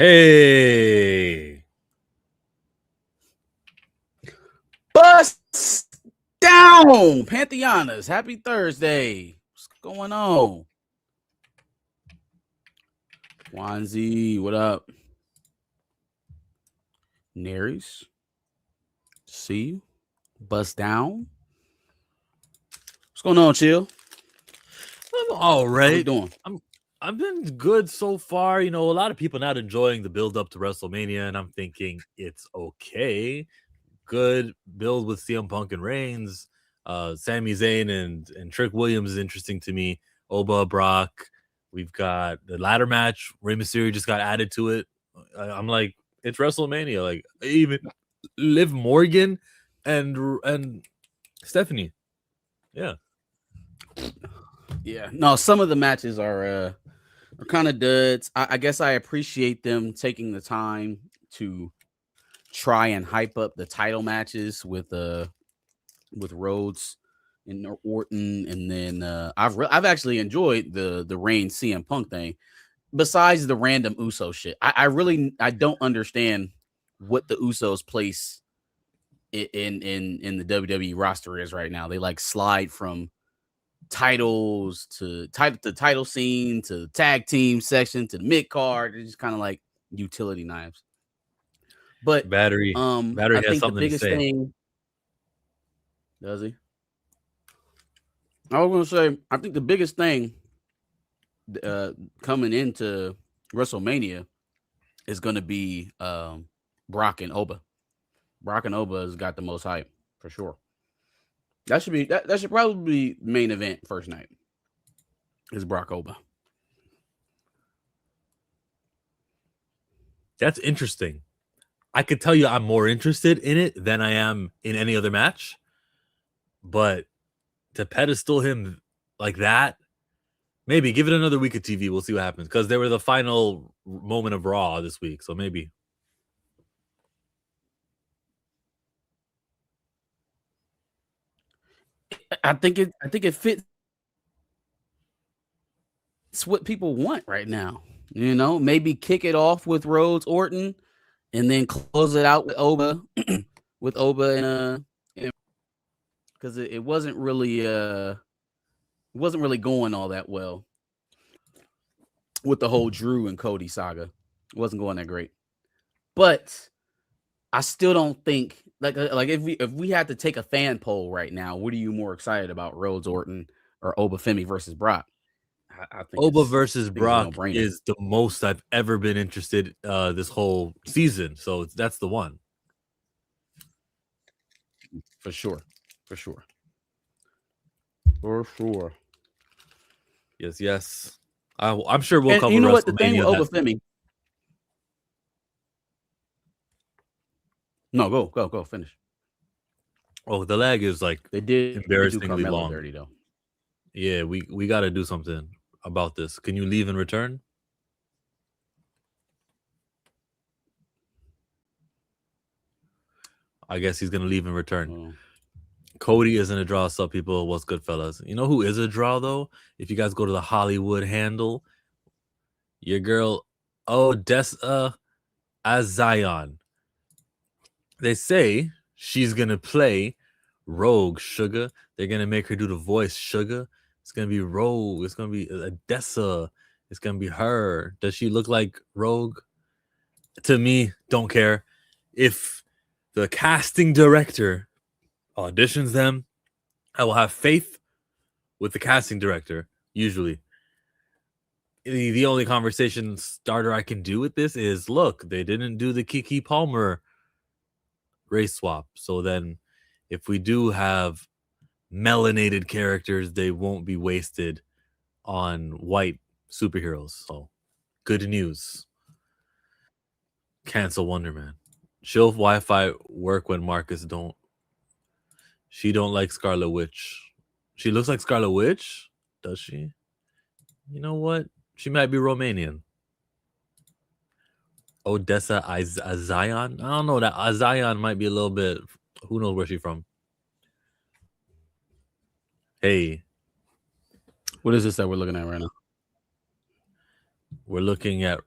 Hey. Bust down, Pantheonas. Happy Thursday. What's going on? Wanzi, what up? Neries. See you. Bust down. What's going on, Chill? I'm all right. How you doing? I've been good so far. You know, a lot of people not enjoying the build up to WrestleMania, and I'm thinking it's okay. Good build with CM Punk and Reigns. Sami Zayn and Trick Williams is interesting to me. Oba, Brock. We've got the ladder match. Rey Mysterio just got added to it. I'm like, it's WrestleMania. Like, even Liv Morgan and Stephanie. Yeah. Yeah. No, some of the matches are kind of duds. I guess I appreciate them taking the time to try and hype up the title matches with Rhodes and Orton, and then I've actually enjoyed the Reigns CM Punk thing. Besides the random Uso shit, I don't understand what the Usos place in the WWE roster is right now. They like slide from titles to title scene to tag team section to the mid card. They're just kind of like utility knives. But Battery I has think the something to biggest say. thing. Does he? I was gonna say, I think the biggest thing coming into WrestleMania is gonna be Brock and Oba. Brock and Oba has got the most hype for sure. That should probably be main event first night. Is Brock Oba. That's interesting. I could tell you I'm more interested in it than I am in any other match. But to pedestal him like that, maybe give it another week of TV. We'll see what happens. Because they were the final moment of Raw this week. So maybe. I think it fits. It's what people want right now. You know, maybe kick it off with Rhodes Orton and then close it out with Oba and because it wasn't really going all that well with the whole Drew and Cody saga. It wasn't going that great. But I still don't think like if we had to take a fan poll right now, what are you more excited about, Rhodes Orton or Oba Femi versus Brock? I think Oba versus Brock no-brainer. is the most I've ever been interested this whole season. So that's the one. For sure. Yes. I'm sure we'll cover you know WrestleMania. What the thing with Oba Femi? No, go finish. Oh, the lag is like they did embarrassingly long. Dirty, though. Yeah, we got to do something about this. Can you leave and return? I guess he's gonna leave and return. Cody isn't a draw. So people, what's good, fellas? You know who is a draw though? If you guys go to the Hollywood handle, your girl Odessa Azion. They say she's gonna play Rogue Sugar. They're gonna make her do the voice Sugar. It's gonna be Rogue. It's gonna be Odessa. It's gonna be her. Does she look like Rogue? To me, don't care. If the casting director auditions them, I will have faith with the casting director. Usually, the only conversation starter I can do with this is, look, they didn't do the Kiki Palmer race swap. So then if we do have melanated characters, they won't be wasted on white superheroes. So good news. Cancel Wonder Man. She'll Wi-Fi work when Marcus don't. She don't like Scarlet Witch. She looks like Scarlet Witch? Does she? You know what? She might be Romanian. Odessa Azion? I don't know. That Azion might be a little bit. Who knows where she's from? Hey. What is this that we're looking at right now? We're looking at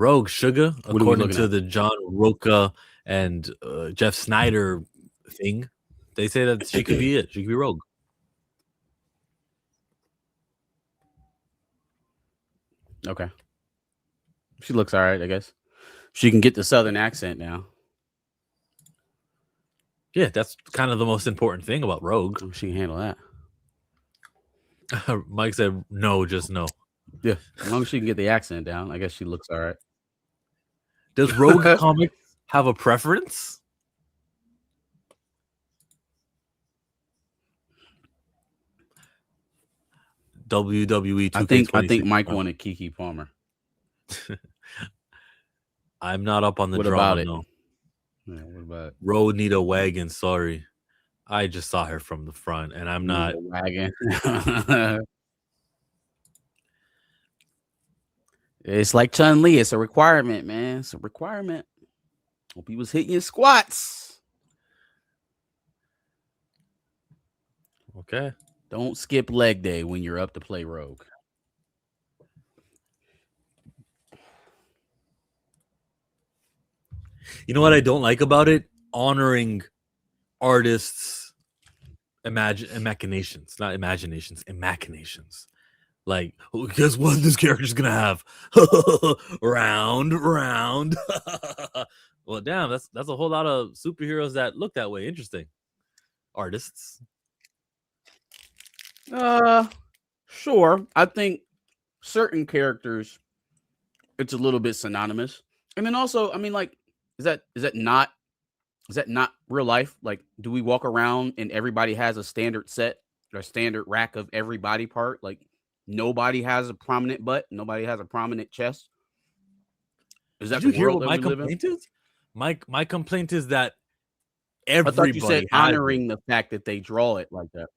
Rogue Sugar, What are we according looking to at? the John Roca and Jeff Snyder thing, they say that she could be it. She could be Rogue. Okay. She looks all right, I guess. She can get the Southern accent now. Yeah, that's kind of the most important thing about Rogue. She can handle that. Mike said, no, just no. Yeah, as long as she can get the accent down, I guess she looks all right. Does Rogue Comics have a preference? WWE 2K26. I think Mike wanted Kiki Palmer. I'm not up on the What drama, about it? no. Yeah, what about it? Road need a wagon, sorry. I just saw her from the front, and I'm not. Wagon. It's like Chun-Li. It's a requirement, man. It's a requirement. Hope he was hitting your squats. Okay. Don't skip leg day when you're up to play Rogue. You know what I don't like about it? Honoring artists' imaginations, not imaginations, imachinations. Like, oh, guess what this character's gonna have? round. Well, damn, that's a whole lot of superheroes that look that way. Interesting. Artists. Sure. I think certain characters, it's a little bit synonymous. And then also, I mean, like, is that not real life? Like, do we walk around and everybody has a standard set or standard rack of every body part? Like, nobody has a prominent butt, nobody has a prominent chest. Is that Did you the hear world what that my we live in? complaint is? My complaint is that I thought you said everybody has honoring it. the fact that they draw it like that.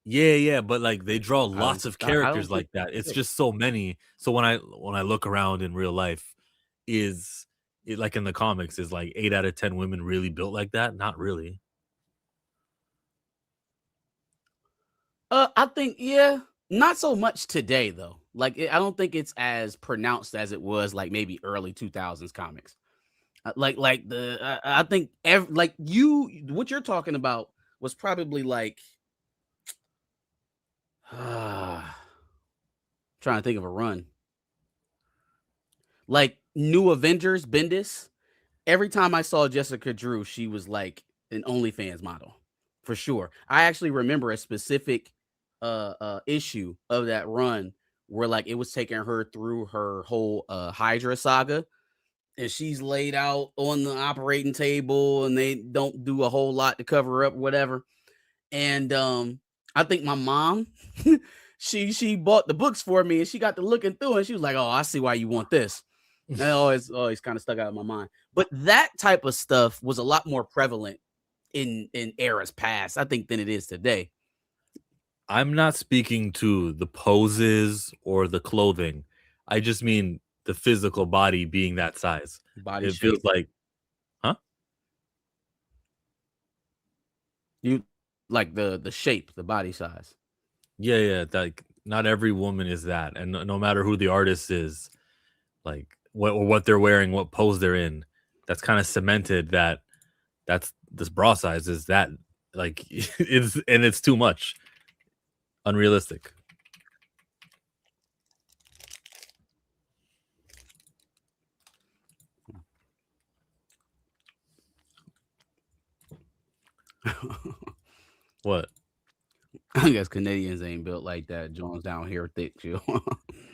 Yeah, but like they draw lots of characters think like that. It's just so many. So when I look around in real life, is it like in the comics, is like 8 out of 10 women really built like that? Not really. I think, yeah, not so much today though. Like, I don't think it's as pronounced as it was like maybe early 2000s comics. I think what you're talking about was probably like trying to think of a run. Like New Avengers, Bendis. Every time I saw Jessica Drew, she was like an OnlyFans model for sure. I actually remember a specific issue of that run where like it was taking her through her whole Hydra saga, and she's laid out on the operating table and they don't do a whole lot to cover her up, whatever. And I think my mom she bought the books for me and she got to looking through and she was like, oh, I see why you want this. That always kind of stuck out of my mind. But that type of stuff was a lot more prevalent in eras past, I think, than it is today. I'm not speaking to the poses or the clothing. I just mean the physical body being that size. Body it shape. Feels like, huh? You like the shape, the body size. Yeah. Like not every woman is that, and no matter who the artist is, like what they're wearing, what pose they're in, that's kind of cemented that's this bra size is that like it's too much, unrealistic. What? I guess Canadians ain't built like that. Jones down here thick, too.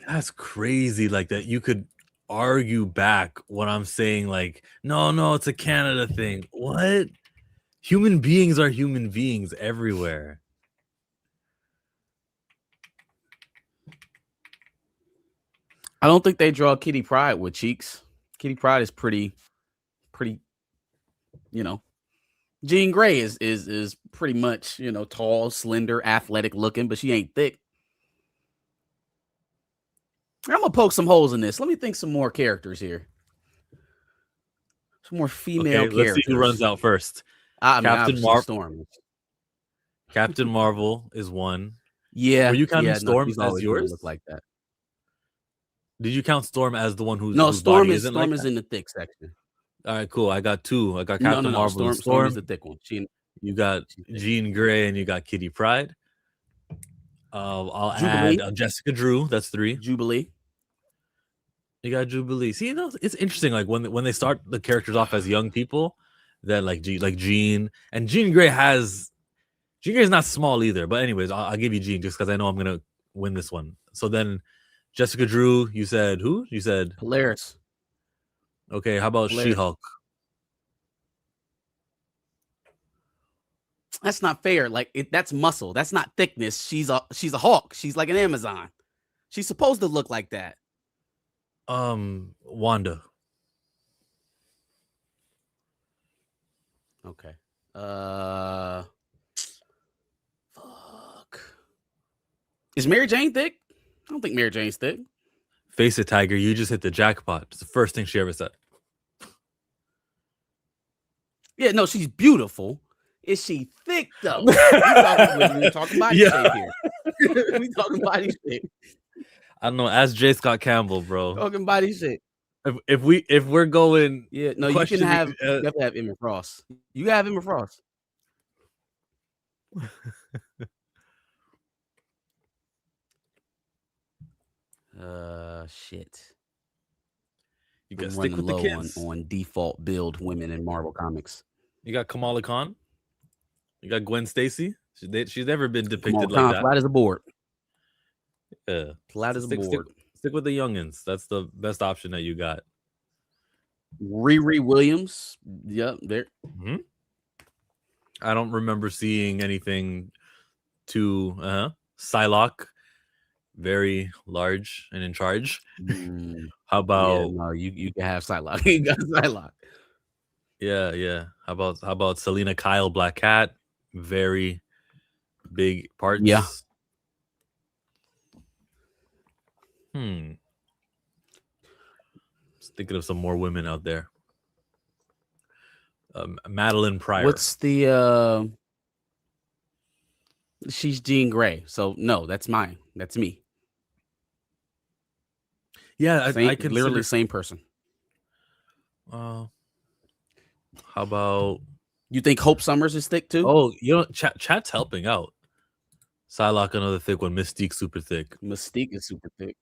That's crazy. Like that, you could argue back what I'm saying. Like, no, it's a Canada thing. What? Human beings are human beings everywhere. I don't think they draw Kitty Pryde with cheeks. Kitty Pryde is pretty, you know. Jean Grey is pretty much, you know, tall, slender, athletic looking, but she ain't thick. I'm gonna poke some holes in this. Let me think some more characters here. Some more female characters. Let's see who runs out first. Captain Storm. Captain Marvel is one. Yeah. Were you counting Storm as yours? Look like that. Did you count Storm as the one whose Storm body is isn't like in the thick section. All right, cool. I got two. I got Captain Marvel and Storm is the thick one. You got Jean Grey and you got Kitty Pryde. I'll Jubilee. add Jessica Drew. That's 3. Jubilee. You got Jubilee. See, it's interesting. Like when they start the characters off as young people, that like Jean and Jean Grey is not small either. But anyways, I'll give you Jean just because I know I'm gonna win this one. So then Jessica Drew. You said who? You said Polaris. Okay, how about She-Hulk? That's not fair. Like that's muscle. That's not thickness. She's a Hulk. She's like an Amazon. She's supposed to look like that. Wanda. Okay. Fuck. Is Mary Jane thick? I don't think Mary Jane's thick. Face it, Tiger. You just hit the jackpot. It's the first thing she ever said. Yeah, no, she's beautiful. Is she thick though? We're talking body shape here. We talking body shape. I don't know. Ask J. Scott Campbell, bro. Talking body shape. If we're going, yeah, no, you can have. You have to have Emma Frost. You have Emma Frost. Shit. You got to stick with the kids on default build women in Marvel Comics. You got Kamala Khan. You got Gwen Stacy. She's never been depicted like that. Flat as a board. Yeah, flat as a board. Stick with the youngins. That's the best option that you got. Riri Williams. Yep, there. Mm-hmm. I don't remember seeing anything too. Psylocke, very large and in charge. How about? Yeah, no, you can have Psylocke. You got Psylocke. Yeah. How about Selena Kyle, Black Cat? Very big parts. Yeah. Just thinking of some more women out there. Madeline Pryor. What's the? She's Jean Grey. So no, that's mine. That's me. Yeah, I consider literally same person. How about? You think Hope Summers is thick too? Oh, chat's helping out. Psylocke, another thick one. Mystique, super thick. Mystique is super thick.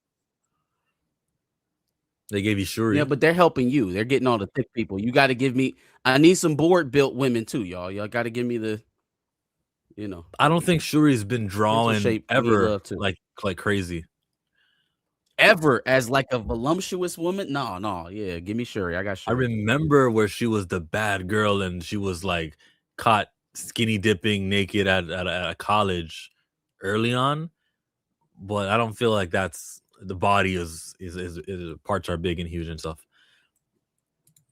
They gave you Shuri. Yeah, but they're helping you. They're getting all the thick people. You got to give me. I need some board built women too, y'all. Y'all got to give me the. I don't think Shuri's been drawing ever like crazy. Ever as like a voluptuous woman? No. Yeah, give me Shuri. I got Shuri. I remember where she was the bad girl and she was like caught skinny dipping naked at a college early on, but I don't feel like that's the body is parts are big and huge and stuff.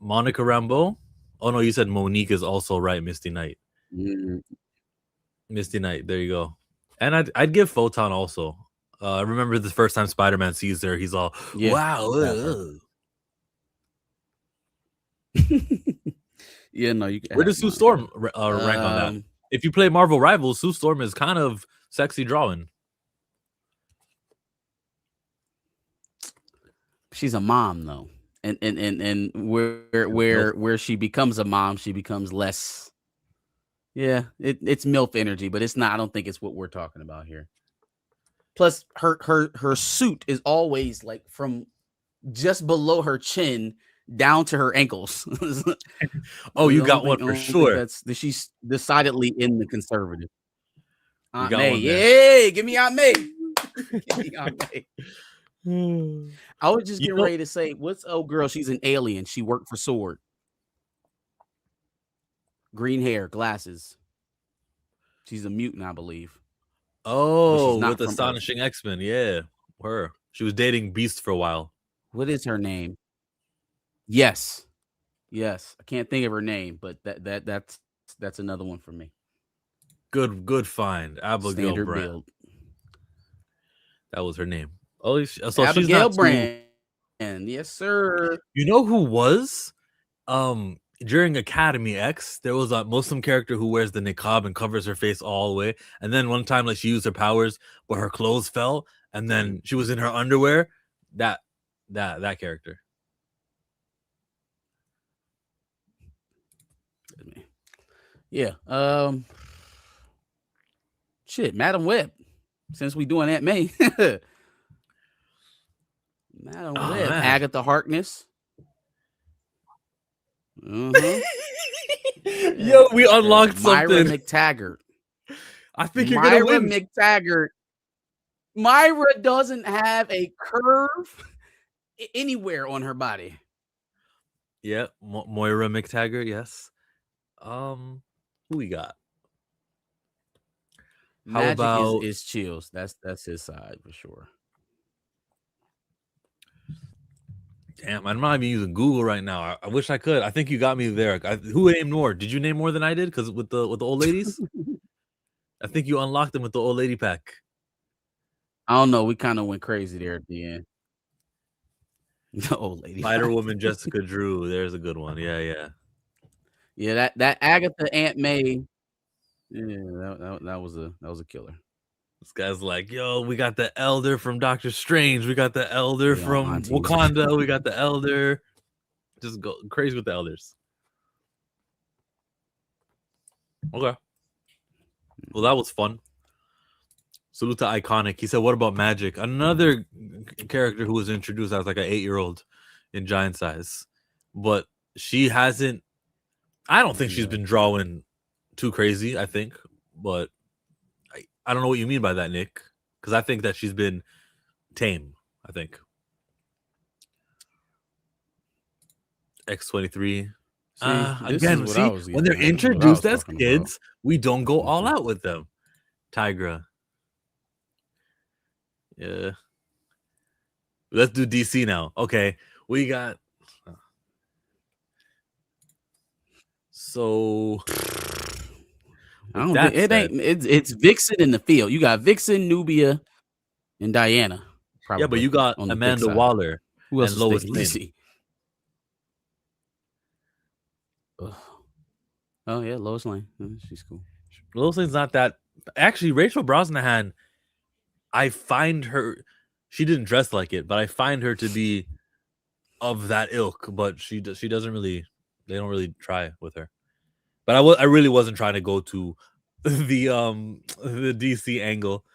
Monica Rambeau. Oh no, you said Monique is also right. Misty Knight. Mm-hmm. Misty Knight. There you go. And I'd give Photon also. I remember the first time Spider-Man sees her, he's all, wow. Yeah, no, you can. Where does Sue Storm rank on that? If you play Marvel Rivals, Sue Storm is kind of sexy drawing. She's a mom though. And where she becomes a mom, she becomes less. Yeah, it's MILF energy, but it's not. I don't think it's what we're talking about here. Plus, her suit is always like from just below her chin down to her ankles. Oh, you got one for sure. She's decidedly in the conservative. Aunt May, yeah, give me Aunt May. Give me Aunt May. I was just getting ready to say, what's old girl? She's an alien. She worked for Sword. Green hair, glasses. She's a mutant, I believe. Oh, with Astonishing X-Men, yeah, her. She was dating Beast for a while. What is her name? Yes, I can't think of her name, but that's another one for me. Good find, Abigail Standard Brand. Build. That was her name. Oh, so Abigail she's not Brand. Yes, sir. You know who was? During Academy X, there was a Muslim character who wears the niqab and covers her face all the way. And then one time, like she used her powers, but her clothes fell, and then she was in her underwear. That that character. Yeah. Shit, Madam Web. Since we doing Aunt May. Madam Web. Man. Agatha Harkness. Mm-hmm. Yo, we unlocked Myra something. McTaggart. I think you're gonna Myra win. McTaggart. Myra doesn't have a curve anywhere on her body. Yeah, Moira McTaggart. Yes. Who we got? How Magic about is Chills? That's his side for sure. Damn, I'm not even using Google right now. I wish I could. I think you got me there. Who named more? Did you name more than I did? Because with the old ladies, I think you unlocked them with the old lady pack. I don't know. We kind of went crazy there at the end. The old lady. Spider Woman, Jessica Drew. There's a good one. Yeah. Yeah, that Agatha Aunt May. Yeah, that was a killer. This guy's like, yo, we got the Elder from Doctor Strange. We got the Elder from Wakanda. We got the Elder. Just go crazy with the elders. Okay. Well, that was fun. Salute to Iconic. He said, what about Magic? Another character who was introduced as like an 8-year-old in Giant Size. But she hasn't, I don't think she's been drawing too crazy, I think. But I don't know what you mean by that, Nick. Because I think that she's been tame, I think. X23. Again, see, when they're introduced as kids, we don't go all out with them. Tigra. Yeah. Let's do DC now. Okay. We got. So. I don't think it ain't. It's Vixen in the field. You got Vixen, Nubia, and Diana. Probably. Yeah, but you got Amanda Waller. Who else and Lois Lane. Oh yeah, Lois Lane. She's cool. Lois Lane's not that. Actually, Rachel Brosnahan, I find her. She didn't dress like it, but I find her to be of that ilk. But she doesn't really. They don't really try with her. But I really wasn't trying to go to the DC angle.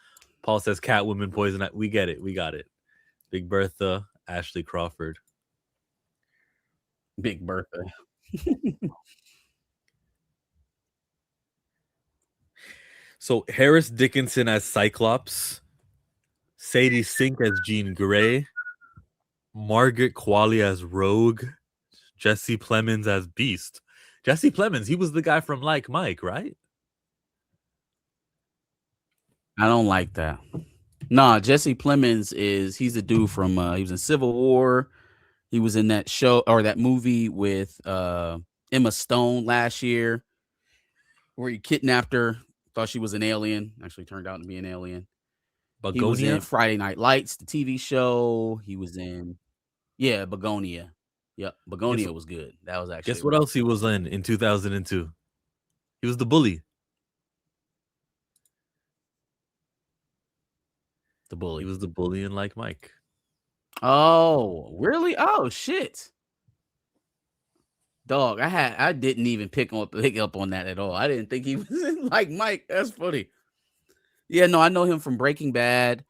Paul says Catwoman, Poison. We get it. We got it. Big Bertha, Ashley Crawford. Big Bertha. So Harris Dickinson as Cyclops, Sadie Sink as Jean Grey, Margaret Qualley as Rogue, Jesse Plemons as Beast. Jesse Plemons, he was the guy from Like Mike, right? I don't like that. Nah, Jesse Plemons he's a dude from he was in Civil War. He was in that show or that movie with Emma Stone last year where he kidnapped her, thought she was an alien, actually turned out to be an alien. Begonia? He was in Friday Night Lights, the TV show. He was in Begonia. Yep, Begonia was good. That was actually. Guess what else he was in 2002? He was the bully. The bully. He was the bully in Like Mike. Oh, really? Oh, shit. Dog, I didn't even pick up on that at all. I didn't think he was in Like Mike. That's funny. Yeah, no, I know him from Breaking Bad.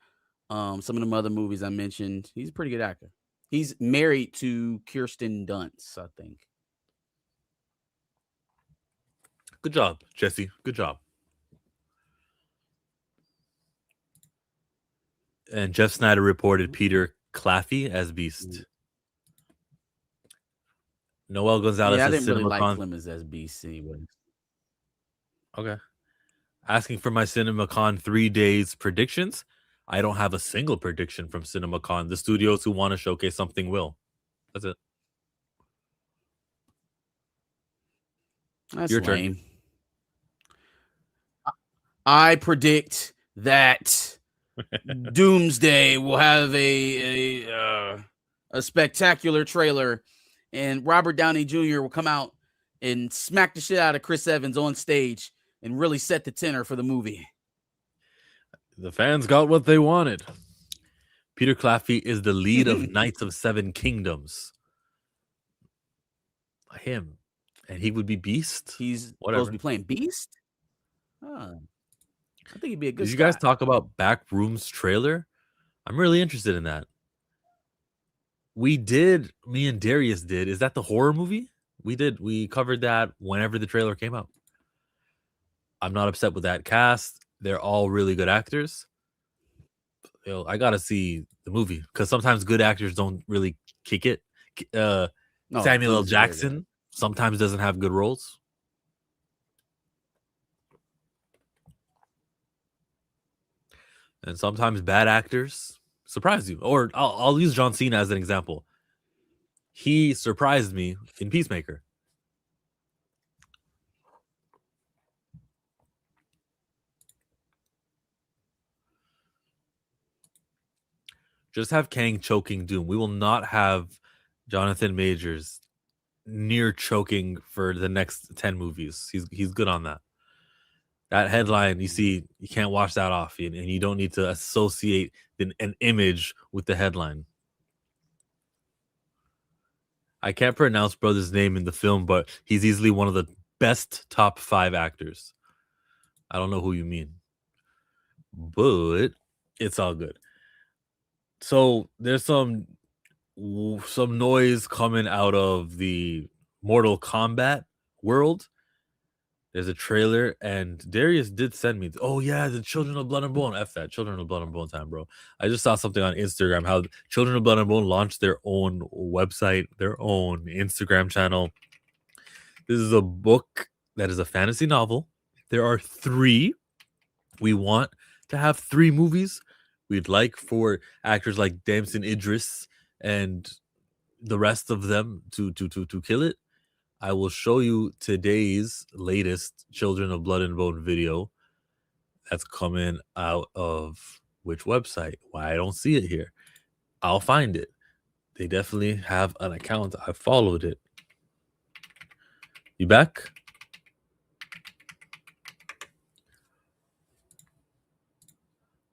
Some of them other movies I mentioned. He's a pretty good actor. He's married to Kirsten Dunst, I think. Good job, Jesse. Good job. And Jeff Snyder reported Peter Claffey as Beast. Noel Gonzalez I as didn't really CinemaCon. like him as Beast anyway. Okay. Asking for my CinemaCon 3 days predictions. I don't have a single prediction from CinemaCon. The studios who want to showcase something will. That's it. That's your lame. turn. I predict that Doomsday will have a spectacular trailer, and Robert Downey Jr. will come out and smack the shit out of Chris Evans on stage and really set the tenor for the movie. The fans got what they wanted. Peter Claffey is the lead of Knights of Seven Kingdoms. Him. And he would be Beast? He's Whatever. supposed to be playing Beast? Huh. I think he'd be a good Did you guys Scott. talk about Backrooms trailer? I'm really interested in that. We did, me and Darius did. Is that the horror movie? We did. We covered that whenever the trailer came out. I'm not upset with that cast. They're all really good actors. You know, I gotta see the movie because sometimes good actors don't really kick it. No, Samuel L. Tooms is very good. Jackson sometimes doesn't have good roles. And sometimes bad actors surprise you. Or I'll use John Cena as an example. He surprised me in Peacemaker. Just have Kang choking Doom. We will not have Jonathan Majors near choking for the next 10 movies. He's good on that. That headline, you see, you can't wash that off, and you don't need to associate an image with the headline. I can't pronounce brother's name in the film, but he's easily one of the best top 5 actors. I don't know who you mean, but it's all good. So there's some noise coming out of the Mortal Kombat world. There's a trailer, and Darius did send me. Oh yeah, the Children of Blood and Bone. F that, Children of Blood and Bone time, bro. I just saw something on Instagram how Children of Blood and Bone launched their own website, their own Instagram channel. This is a book that is a fantasy novel. There are 3. We want to have 3 movies. We'd like for actors like Damson Idris and the rest of them to kill it. I will show you today's latest Children of Blood and Bone video that's coming out of which website? Why I don't see it here. I'll find it. They definitely have an account. I followed it. You back?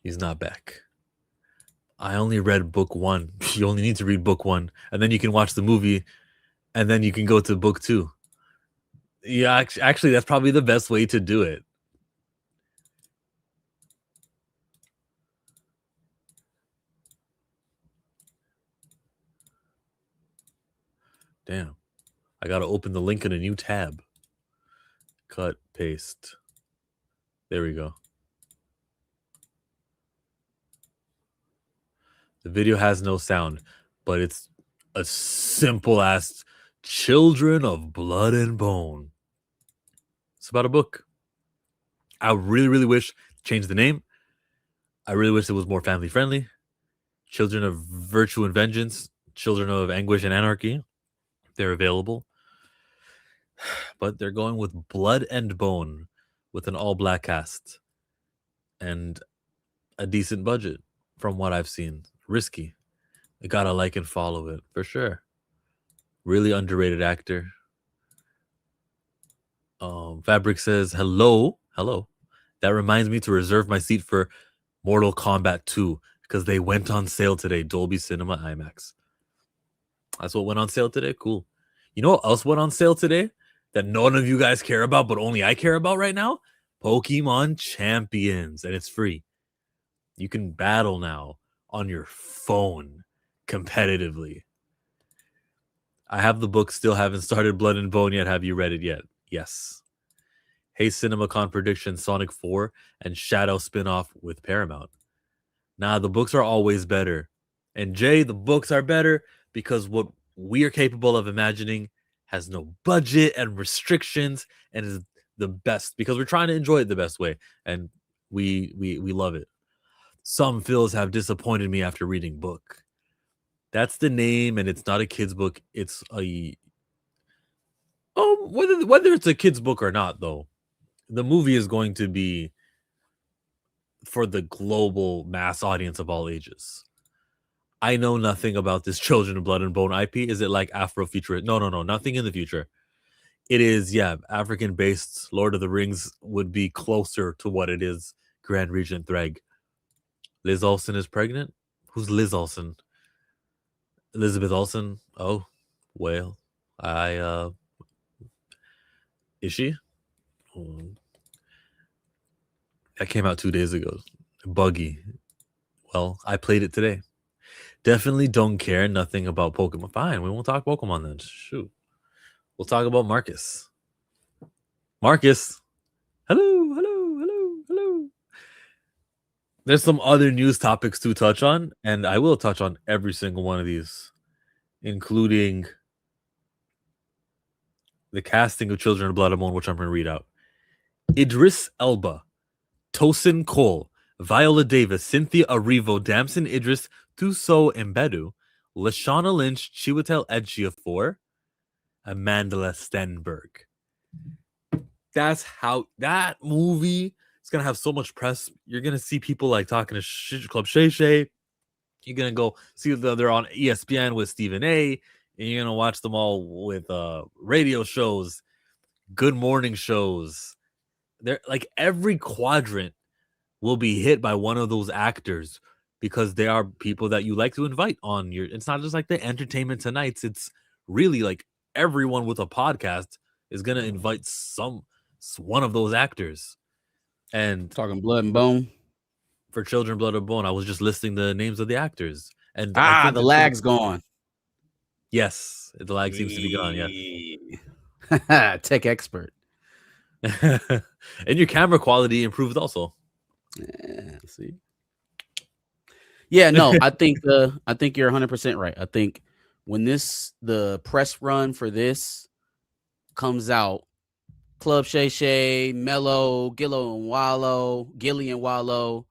He's not back. I only read book 1. You only need to read book 1, and then you can watch the movie, and then you can go to book 2. Yeah, actually, that's probably the best way to do it. Damn. I got to open the link in a new tab. Cut, paste. There we go. The video has no sound, but it's a simple ass Children of Blood and Bone. It's about a book. I really, really wish change the name. I really wish it was more family friendly. Children of Virtue and Vengeance, Children of Anguish and Anarchy. They're available. But they're going with Blood and Bone with an all black cast and a decent budget from what I've seen. Risky. You gotta like and follow it for sure. Really underrated actor. Fabric says hello. That reminds me to reserve my seat for Mortal Kombat 2 because they went on sale today. Dolby Cinema IMAX. That's what went on sale today. Cool. You know what else went on sale today that none of you guys care about, but only I care about right now? Pokemon Champions, and it's free. You can battle now on your phone competitively. I have the book, still haven't started Blood and Bone yet. Have you read it yet? Yes. Hey, CinemaCon prediction, Sonic 4 and Shadow spinoff with Paramount. Nah, the books are always better. And Jay, the books are better because what we are capable of imagining has no budget and restrictions and is the best because we're trying to enjoy it the best way. And we love it. Some fills have disappointed me after reading book. That's the name, and it's not a kid's book. It's a whether it's a kid's book or not, though, the movie is going to be for the global mass audience of all ages. I know nothing about this Children of Blood and Bone IP. Is it like Afrofuturist? No, nothing in the future. It is, yeah, African-based. Lord of the Rings would be closer to what it is. Grand Regent Threg. Liz Olsen is pregnant. Who's Liz Olsen? Elizabeth Olsen. Oh, well, I is she? That came out 2 days ago. Buggy. Well, I played it today. Definitely don't care nothing about Pokemon. Fine, we won't talk Pokemon then. Shoot. We'll talk about Marcus. Marcus. Hello, hello, hello, hello. There's some other news topics to touch on, and I will touch on every single one of these, including the casting of Children of Blood and Bone, which I'm going to read out. Idris Elba, Tosin Cole, Viola Davis, Cynthia Erivo, Damson Idris, Thuso Mbedu, Lashana Lynch, Chiwetel Ejiofor, Amanda Stenberg. That's how that movie is going to have so much press. You're going to see people like talking to Club Shay Shay. You're going to go see they're on ESPN with Stephen A. And you're going to watch them all with radio shows, good morning shows. They're like every quadrant will be hit by one of those actors because they are people that you like to invite on your. It's not just like the Entertainment Tonights. It's really like everyone with a podcast is going to invite one of those actors. And talking Blood and Bone. For Children, Blood and Bone, I was just listing the names of the actors. And the lag's gone. Yes, the lag seems to be gone. Yes. Tech expert. And your camera quality improved also. Yeah, see. Yeah, no, I think you're 100% right. I think when the press run for this comes out, Club Shay Shay, Mello, Gilly and Wallow,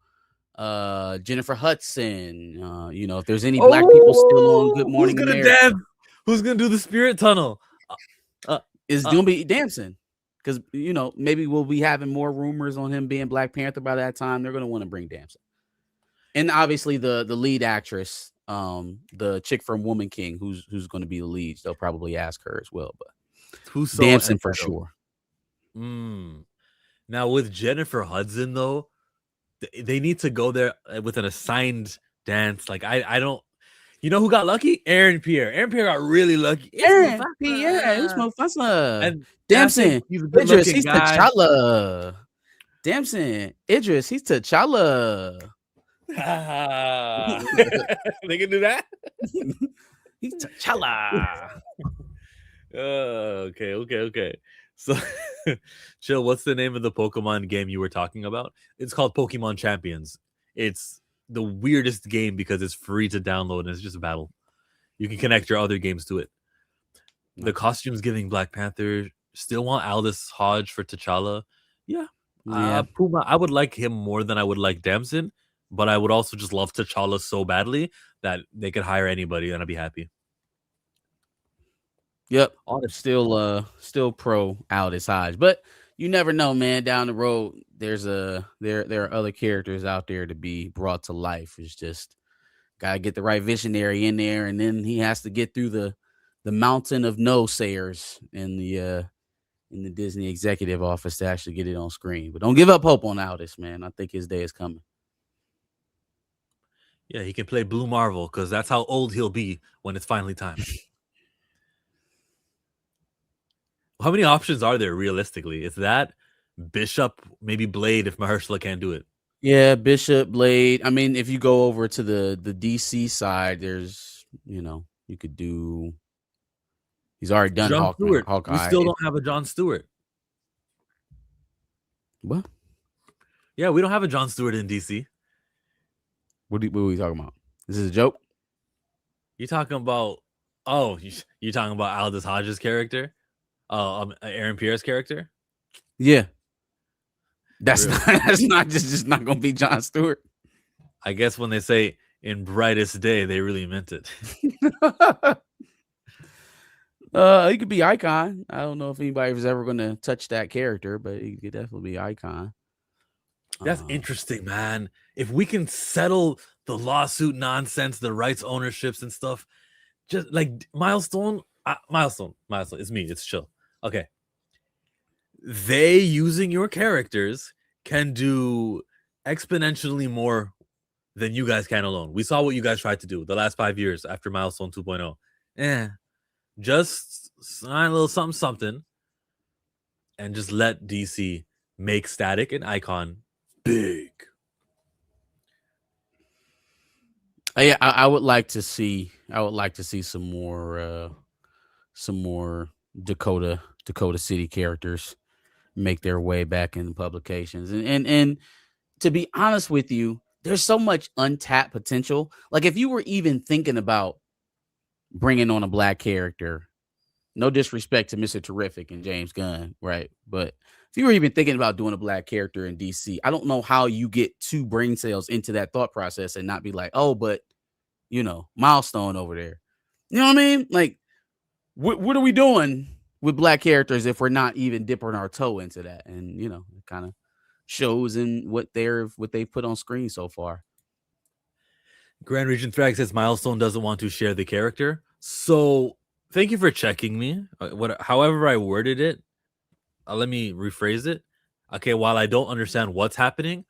Jennifer Hudson, if there's any black people still on Good Morning who's gonna America, dance? Who's gonna do the spirit tunnel? It's gonna be Damson. Because, maybe we'll be having more rumors on him being Black Panther by that time. They're going to want to bring Damson. And obviously the lead actress, the chick from Woman King, who's going to be the lead. They'll probably ask her as well. But Damson for sure. Now with Jennifer Hudson, though, they need to go there with an assigned dance. Like, I don't... You know who got lucky? Aaron Pierre. Aaron Pierre got really lucky. Aaron Pierre, it's Mufasa. And Damson, Idris, he's T'Challa. Damson, Idris, he's T'Challa. They can do that? He's T'Challa. Okay. So, Chill, what's the name of the Pokemon game you were talking about? It's called Pokemon Champions. It's the weirdest game because it's free to download and it's just a battle. You can connect your other games to it. The costumes giving Black Panther. Still want Aldous Hodge for T'Challa. Yeah. Puma, I would like him more than I would like Damson, but I would also just love T'Challa so badly that they could hire anybody and I'd be happy. Yep. Still pro Aldous Hodge, but you never know, man. Down the road, there are other characters out there to be brought to life. It's just gotta get the right visionary in there, and then he has to get through the mountain of no sayers in the Disney executive office to actually get it on screen. But don't give up hope on Aldous, man. I think his day is coming. Yeah, he can play Blue Marvel because that's how old he'll be when it's finally time. How many options are there realistically? It's that, Bishop, maybe Blade if Mahershala can't do it. Yeah, Bishop, Blade. I mean, if you go over to the DC side, there's, you could do. He's already done Hawkeye. We still don't have a Jon Stewart. What? Yeah, we don't have a Jon Stewart in DC. What are we talking about? This is a joke? You're talking about... Oh, you're talking about Aldous Hodge's character? Aaron Pierre's character? Yeah. That's just not going to be Jon Stewart. I guess when they say in brightest day, they really meant it. He could be Icon. I don't know if anybody was ever going to touch that character, but he could definitely be Icon. That's interesting, man. If we can settle the lawsuit nonsense, the rights ownerships and stuff, just like Milestone, it's me, it's Chill. Okay. They using your characters can do exponentially more then you guys can alone. We saw what you guys tried to do the last 5 years after Milestone 2.0. Just sign a little something and just let DC make Static and Icon big. Yeah, I would like to see. Some more Dakota City characters make their way back in publications. And to be honest with you, there's so much untapped potential. Like if you were even thinking about bringing on a black character, no disrespect to Mr. Terrific and James Gunn, right? But if you were even thinking about doing a black character in DC, I don't know how you get two brain cells into that thought process and not be like, oh, but Milestone over there. You know what I mean? Like, what are we doing with black characters if we're not even dipping our toe into that? And it kind of shows in what they've put on screen so far. Grand Region Thrag says Milestone doesn't want to share the character. So thank you for checking me. However I worded it, let me rephrase it. Okay, while I don't understand what's happening,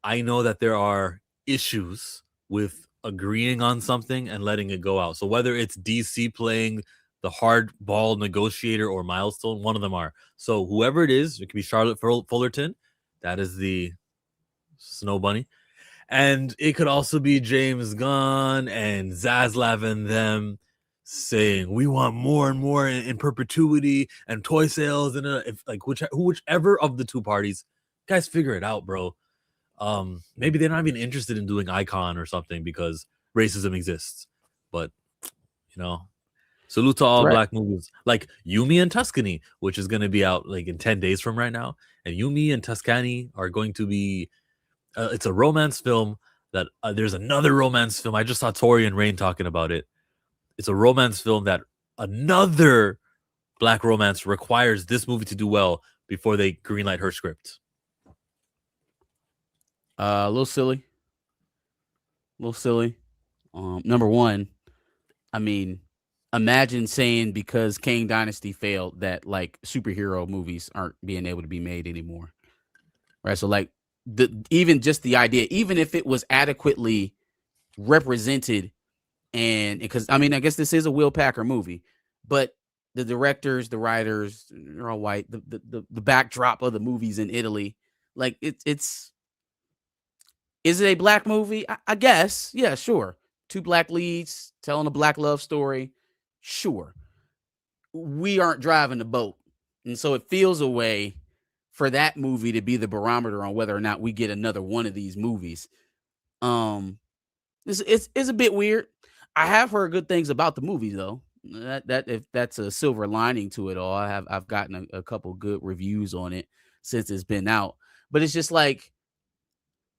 I know that there are issues with agreeing on something and letting it go out. So whether it's DC playing the hardball negotiator or Milestone, one of them are. So whoever it is, it could be Charlotte Fullerton. That is the Snow Bunny. And it could also be James Gunn and Zaslav and them saying we want more and more in perpetuity and toy sales and whichever of the two parties, guys, figure it out, bro. Maybe they're not even interested in doing Icon or something because racism exists. But salute to all black movies like Yumi and Tuscany, which is going to be out like in 10 days from right now. And Yumi and Tuscany are going to be it's a romance film that there's another romance film. I just saw Tori and Rain talking about it. It's a romance film that another black romance requires this movie to do well before they greenlight her script. A little silly. Number one, I mean, imagine saying because Kang Dynasty failed that like superhero movies aren't being able to be made anymore. Right. So like even just the idea, even if it was adequately represented, and because I mean, I guess this is a Will Packer movie, but the directors, the writers, they're all white. The backdrop of the movies in Italy, like it's. Is it a black movie? I guess. Yeah, sure. Two black leads telling a black love story. Sure. We aren't driving the boat. And so it feels a way for that movie to be the barometer on whether or not we get another one of these movies. It's a bit weird. I have heard good things about the movie though. That if that's a silver lining to it all. I've gotten a couple good reviews on it since it's been out. But it's just like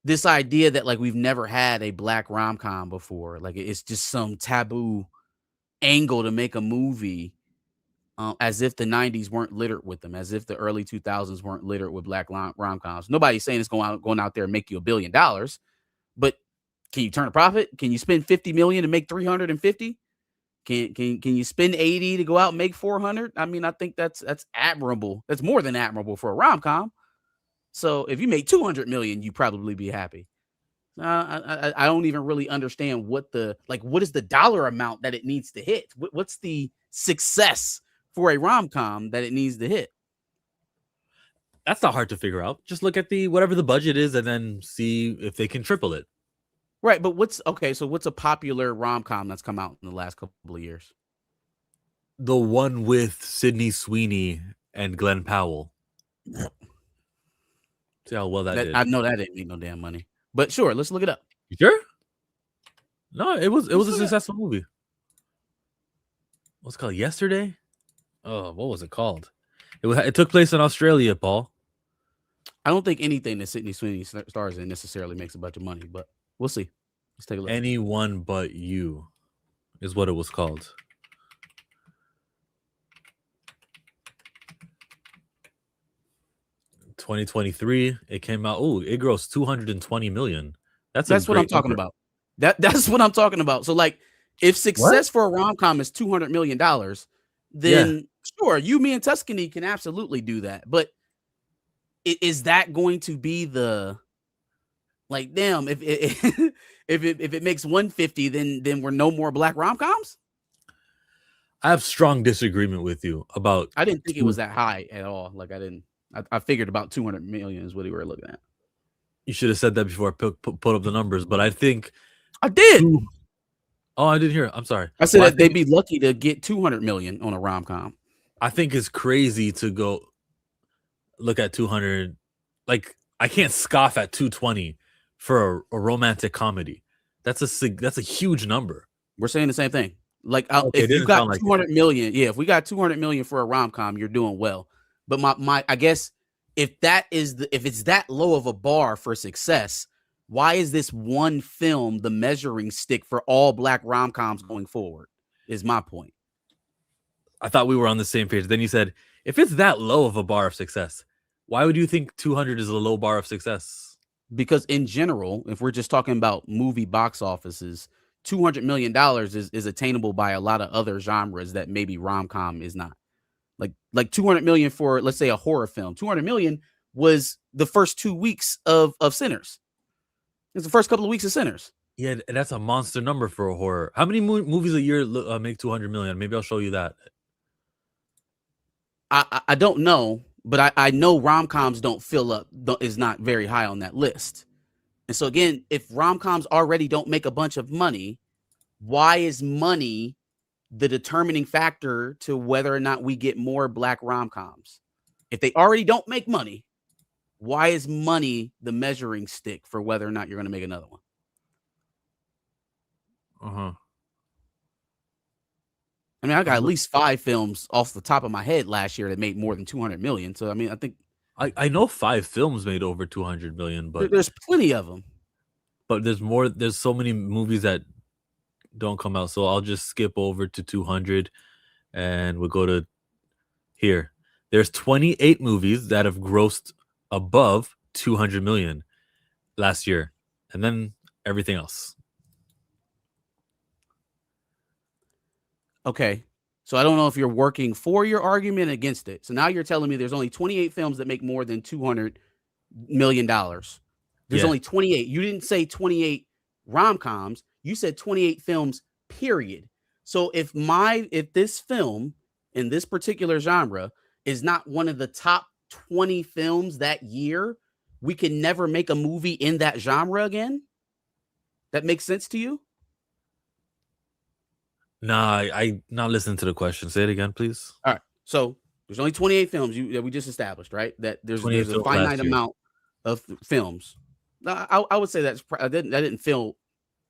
this idea that like we've never had a black rom-com before. Like it's just some taboo angle to make a movie as if the 90s weren't littered with them, as if the early 2000s weren't littered with black rom-coms. Nobody's saying it's going out there and make you $1 billion, but can you turn a profit? Can you spend 50 million to make 350? Can you spend 80 to go out and make 400? I mean, I think that's admirable. That's more than admirable for a rom-com. So if you make 200 million, you probably be happy. I don't even really understand what is the dollar amount that it needs to hit? What's the success for a rom-com that it needs to hit? That's not hard to figure out. Just look at whatever the budget is and then see if they can triple it. Right, but what's a popular rom-com that's come out in the last couple of years? The one with Sydney Sweeney and Glenn Powell. See how well that did. I know that didn't make no damn money. But sure, let's look it up. You sure? No, it was a successful movie. What's it called? Yesterday? Oh, what was it called? It took place in Australia, Paul. I don't think anything that Sydney Sweeney stars in necessarily makes a bunch of money, but we'll see. Let's take a look. Anyone But You is what it was called. $2023, it came out. Oh, it grossed $220 million. That's what I'm talking about. That's what I'm talking about. So, like, if success for a rom-com is $200 million, then sure, you, me, and Tuscany can absolutely do that. But is that going to be the Like, damn, if it makes 150, then we're no more black rom-coms. I have strong disagreement with you about. I didn't think it was that high at all. Like, I figured about 200 million is what we were looking at. You should have said that before I put up the numbers, but I think I did. Oh, I didn't hear it. I'm sorry. I said that they'd be lucky to get 200 million on a rom-com. I think it's crazy to go look at 200. Like, I can't scoff at 220 for a romantic comedy. That's a huge number. We're saying the same thing. Like, Okay, if you got 200 million, yeah, if we got 200 million for a rom-com, you're doing well. But my I guess if it's that low of a bar for success, why is this one film the measuring stick for all black rom-coms going forward? Is my point. I thought we were on the same page. Then you said, if it's that low of a bar of success, why would you think 200 is a low bar of success? Because in general, if we're just talking about movie box offices, $200 million is attainable by a lot of other genres that maybe rom-com is not. Like 200 million for, let's say, a horror film. 200 million was the first 2 weeks of Sinners. It's the first couple of weeks of Sinners. Yeah, that's a monster number for a horror. How many movies a year make 200 million? Maybe I'll show you that. I don't know, but I know rom-coms don't fill up, is not very high on that list. And so again, if rom-coms already don't make a bunch of money, why is money the determining factor to whether or not we get more black rom-coms? If they already don't make money, why is money the measuring stick for whether or not you're going to make another one? Uh-huh. I mean, I got at least 5 films off the top of my head last year that made more than 200 million. So, I mean, I think I know 5 films made over 200 million, but there's plenty of them. But there's more. There's so many movies that don't come out. So I'll just skip over to 200 and we'll go to here. There's 28 movies that have grossed above 200 million last year, and then everything else. Okay. So I don't know if you're working for your argument against it. So now you're telling me there's only 28 films that make more than $200 million. There's only 28. You didn't say 28 rom-coms. You said 28 films, period. So if this film in this particular genre is not one of the top 20 films that year, we can never make a movie in that genre again? That makes sense to you? Nah, I not listening to the question. Say it again, please. All right. So there's only 28 films that we just established, right? That there's a finite amount of films. I would say that didn't feel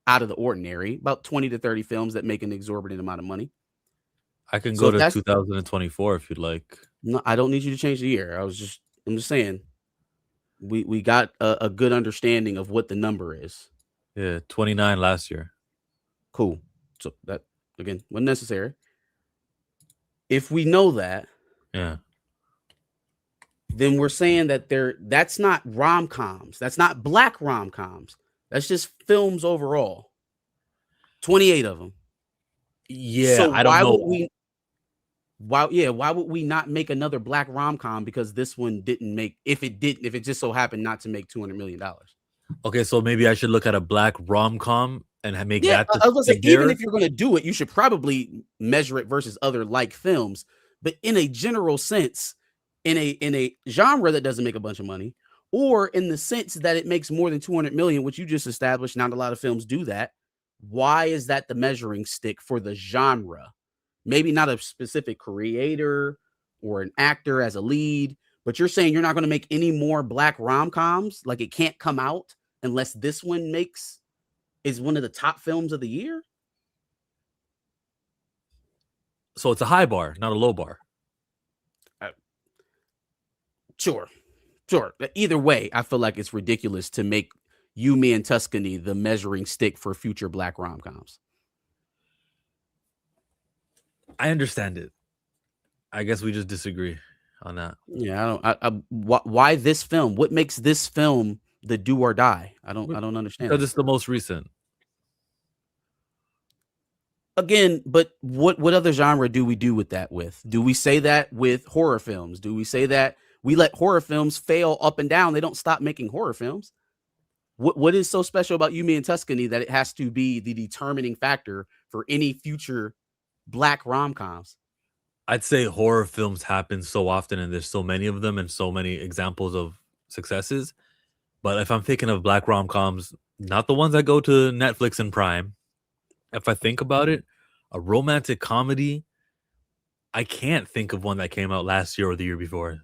out of the ordinary. About 20 to 30 films that make an exorbitant amount of money. I can go to 2024 if you'd like. No, I don't need you to change the year. I'm just saying we got a good understanding of what the number is. Yeah, 29 last year. Cool. So that again wasn't necessary. If we know that, yeah, then we're saying that that's not rom-coms. That's not black rom-coms. That's just films overall. 28 of them. Yeah, so I don't know. Why would we not make another black rom-com because this one didn't make, if it just so happened not to make $200 million? Okay, so maybe I should look at a black rom-com and make that. I was gonna say, even if you're going to do it, you should probably measure it versus other like films. But in a general sense, in a genre that doesn't make a bunch of money, or in the sense that it makes more than 200 million, which you just established, not a lot of films do that. Why is that the measuring stick for the genre? Maybe not a specific creator or an actor as a lead, but you're saying you're not going to make any more black rom-coms? Like it can't come out unless this one is one of the top films of the year? So it's a high bar, not a low bar. Sure. Either way, I feel like it's ridiculous to make You, Me, and Tuscany the measuring stick for future black rom-coms. I understand it. I guess we just disagree on that. Yeah, why this film? What makes this film the do or die? I don't understand. Because it's the most recent. Again, but what other genre do we do with that with? Do we say that with horror films? Do we say that we let horror films fail up and down? They don't stop making horror films. What is so special about Yumi and Tuscany that it has to be the determining factor for any future black rom-coms? I'd say horror films happen so often, and there's so many of them, and so many examples of successes. But if I'm thinking of black rom-coms, not the ones that go to Netflix and Prime, if I think about it, a romantic comedy, I can't think of one that came out last year or the year before.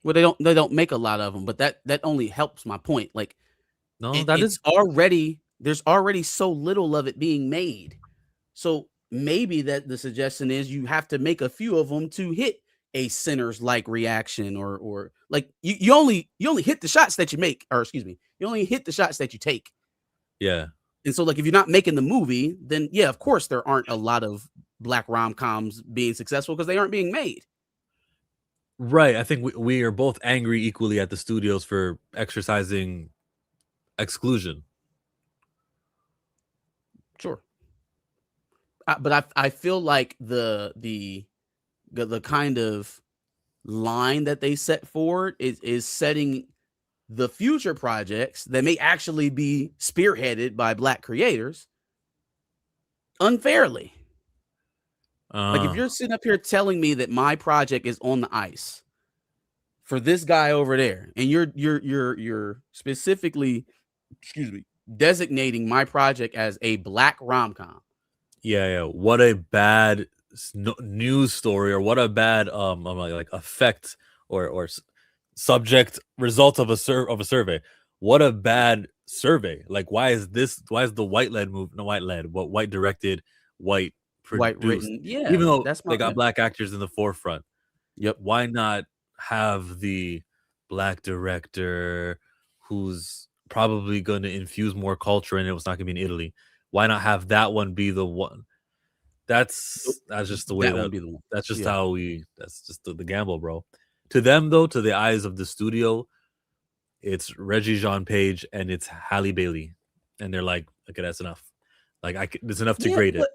Well, they don't make a lot of them, but that only helps my point. Like, No, there's already so little of it being made. So maybe that the suggestion is you have to make a few of them to hit a Sinners like reaction, or like you only hit the shots that you make, or excuse me, you only hit the shots that you take. Yeah. And so, like, if you're not making the movie, then yeah, of course there aren't a lot of black rom-coms being successful because they aren't being made. Right. I think we are both angry equally at the studios for exercising exclusion. Sure. But I feel like the kind of line that they set forward is setting the future projects that may actually be spearheaded by black creators unfairly. Like, if you're sitting up here telling me that my project is on the ice for this guy over there, and you're specifically, excuse me, designating my project as a black rom-com. Yeah. What a bad news story, or what a bad like effect or subject result of a survey. What a bad survey. Like, why is the white directed, white White produced, written, yeah, even though that's they my got black actors in the forefront? Yep. Why not have the black director who's probably going to infuse more culture in it? It's not going to be in Italy. Why not have that one be the one? That's just the way That would be the one. that's just Yeah. how that's just the gamble, bro. To them, though, to the eyes of the studio, it's Reggie Jean Page and it's Halle Bailey, and they're like, okay, that's enough. Like, it's enough to grade it.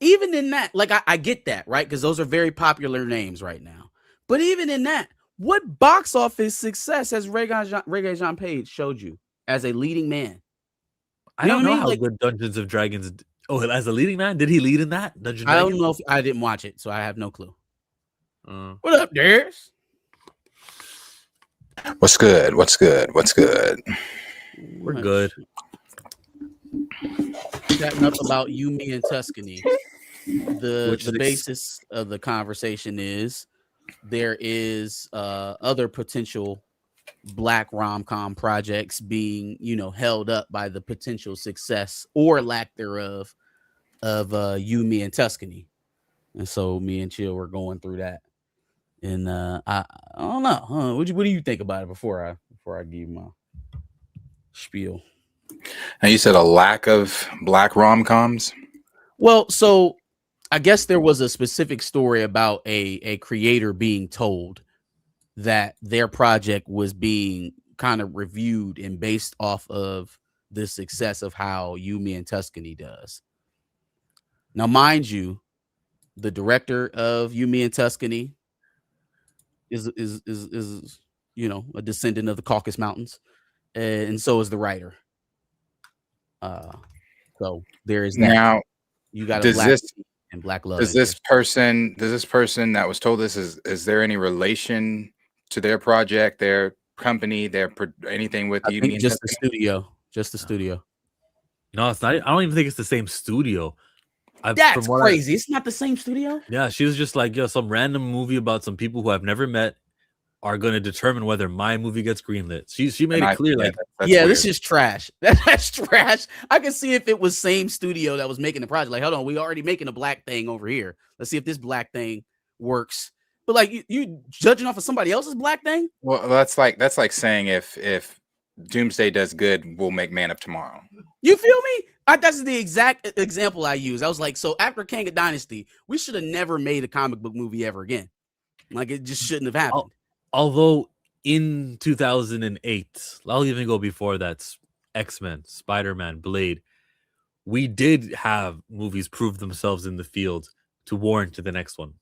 Even in that, like, I get that, right? Because those are very popular names right now. But even in that, what box office success has Reggae Jean Page showed you as a leading man? I don't know how good Dungeons of Dragons. Oh, as a leading man, did he lead in that Dungeons? I don't know if I didn't watch it, so I have no clue. What up, Darius? What's good? What's good? What's good? We're good. Chatting up about Yumi and Tuscany. The basis of the conversation is there is other potential black rom-com projects being, held up by the potential success or lack thereof of Yumi and Tuscany. And so me and Chill were going through that. And I don't know. What do you think about it before I give my spiel? And you said a lack of black rom-coms? Well, so I guess there was a specific story about a creator being told that their project was being kind of reviewed and based off of the success of how Yumi and Tuscany does. Now, mind you, the director of Yumi and Tuscany is a descendant of the Caucasus Mountains, and so is the writer. So there is that. Now, you got black love. Does this person that was told this, is there any relation to their project, their company, anything with you? Just the studio. No, it's not. I don't even think it's the same studio. That's crazy. It's not the same studio. Yeah, she was just like, some random movie about some people who I've never met are going to determine whether my movie gets greenlit. She made it clear, that's weird. This is trash. That's trash. I can see if it was same studio that was making the project. Like, hold on, we already making a black thing over here. Let's see if this black thing works. But like, you judging off of somebody else's black thing? Well, that's like saying if Doomsday does good, we'll make Man of Tomorrow. You feel me? That's the exact example I use. I was like, so after Kang of Dynasty, we should have never made a comic book movie ever again. Like, it just shouldn't have happened. Although in 2008, I'll even go before that, Xmen, Spider-Man, Blade, we did have movies prove themselves in the field to warrant to the next one.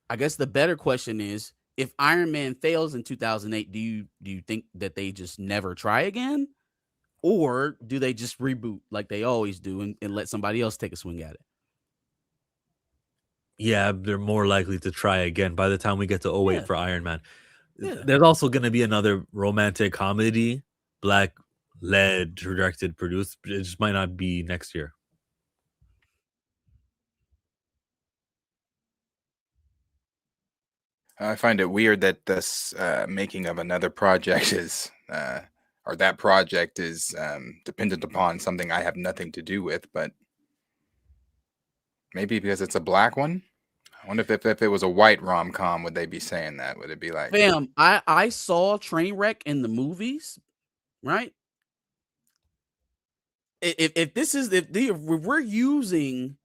I guess the better question is if Iron Man fails in 2008, do you think that they just never try again? Or do they just reboot like they always do and let somebody else take a swing at it? Yeah, they're more likely to try again by the time we get to 08 Yeah. for Iron Man. Yeah. There's also going to be another romantic comedy, black led, directed, produced. It just might not be next year. I find it weird that this making of another project is, or that project is dependent upon something I have nothing to do with, but maybe because it's a black one. I wonder if it was a white rom-com, would they be saying that? Would it be like, Fam, I saw Trainwreck in the movies, right? If we're using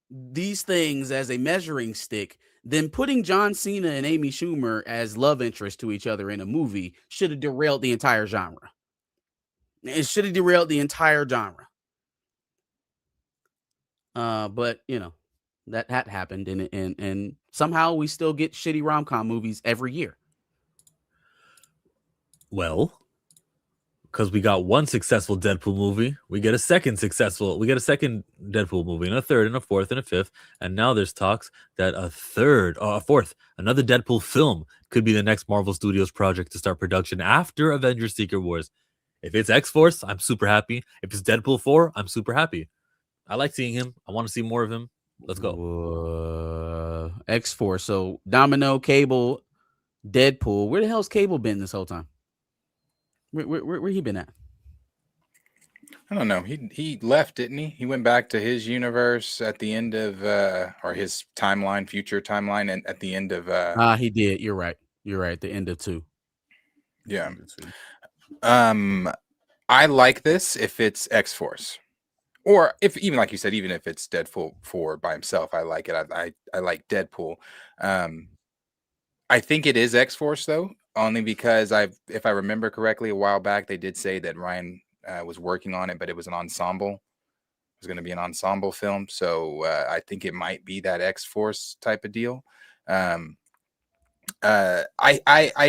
these things as a measuring stick, then putting John Cena and Amy Schumer as love interests to each other in a movie should have derailed the entire genre. It should have derailed the entire genre. But you know, that happened, and somehow we still get shitty rom-com movies every year. Well, because we got one successful Deadpool movie, we get a second Deadpool movie, and a third, and a fourth, and a fifth, and now there's talks that a fourth, another Deadpool film could be the next Marvel Studios project to start production after Avengers: Secret Wars. If it's X-Force, I'm super happy. If it's Deadpool 4, I'm super happy. I like seeing him. I want to see more of him. Let's go. X-Force. So Domino, Cable, Deadpool. Where the hell's Cable been this whole time? Where he been at? I don't know. He left, didn't he? He went back to his universe at the end of or his timeline, future timeline, and at the end of He did. You're right. The end of 2. Yeah. I like this if it's X-Force. Or if even like you said, even if it's Deadpool 4 by himself, I like it. I like Deadpool. I think it is X-Force though, only because if I remember correctly, a while back they did say that Ryan was working on it, but it was an ensemble. It was going to be an ensemble film, so I think it might be that X-Force type of deal. I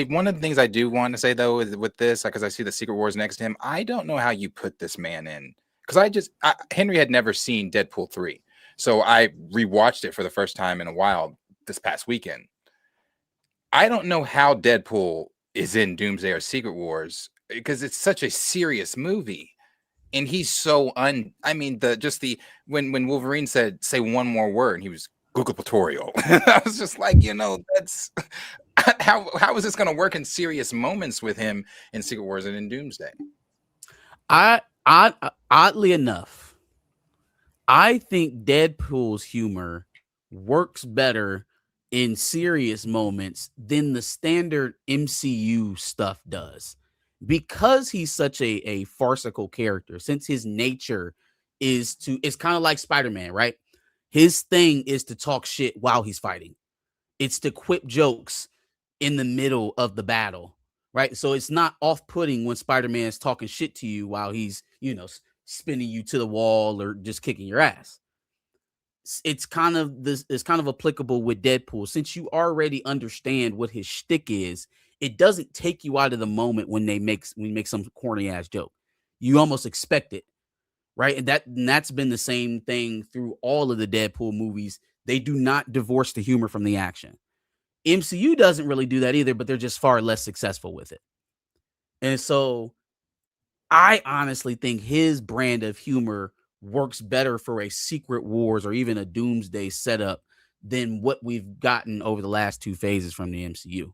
one of the things I do want to say though is with this, because I see the Secret Wars next to him, I don't know how you put this man in. Because Henry had never seen Deadpool 3. So I rewatched it for the first time in a while this past weekend. I don't know how Deadpool is in Doomsday or Secret Wars because it's such a serious movie. And he's so when Wolverine said, say one more word, and he was gubernatorial. I was just like, that's how is this going to work in serious moments with him in Secret Wars and in Doomsday? Oddly enough, I think Deadpool's humor works better in serious moments than the standard MCU stuff does, because he's such a farcical character. Since his nature it's kind of like Spider-Man, right? His thing is to talk shit while he's fighting. It's to quip jokes in the middle of the battle, right? So it's not off-putting when Spider-Man is talking shit to you while he's, spinning you to the wall or just kicking your ass. It's kind of applicable with Deadpool. Since you already understand what his shtick is, it doesn't take you out of the moment when we make some corny ass joke. You almost expect it, right? And that's been the same thing through all of the Deadpool movies. They do not divorce the humor from the action. MCU doesn't really do that either, but they're just far less successful with it. And so I honestly think his brand of humor works better for a Secret Wars or even a Doomsday setup than what we've gotten over the last 2 phases from the MCU.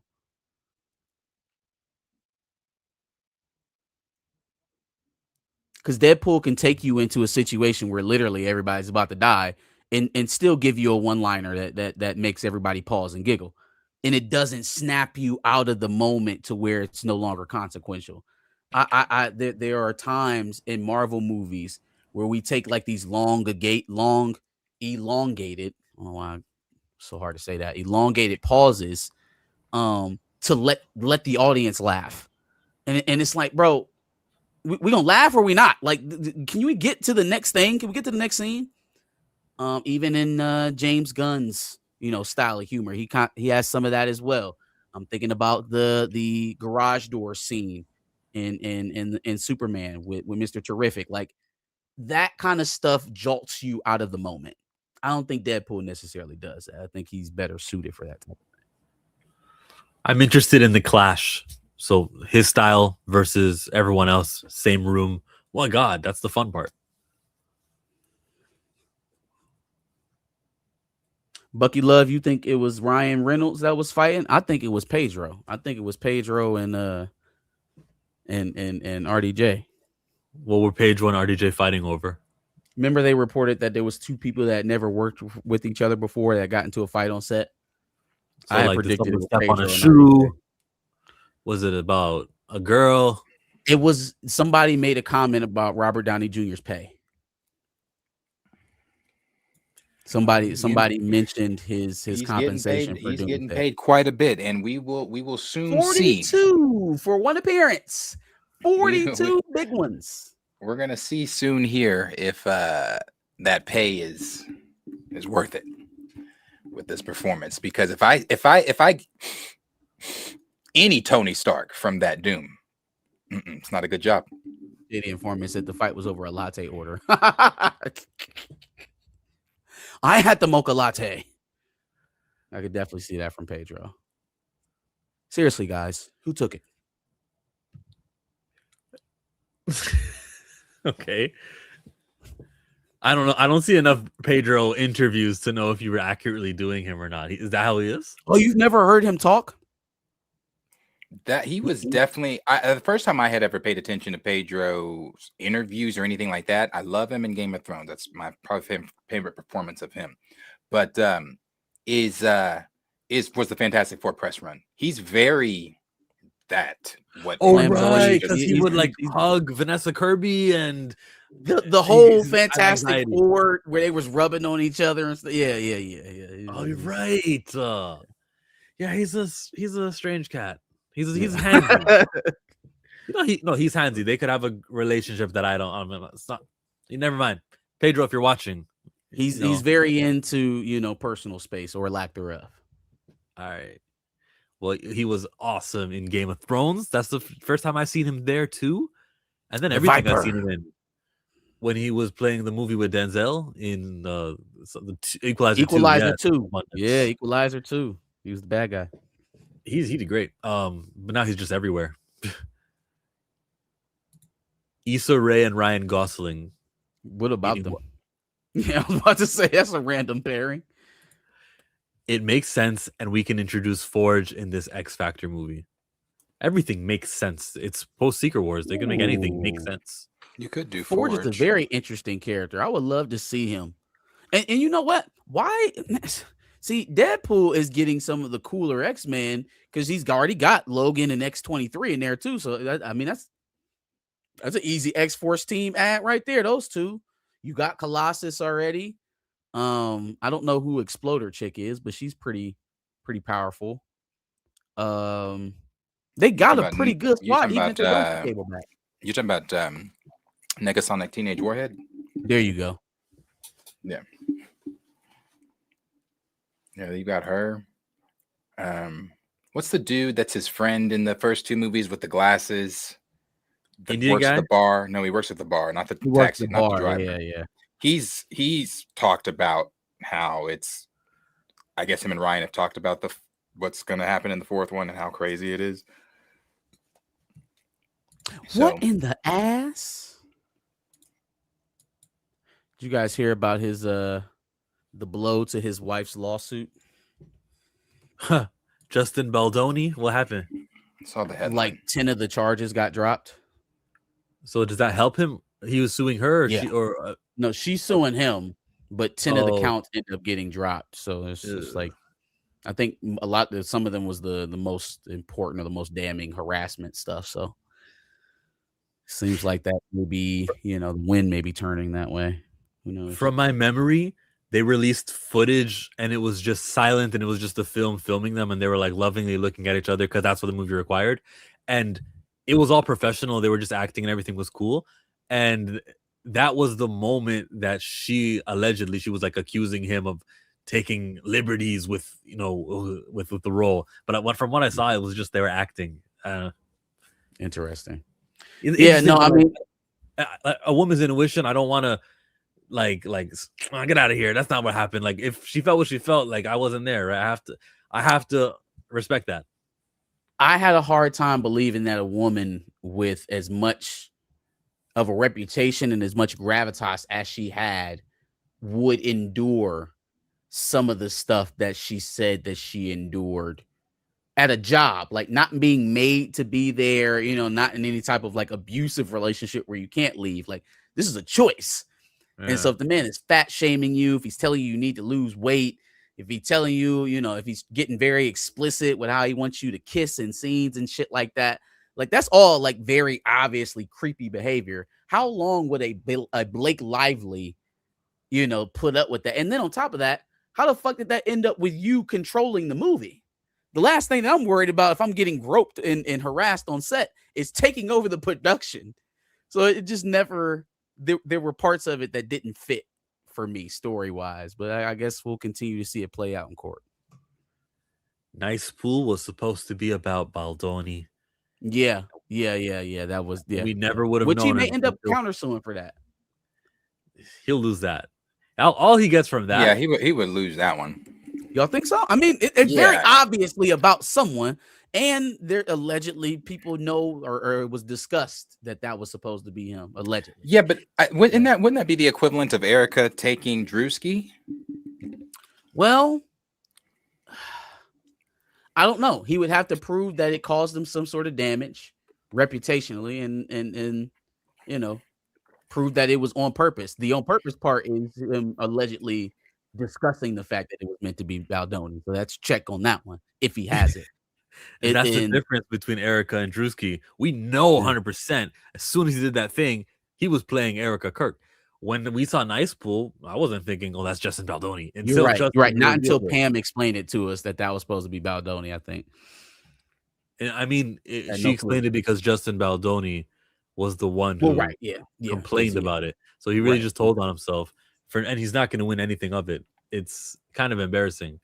Because Deadpool can take you into a situation where literally everybody's about to die and still give you a one-liner that makes everybody pause and giggle. And it doesn't snap you out of the moment to where it's no longer consequential. There are times in Marvel movies where we take like these elongated, I don't know why it's so hard to say that, elongated pauses to let the audience laugh. And it's like, bro, we gonna laugh or we not? Like, can we get to the next thing? Can we get to the next scene? Even in James Gunn's style of humor, he has some of that as well. I'm thinking about the garage door scene in Superman with Mr. Terrific. Like that kind of stuff jolts you out of the moment. I don't think Deadpool necessarily does that. I think he's better suited for that type of thing. I'm interested in the clash. So his style versus everyone else, same room. My God, that's the fun part. Bucky Love, you think it was Ryan Reynolds that was fighting? I think it was Pedro. I think it was Pedro and RDJ. What were Pedro and RDJ fighting over? Remember they reported that there was two people that never worked with each other before that got into a fight on set. So I like, predicted did it was someone step on a Pedro and shoe? RDJ. Was it about a girl? It was somebody made a comment about Robert Downey Jr.'s pay. Somebody mentioned his compensation for he's doing getting that. paid quite a bit, and we will soon 42 see for one appearance. 42 big ones. We're gonna see soon here if that pay is worth it with this performance. Because if I any Tony Stark from that Doom, it's not a good job. The informant said the fight was over a latte order. I had the mocha latte. I could definitely see that from Pedro. Seriously, guys, who took it? Okay. I don't know. I don't see enough Pedro interviews to know if you were accurately doing him or not. Is that how he is? Oh, you've never heard him talk? That he was definitely the first time I had ever paid attention to Pedro's interviews or anything like that. I love him in Game of Thrones. That's my probably favorite performance of him. But was the Fantastic Four press run. He's very that what right, because he would like hug Vanessa Kirby and the whole Fantastic Four where they was rubbing on each other and stuff. Yeah. Oh, you're right. Yeah, he's a strange cat. He's handsy. He's handsy. They could have a relationship that I don't. It's not. Never mind, Pedro. If you're watching, he's very into personal space or lack thereof. All right. Well, he was awesome in Game of Thrones. That's the first time I've seen him there too, and then everything I've seen him in when he was playing the movie with Denzel in the Equalizer 2. Yeah, Equalizer 2. He was the bad guy. He did great. But now he's just everywhere. Issa Rae and Ryan Gosling. What about them? Yeah, I was about to say that's a random pairing. It makes sense, and we can introduce Forge in this X Factor movie. Everything makes sense. It's post Secret Wars. They can make anything make sense. You could do Forge is a very interesting character. I would love to see him. And you know what? Why? See, Deadpool is getting some of the cooler X-Men because he's already got Logan and X-23 in there too. So that's an easy X-Force team ad right there. Those two. You got Colossus already. I don't know who Exploder Chick is, but she's pretty powerful. They got a pretty good squad. Even if they don't cable back. You're talking about Negasonic Teenage Warhead? There you go. Yeah. Yeah, you got her. What's the dude that's his friend in the first two movies with the glasses? Indian works guy? at the bar. No, he works at the bar, not the taxi, not the driver. Yeah. He's talked about how it's. I guess him and Ryan have talked about what's going to happen in the fourth one and how crazy it is. What in the ass? Did you guys hear about his the blow to his wife's lawsuit? Huh. Justin Baldoni, what happened? I saw the headline. Like 10 of the charges got dropped. So does that help him? He was suing her, no, she's suing him, but 10 of the counts ended up getting dropped. So it's just like, I think some of them was the most important or the most damning harassment stuff. So seems like that will be, the wind may be turning that way. Who knows? From my memory, they released footage and it was just silent and it was just the film filming them and they were like lovingly looking at each other because that's what the movie required. And it was all professional. They were just acting and everything was cool. And that was the moment that she was like accusing him of taking liberties with with the role. But from what I saw, it was just they were acting. Interesting. Yeah, no, I mean, a woman's intuition. I don't want to like get out of here. That's not what happened. Like if she felt what she felt, like I wasn't there. Right? I have to respect that. I had a hard time believing that a woman with as much of a reputation and as much gravitas as she had would endure some of the stuff that she said that she endured at a job, like not being made to be there, not in any type of like abusive relationship where you can't leave. Like this is a choice. Yeah. And so if the man is fat shaming you, if he's telling you need to lose weight, if he's telling you, if he's getting very explicit with how he wants you to kiss in scenes and shit like that, like that's all like very obviously creepy behavior. How long would a Blake Lively, put up with that? And then on top of that, how the fuck did that end up with you controlling the movie? The last thing that I'm worried about if I'm getting groped and harassed on set is taking over the production. So it just never, there were parts of it that didn't fit for me story-wise, but I guess we'll continue to see it play out in court. Nice Pool was supposed to be about Baldoni. Yeah. That was, yeah. We never would have known. Which he may end up countersuing for that. He'll lose that. All he gets from that. Yeah, he would lose that one. Y'all think so? I mean, it's very obviously about someone, and there allegedly people know or it was discussed that was supposed to be him, allegedly. Yeah, but wouldn't that be the equivalent of Erica taking Drewski? Well, I don't know. He would have to prove that it caused him some sort of damage reputationally, and prove that it was on purpose. The on purpose part is him allegedly discussing the fact that it was meant to be Baldoni. So that's check on that one if he has it. And that's the difference between Erica and Drewski. We know 100% as soon as he did that thing, he was playing Erica Kirk. When we saw Nice Pool, I wasn't thinking, oh, that's Justin Baldoni. You're right. Not until Pam explained it to us that was supposed to be Baldoni, I think. And I mean, she explained it because Justin Baldoni was the one who complained about it. So he really just told on himself. And he's not going to win anything of it. It's kind of embarrassing.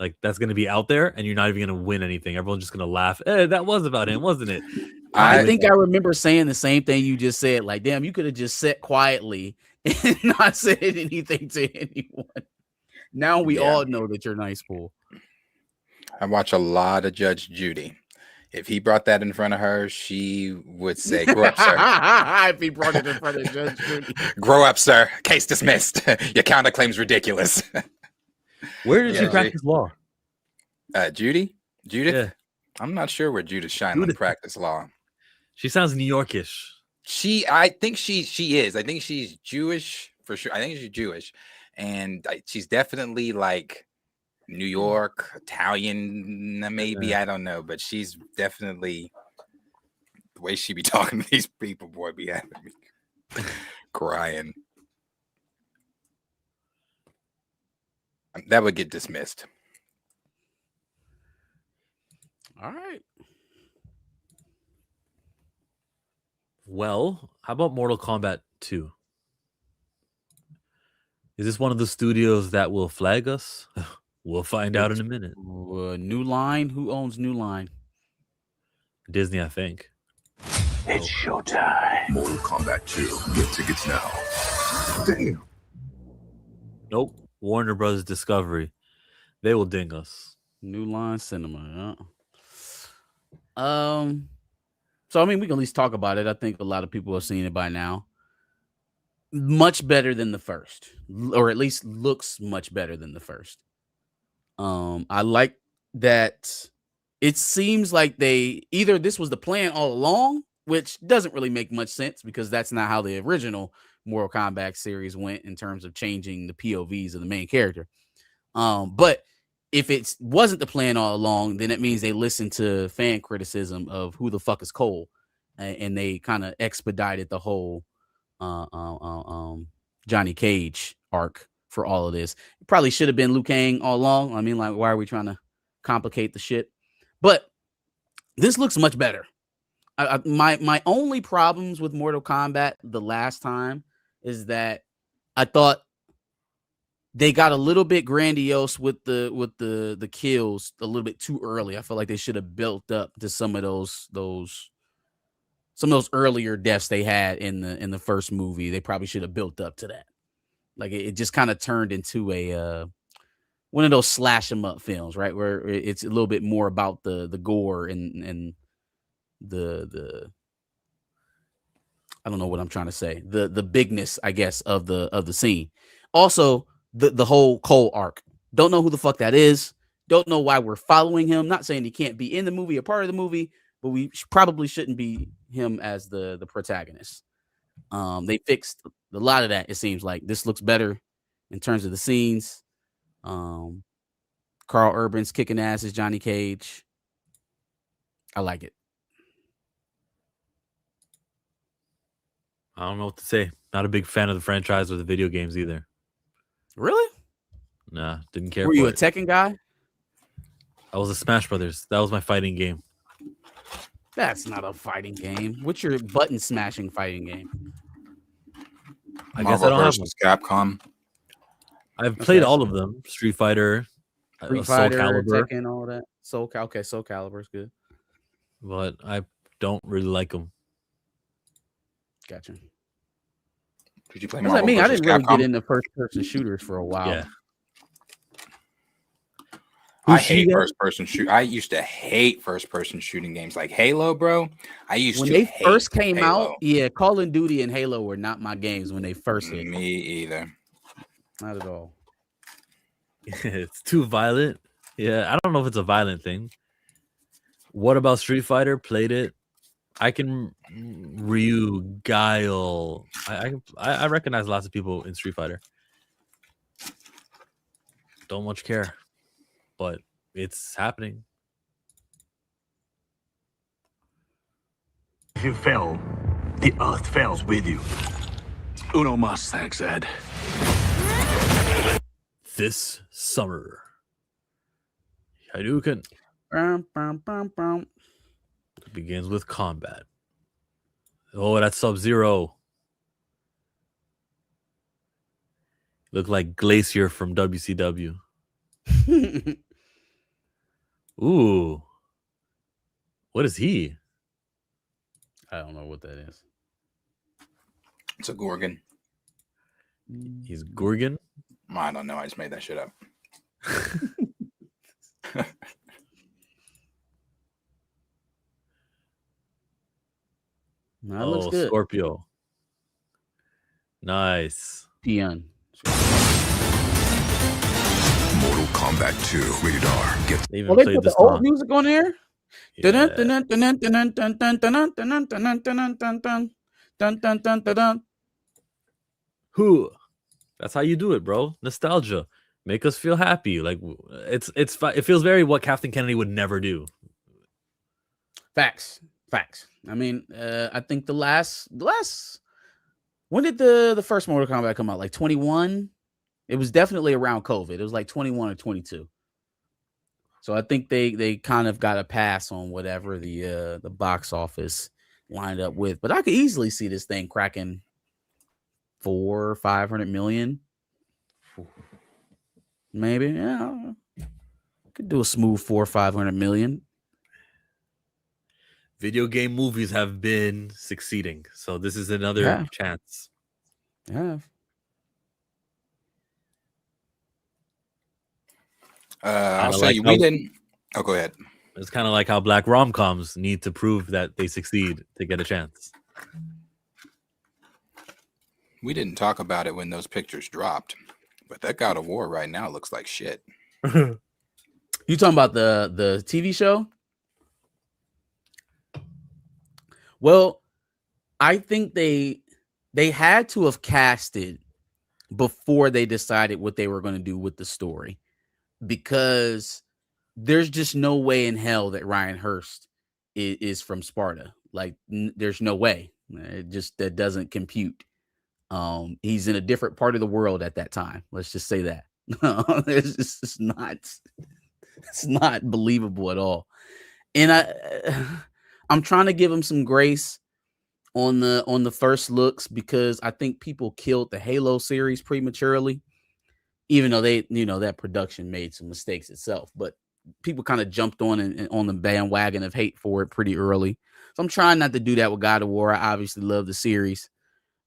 Like that's going to be out there, and you're not even going to win anything. Everyone's just going to laugh. That was about him, wasn't it? I think I remember saying the same thing you just said. Like, damn, you could have just sat quietly and not said anything to anyone. Now we all know that you're Nice Pool. I watch a lot of Judge Judy. If he brought that in front of her, she would say, "Grow up, sir." If he brought it in front of Judge Judy, "Grow up, sir. Case dismissed. Your counterclaim's ridiculous." Where did she practice law? Judith? Yeah. I'm not sure where Judith Shineland practice law. She sounds New Yorkish. I think she is. I think she's Jewish for sure. I think she's Jewish, and she's definitely like New York, Italian, maybe. I don't know, but she's definitely, the way she be talking to these people, boy, be having me crying. That would get dismissed. All right. Well, how about Mortal Kombat 2? Is this one of the studios that will flag us? We'll find out in a minute. New Line? Who owns New Line? Disney, I think. It's showtime. Mortal Kombat 2. Get tickets now. Damn. Nope. Warner Brothers Discovery. They will ding us. New Line Cinema. So I mean, we can at least talk about it. I think a lot of people have seen it by now. Much better than the first, or at least looks much better than the first. I like that. It seems like this was the plan all along, which doesn't really make much sense because that's not how the original Mortal Kombat series went in terms of changing the POVs of the main character. But if it wasn't the plan all along, then it means they listened to fan criticism of who the fuck is Cole, and they kind of expedited the whole Johnny Cage arc for all of this. It probably should have been Liu Kang all along. I mean, like, why are we trying to complicate the shit? But this looks much better. My only problems with Mortal Kombat the last time is that I thought they got a little bit grandiose with the kills a little bit too early. I feel like they should have built up to some of those earlier deaths they had in the first movie. They probably should have built up to that. Like it just kind of turned into a one of those slash 'em up films, right? Where it's a little bit more about the gore and the I don't know what I'm trying to say. The bigness, I guess, of the scene. Also, the whole Cole arc. Don't know who the fuck that is. Don't know why we're following him. Not saying he can't be in the movie or part of the movie, but we probably shouldn't be him as the protagonist. They fixed a lot of that. It seems like this looks better in terms of the scenes. Carl Urban's kicking ass as Johnny Cage. I like it. I don't know what to say. Not a big fan of the franchise or the video games either. Really? Nah, didn't care. Were for you a it. Tekken guy? I was a Smash Brothers. That was my fighting game. That's not a fighting game. What's your button smashing fighting game? I guess I don't have one. Capcom. I've played all of them. Street Fighter, Street Soul Fighter, Calibur, Tekken, all that. Soul Calibur's good. but I don't really like them. Gotcha. Did you play What does that Marvel mean? I versus didn't really Capcom? get into first-person shooters for a while. Yeah. I Who's she hate again? first-person shoot. I used to hate first-person shooting games like Halo, bro. I used When to they hate first came Halo. out, yeah, Call of Duty and Halo were not my games when they first hit. Me either. Not at all. It's too violent. Yeah, I don't know if it's a violent thing. What about Street Fighter? Played it. I can Ryu, Guile. I recognize lots of people in Street Fighter. Don't much care, but it's happening. If you fell, the earth falls with you. Uno mas, thanks, Ed. This summer, Hadouken begins with combat. Oh, that's Sub-Zero. Look like Glacier from WCW. Ooh. What is he? I don't know what that is. It's a Gorgon. He's Gorgon. I don't know. I just made that shit up. That looks good. Scorpio. Nice. Peon. Mortal Kombat 2, rated R. Get They even Oh, they played put this the old song. music on there? Yeah. Who? That's how you do it, bro. Nostalgia. Make us feel happy. Like it feels very what Captain Kennedy would never do. Facts. I mean, I think the last when did the first Mortal Kombat come out? Like 21? It was definitely around COVID. It was like 21 or 22. So I think they kind of got a pass on whatever the box office lined up with. But I could easily see this thing cracking 400 or 500 million. Maybe. Yeah. I don't know. Could do a smooth 400 or 500 million. Video game movies have been succeeding, so this is another chance. Yeah. I'll say like we how- didn't. Oh, go ahead. It's kind of like how black rom-coms need to prove that they succeed to get a chance. We didn't talk about it when those pictures dropped, but that God of War right now looks like shit. You talking about the TV show? Well, I think they had to have casted before they decided what they were going to do with the story, because there's just no way in hell that Ryan Hurst is from Sparta. Like, there's no way. That doesn't compute. He's in a different part of the world at that time. Let's just say that. It's not believable at all. And I'm trying to give him some grace on the first looks, because I think people killed the Halo series prematurely. even though they, that production made some mistakes itself, but people kind of jumped on and on the bandwagon of hate for it pretty early. So I'm trying not to do that with God of War. I obviously love the series.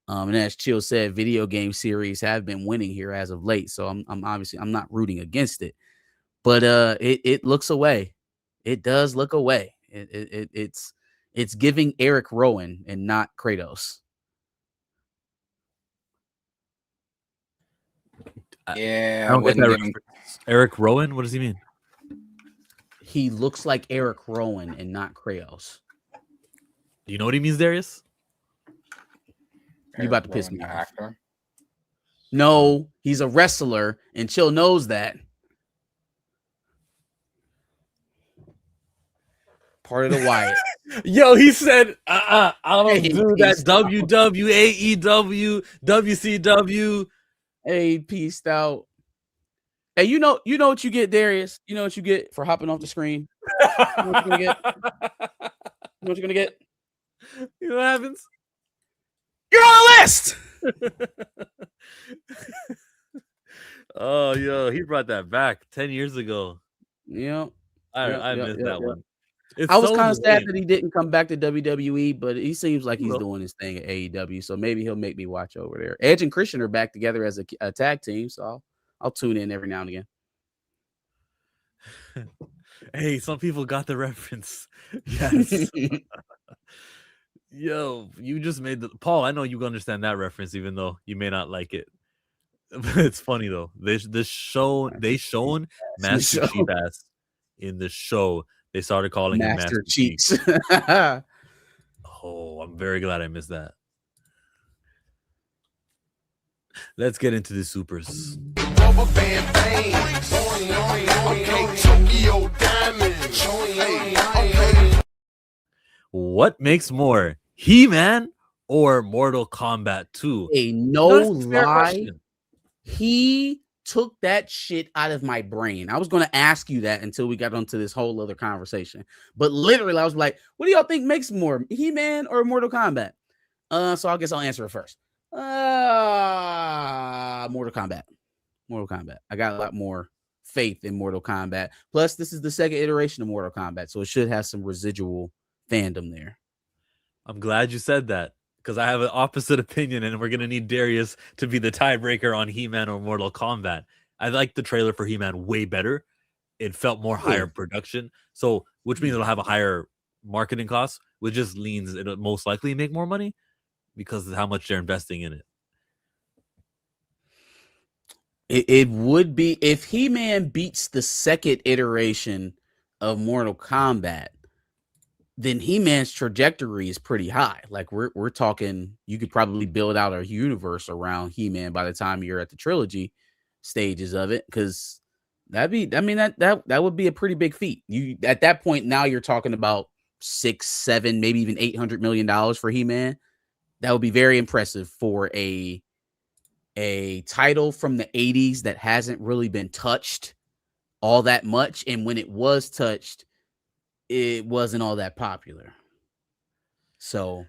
And as Chill said, video game series have been winning here as of late. So I'm obviously not rooting against it, but it looks away. It does look away. It's giving Eric Rowan and not Kratos. Yeah, I don't get that reference. Eric Rowan? What does he mean? He looks like Eric Rowan and not Kratos. Do you know what he means, Darius? You about to piss me off. Actor? No, he's a wrestler, and Chill knows that. Part of the Wyatt. Yo, he said, I don't Hey, do that. stop. WWAEW, WCW. Hey, peaced out. Hey, you know what you get, Darius? You know what you get for hopping off the screen? You know what you're gonna get? You know what you're gonna get? You know what happens? You're on the list. Oh, yo, he brought that back 10 years ago. Yeah. I missed that one. It's I was so kind of sad lame. that he didn't come back to WWE, but he seems like he's Well, doing his thing at AEW, so maybe he'll make me watch over there. Edge and Christian are back together as a tag team, so I'll tune in every now and again. hey, some people got the reference. Yes. Yo, you just made the Paul. I know you understand that reference, even though you may not like it. It's funny though. They shown Master show. Cheap Ass in the show. They started calling him Master Master Cheap. Cheeks. Oh, I'm very glad I missed that. Let's get into the supers. What makes more, He-Man or Mortal Kombat 2? Hey, no That's a fair lie. question. He took that shit out of my brain. I was going to ask you that until we got onto this whole other conversation. But literally, I was like, what do y'all think makes more, He-Man or Mortal Kombat? So I guess I'll answer it first. Mortal Kombat. Mortal Kombat. I got a lot more faith in Mortal Kombat. Plus, this is the second iteration of Mortal Kombat, so it should have some residual fandom there. I'm glad you said that, because I have an opposite opinion, and we're going to need Darius to be the tiebreaker on He-Man or Mortal Kombat. I like the trailer for He-Man way better. It felt more higher production, so which means it'll have a higher marketing cost, which just leans it'll most likely make more money because of how much they're investing in it. It would be if He-Man beats the second iteration of Mortal Kombat, then He-Man's trajectory is pretty high. Like we're talking, you could probably build out a universe around He-Man by the time you're at the trilogy stages of it, because that would be a pretty big feat. You at that point now you're talking about 6, 7, maybe even $800 million for He-Man. That would be very impressive for a title from the 80s that hasn't really been touched all that much, and when it was touched, it wasn't all that popular. So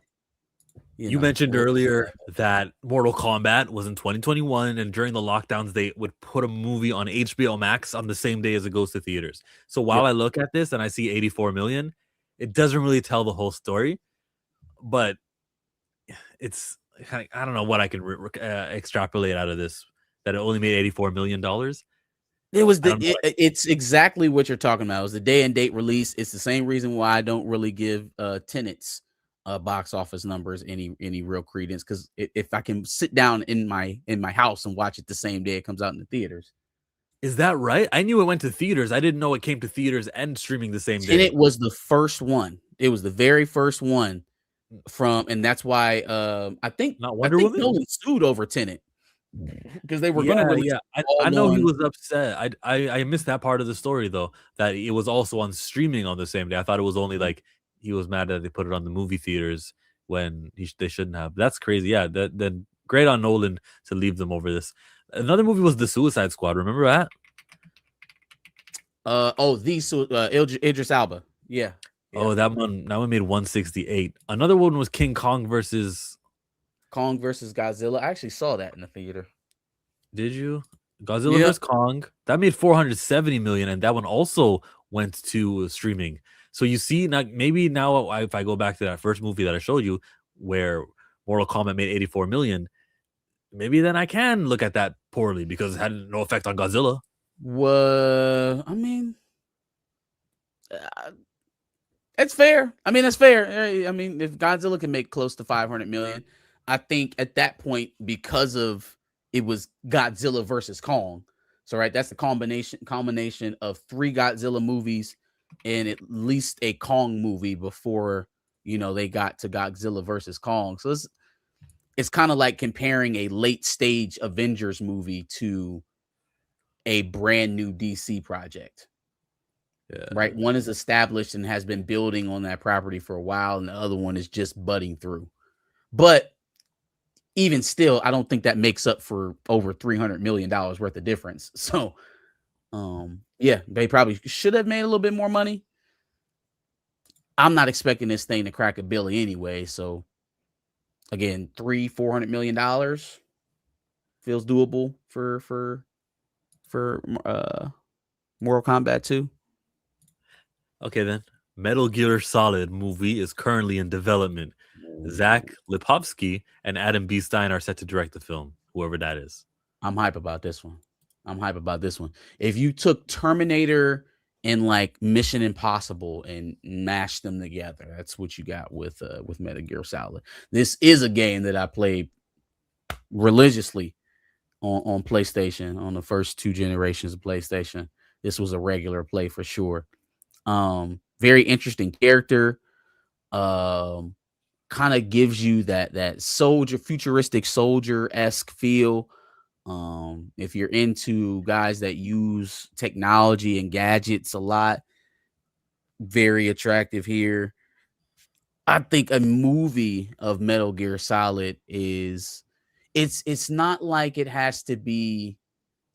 you mentioned earlier that Mortal Kombat was in 2021, and during the lockdowns they would put a movie on HBO Max on the same day as it goes to theaters. So while I look at this and I see 84 million, it doesn't really tell the whole story, but it's I don't know what I can extrapolate out of this, that it only made $84 million. It was it's exactly what you're talking about. It was the day and date release. It's the same reason why I don't really give Tenet's box office numbers any real credence, because if I can sit down in my house and watch it the same day it comes out in the theaters. Is that right? I knew it went to theaters. I didn't know it came to theaters and streaming the same day. Tenet was the first one. It was the very first one and that's why I think Nolan sued over Tenet. Because they were going to release. Yeah, I know he was upset. I missed that part of the story though, that it was also on streaming on the same day. I thought it was only like he was mad that they put it on the movie theaters when they shouldn't have. That's crazy. Yeah, then great on Nolan to leave them over this. Another movie was The Suicide Squad. Remember that? Idris Elba. Yeah. Oh, that one made 168. Another one was King Kong versus Godzilla. I actually saw that in the theater. Did you? Godzilla vs Kong that made 470 million, and that one also went to streaming. So you see, maybe now if I go back to that first movie that I showed you, where Mortal Kombat made 84 million, maybe then I can look at that poorly because it had no effect on Godzilla. Well, I mean, it's fair. I mean, that's fair. I mean, if Godzilla can make close to 500 million, I think at that point, because of it was Godzilla versus Kong. So, right, that's the combination of 3 Godzilla movies and at least a Kong movie before, they got to Godzilla versus Kong. So it's kind of like comparing a late stage Avengers movie to a brand new DC project. Yeah. Right. One is established and has been building on that property for a while, and the other one is just budding through. But even still, I don't think that makes up for over $300 million worth of difference. So, yeah, they probably should have made a little bit more money. I'm not expecting this thing to crack $1 billion anyway. So, again, $400 million feels doable for Mortal Kombat 2. Okay, then. Metal Gear Solid movie is currently in development. Zach Lipovsky and Adam B. Stein are set to direct the film, whoever that is. I'm hype about this one. If you took Terminator and like Mission Impossible and mashed them together, that's what you got with Metal Gear Solid. This is a game that I played religiously on PlayStation, on the first 2 generations of PlayStation. This was a regular play for sure. Very interesting character. Kind of gives you that futuristic soldier-esque feel. If you're into guys that use technology and gadgets a lot, very attractive here. I think a movie of Metal Gear Solid it's not like it has to be.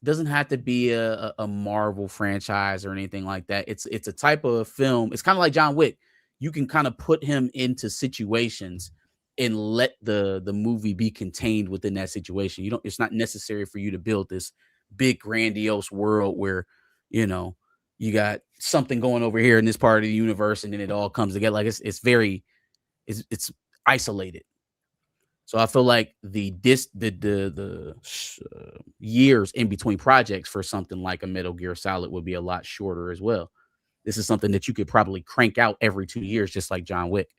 Doesn't have to be a Marvel franchise or anything like that. It's a type of film. It's kind of like John Wick. You can kind of put him into situations and let the movie be contained within that situation. It's not necessary for you to build this big grandiose world where, you got something going over here in this part of the universe and then it all comes together. Like it's isolated. So I feel like the years in between projects for something like a Metal Gear Solid would be a lot shorter as well. This is something that you could probably crank out every 2 years, just like John Wick.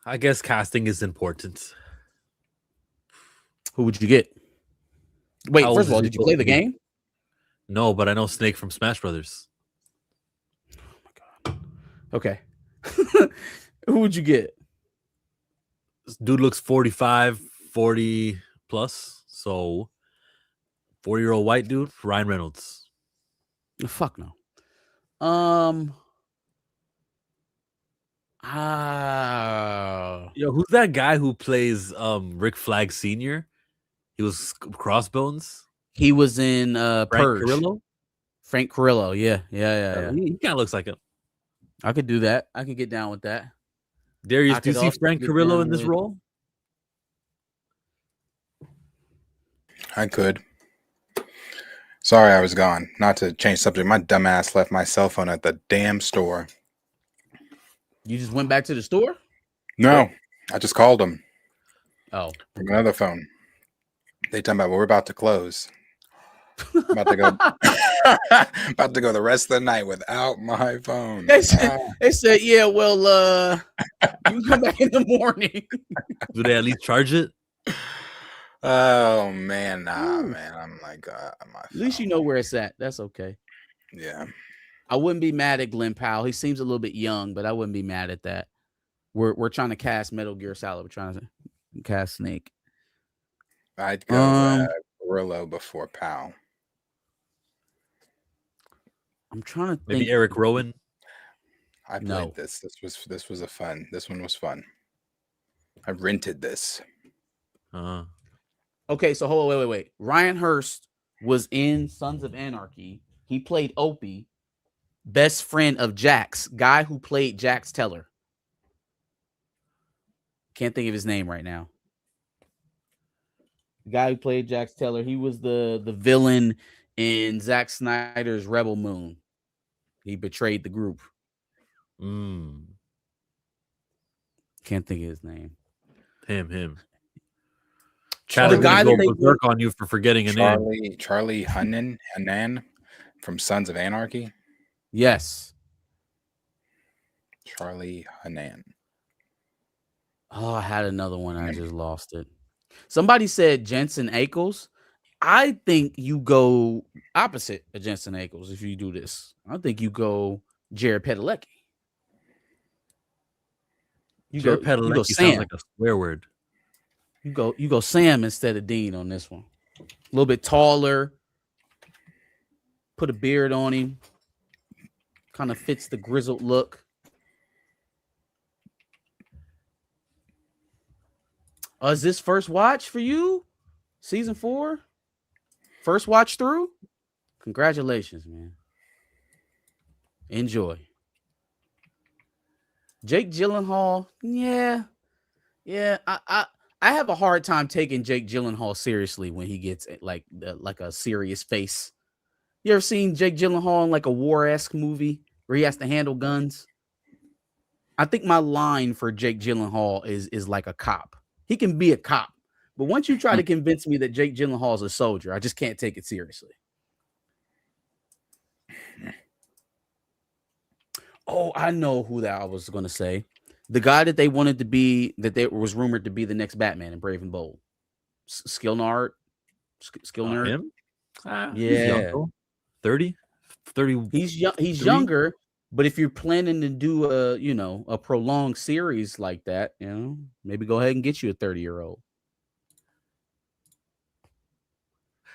I guess casting is important. Who would you get? Wait, first of all, did you play the game? No, but I know Snake from Smash Brothers. Oh my God. Okay. Who would you get? This dude looks 45, 40 plus. So 40-year-old white dude, Ryan Reynolds. Fuck no. Yo, who's that guy who plays Rick Flag Sr.? He was Crossbones. He was in Frank Purge. Carrillo? Frank Carrillo, yeah. He kind of looks like him. I could do that. I could get down with that. Darius, do you see Frank Carrillo in this role? I could. Sorry, I was gone. Not to change subject. My dumbass left my cell phone at the damn store. You just went back to the store? No, I just called them. Oh, from another phone. They talking about, well, we're about to close. About to go. About to go the rest of the night without my phone. They said, yeah, well, you can come back in the morning. Do they at least charge it? Oh man, man. I'm like, at least you know where it's at. That's okay. Yeah. I wouldn't be mad at Glenn Powell. He seems a little bit young, but I wouldn't be mad at that. We're trying to cast Metal Gear Solid. We're trying to cast Snake. I'd go Carrillo before Powell. I'm trying to think. Maybe Eric Rowan. I played this. This was a fun. This one was fun. I rented this. Okay, so hold on, wait. Ryan Hurst was in Sons of Anarchy. He played Opie, best friend of Jax, guy who played Jax Teller. Can't think of his name right now. The guy who played Jax Teller, he was the villain in Zack Snyder's Rebel Moon. He betrayed the group. Mm. Can't think of his name. Him. Charlie, The guy go that they berserk on you for forgetting a name. Charlie Hunnam from Sons of Anarchy. Yes. Charlie Hunnam. Oh, I had another one. I just lost it. Somebody said Jensen Ackles. I think you go opposite of Jensen Ackles if you do this. I think you go Jared Padalecki. You go Padalecki Sam. sounds like a swear word. You go Sam instead of Dean on this one. A little bit taller. Put a beard on him. Kind of fits the grizzled look. Is this first watch for you? Season 4? First watch through? Congratulations, man. Enjoy. Jake Gyllenhaal, yeah. I have a hard time taking Jake Gyllenhaal seriously when he gets like a serious face. You ever seen Jake Gyllenhaal in like a war-esque movie where he has to handle guns? I think my line for Jake Gyllenhaal is like a cop. He can be a cop, but once you try to convince me that Jake Gyllenhaal is a soldier, I just can't take it seriously. Oh, I know who that I was going to say. The guy that they wanted to be, that was rumored to be the next Batman in Brave and Bold. Skill nerd. Him? Yeah. He's young, though. 30? He's young. He's younger, but if you're planning to do a prolonged series like that, maybe go ahead and get you a 30-year-old.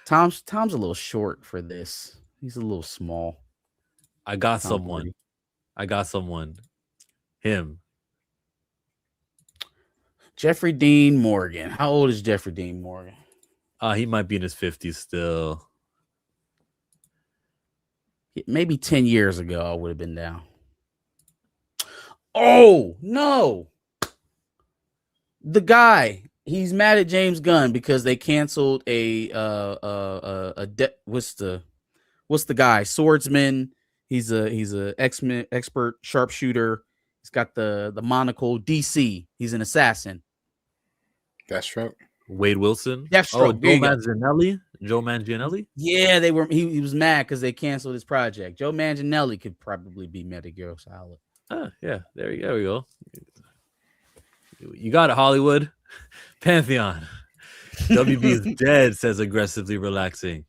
Tom's a little short for this. He's a little small. I got someone. Him. Jeffrey Dean Morgan. How old is Jeffrey Dean Morgan? He might be in his 50s still. Maybe 10 years ago, I would have been down. Oh, no. The guy, he's mad at James Gunn because they canceled what's the guy? Swordsman. He's a Xmen expert sharpshooter. He's got the monocle. DC. He's an assassin. Deathstroke. Wade Wilson. Deathstroke. Joe Manganiello. Yeah, they were. He was mad because they canceled his project. Joe Manganiello could probably be Metal Gear Solid. Yeah. There we go. You got it, Hollywood. Pantheon. WB is dead, says aggressively relaxing.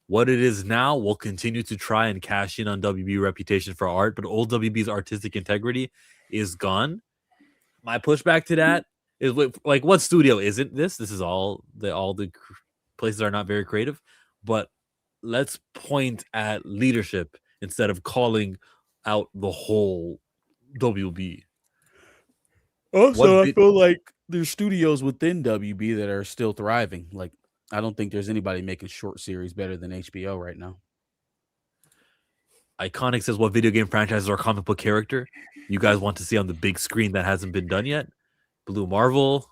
What it is now will continue to try and cash in on WB reputation for art, but old WB's artistic integrity is gone. My pushback to that is like, what studio isn't this? This is all the places are not very creative, but let's point at leadership instead of calling out the whole WB. Also, I feel like there's studios within WB that are still thriving. Like, I don't think there's anybody making short series better than HBO right now. Iconic says, what video game franchises or comic book character you guys want to see on the big screen that hasn't been done yet? Blue Marvel.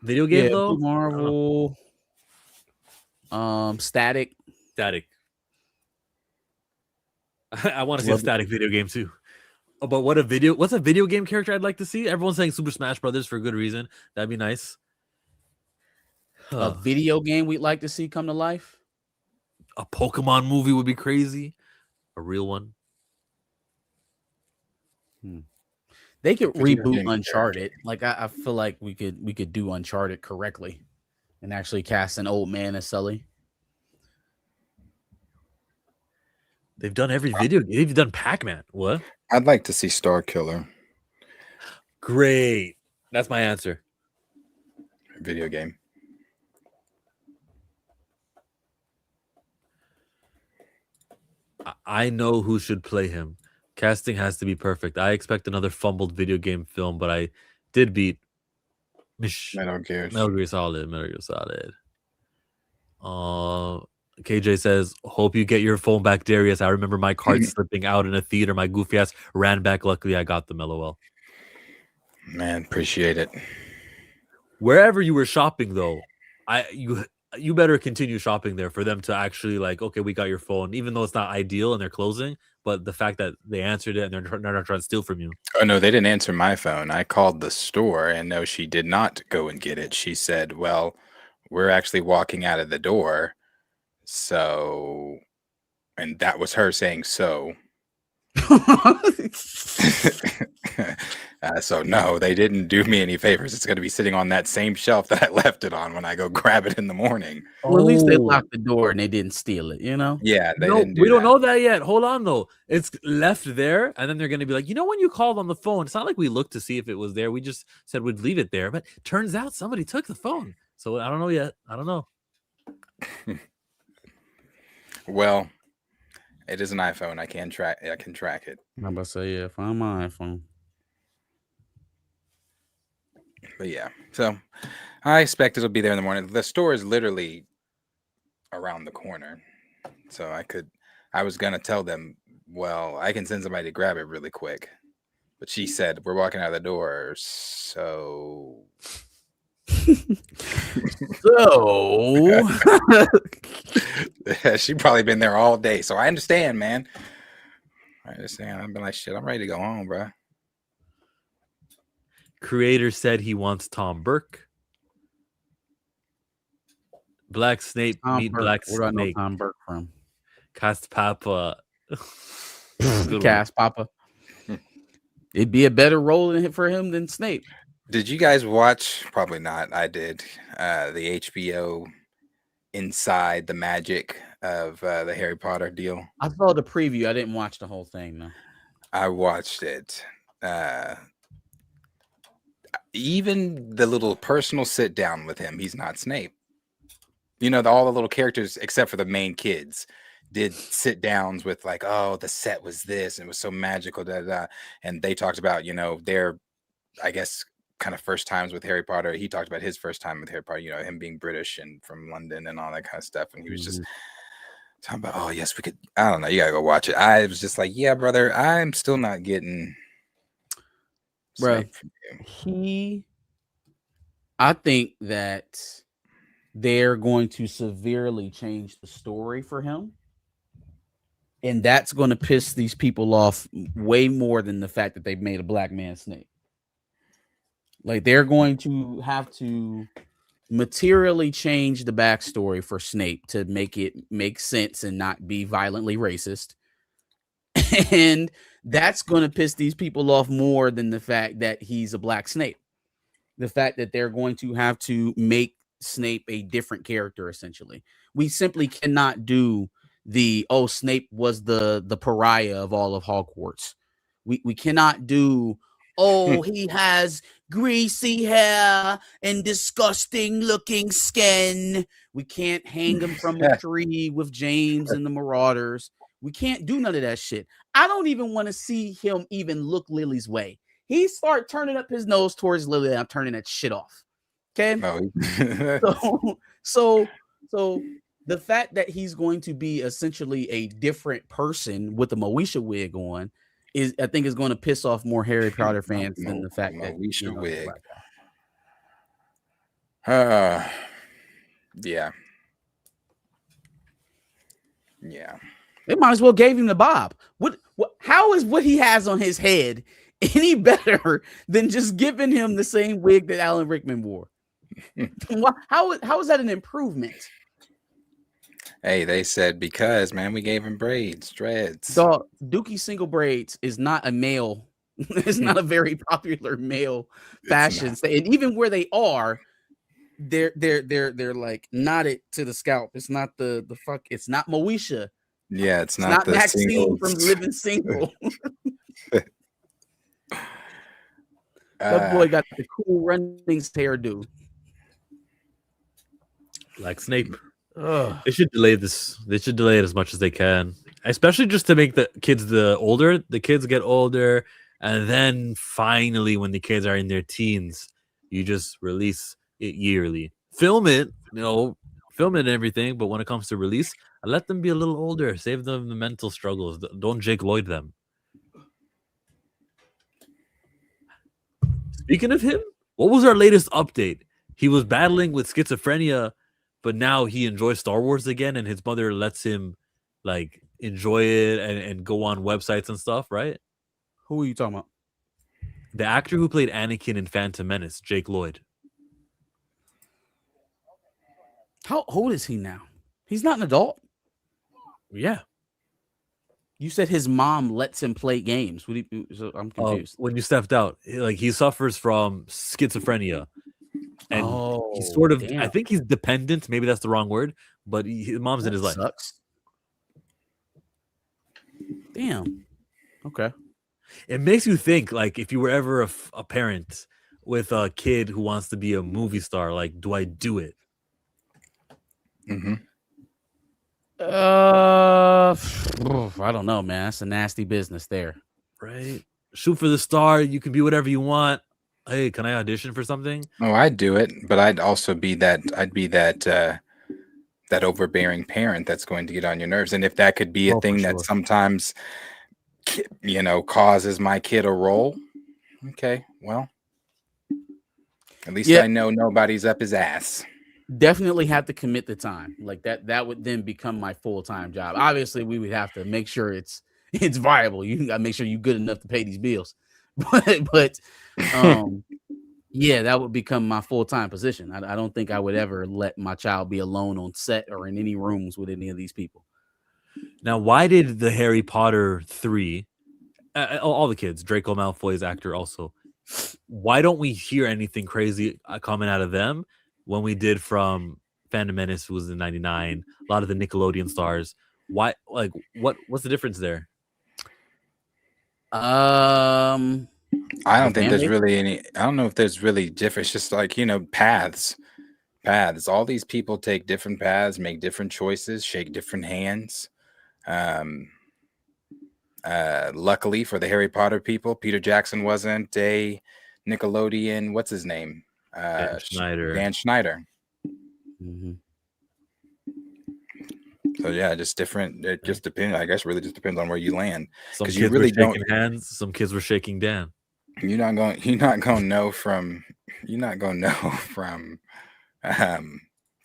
Video game, though? Blue Marvel. Static. I want to see a Static video game, too. Oh, but what's a video game character I'd like to see? Everyone's saying Super Smash Brothers for good reason. That'd be nice. A video game we'd like to see come to life? A Pokemon movie would be crazy. A real one. They could reboot Uncharted. Like I feel like we could do Uncharted correctly and actually cast an old man as Sully. They've done every video. They've done Pac-Man. What? I'd like to see Star Killer. Great. That's my answer. Video game. I know who should play him. Casting has to be perfect. I expect another fumbled video game film, but I did beat Metal Gear Solid. KJ says, hope you get your phone back, Darius. I remember my card slipping out in a theater. My goofy ass ran back. Luckily, I got them, LOL. Man, appreciate it. Wherever you were shopping, though, you better continue shopping there for them to actually like, okay, we got your phone, even though it's not ideal and they're closing. But the fact that they answered it and they're not trying to steal from you. Oh no, they didn't answer my phone. I called the store, and no, she did not go and get it. She said, "Well, we're actually walking out of the door." So, and that was her saying so. So no, they didn't do me any favors. It's going to be sitting on that same shelf that I left it on when I go grab it in the morning. Well, at least they Oh. locked the door and they didn't steal it, you know? Yeah, they No, didn't do we don't that. know that yet. Hold on, though. It's left there, and then they're going to be like, you know, when you called on the phone, it's not like we looked to see if it was there. We just said we'd leave it there, but turns out somebody took the phone. So I don't know yet. I don't know. Well, it is an iPhone. I can track it. I'm about to say, yeah, find my iPhone. But yeah, so I expect it'll be there in the morning. The store is literally around the corner, so I was gonna tell them, well, I can send somebody to grab it really quick, but she said we're walking out of the door, so So she probably been there all day. So I understand, man. I understand. I've been like, shit, I'm ready to go home, bro. Creator said he wants Tom Burke. Black Snake Tom meet Burke. Black Where do I know Snake. Tom Burke from? Cast Papa. Good one. Cast Papa. It'd be a better role for him than Snape. Did you guys watch? Probably not. I did. The HBO Inside the Magic of the Harry Potter deal. I saw the preview. I didn't watch the whole thing, though. I watched it. Even the little personal sit down with him, he's not Snape. You know, all the little characters, except for the main kids, did sit downs with like, oh, the set was this, and it was so magical, da, da, da. And they talked about, you know, their, I guess, kind of first times with Harry Potter. He talked about his first time with Harry Potter, you know, him being British and from London and all that kind of stuff. And he was just talking about, oh, yes, we could, I don't know, you gotta go watch it. I was just like, yeah, brother, I'm still not getting Bro, Snape from you. I think that they're going to severely change the story for him. And that's going to piss these people off way more than the fact that they've made a black man Snape. Like, they're going to have to materially change the backstory for Snape to make it make sense and not be violently racist. And that's going to piss these people off more than the fact that he's a black Snape. The fact that they're going to have to make Snape a different character, essentially. We simply cannot do Snape was the pariah of all of Hogwarts. We cannot do, he has greasy hair and disgusting looking skin. We can't hang him from a tree with James and the Marauders. We can't do none of that shit. I don't even want to see him even look Lily's way. He start turning up his nose towards Lily, and I'm turning that shit off. Okay. No. So the fact that he's going to be essentially a different person with the Moesha wig on I think is going to piss off more Harry Potter fans than the fact that Moesha wig. Yeah. They might as well gave him the bob. How is what he has on his head any better than just giving him the same wig that Alan Rickman wore? How is that an improvement? Hey, they said because, man, we gave him dreads. Dog, Dookie single braids is not a male. It's not a very popular male fashion. And even where they are, they're like knotted to the scalp. It's not the fuck. It's not Moesha. Yeah, it's not the Maxine singles. from Living Single. That boy got the cool runnings hairdo. Like Snape. They should delay this. They should delay it as much as they can, especially just to make the kids the kids get older, and then finally, when the kids are in their teens, you just release it yearly. Film it and everything. But when it comes to release, let them be a little older. Save them the mental struggles. Don't Jake Lloyd them. Speaking of him, what was our latest update? He was battling with schizophrenia, but now he enjoys Star Wars again, and his mother lets him like enjoy it and go on websites and stuff, right? Who are you talking about? The actor who played Anakin in Phantom Menace, Jake Lloyd. How old is he now? He's not an adult. Yeah. You said his mom lets him play games. So I'm confused. When you stepped out, like he suffers from schizophrenia, and he's sort of. Damn. I think he's dependent. Maybe that's the wrong word, but his mom's in his life. Sucks. Damn. Okay. It makes you think, like, if you were ever a parent with a kid who wants to be a movie star, like, do I do it? Mm-hmm. I don't know, man. That's a nasty business there. Right? Shoot for the star. You can be whatever you want. Hey, can I audition for something? Oh, I'd do it, but I'd also be that. I'd be that overbearing parent that's going to get on your nerves. And if that could be a thing that sometimes, causes my kid a role, okay, well, at least I know nobody's up his ass. Definitely have to commit the time like that. That would then become my full-time job. Obviously, we would have to make sure it's viable. You got to make sure you're good enough to pay these bills. But yeah, that would become my full-time position. I don't think I would ever let my child be alone on set or in any rooms with any of these people. Now, why did the Harry Potter 3, all the kids, Draco Malfoy's actor also, why don't we hear anything crazy coming out of them when we did from Phantom Menace, who was in 99, a lot of the Nickelodeon stars? Why, like, what's the difference there? I don't think there's really any. I don't know if there's really difference. Just like paths. All these people take different paths, make different choices, shake different hands. Luckily for the Harry Potter people, Peter Jackson wasn't a Nickelodeon. What's his name? Dan Schneider. Mm-hmm. So yeah, just different. It just depends. I guess really just depends on where you land. Some kids were shaking hands. Some kids were shaking Dan. You're not going to know from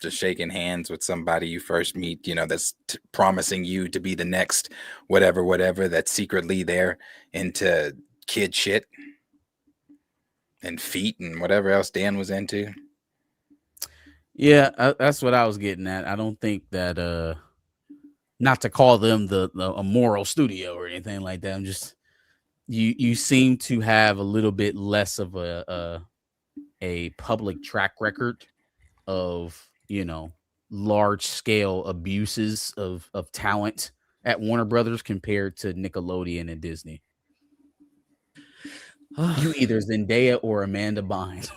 just shaking hands with somebody you first meet, that's promising you to be the next whatever that's secretly there into kid shit and feet and whatever else Dan was into. Yeah, that's what I was getting at. I don't think that not to call them the immoral studio or anything like that. I'm just you seem to have a little bit less of a public track record of large scale abuses of talent at Warner Brothers compared to Nickelodeon and Disney. You either Zendaya or Amanda Bynes.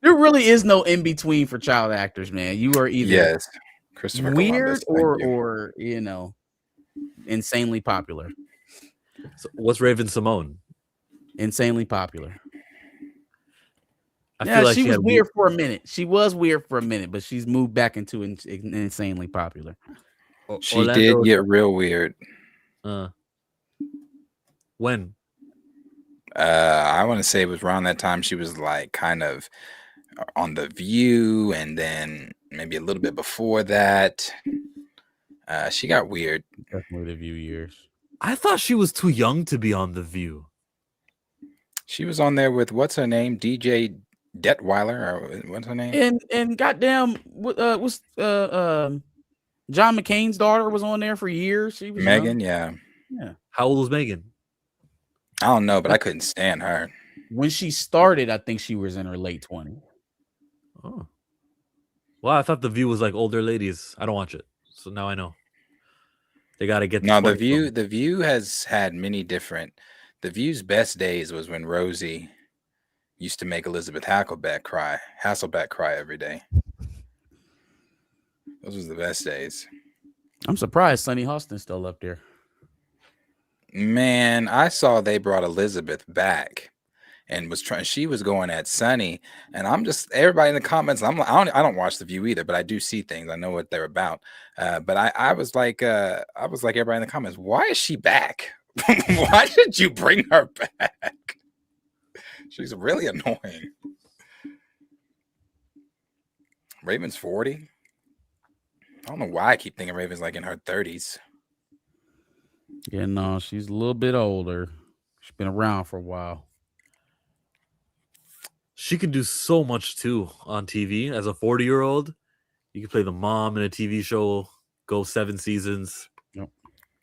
There really is no in between for child actors, man. You are either Christopher weird Columbus, or insanely popular. So what's Raven Simone? Insanely popular. I feel like she was weird for a minute. She was weird for a minute, but she's moved back into insanely popular. She did get real weird. When? I want to say it was around that time she was like kind of on The View, and then maybe a little bit before that. She got weird. Definitely The View years. I thought she was too young to be on The View. She was on there with what's her name, DJ Detweiler, or what's her name? And goddamn, what's John McCain's daughter was on there for years. She was Megan, young. yeah. How old was Megan? I don't know, but I couldn't stand her. When she started, I think she was in her late 20s. Oh, well, I thought The View was like older ladies. I don't watch it, so now I know. They got to get The View. The View has had many different. The View's best days was when Rosie used to make Elizabeth Hasselbeck cry every day. Those was the best days. I'm surprised Sunny Hostin's still up there. Man, I saw they brought Elizabeth back and she was going at Sunny, and I'm just, everybody in the comments, I don't watch The View either, but I do see things. I know what they're about. But I was like everybody in the comments, why is she back? Why did you bring her back? She's really annoying. Raven's 40. I don't know why I keep thinking Raven's like in her 30s. Yeah, no, she's a little bit older. She's been around for a while. She can do so much too on TV. As a 40-year-old, you can play the mom in a TV show, go 7 seasons. Yep.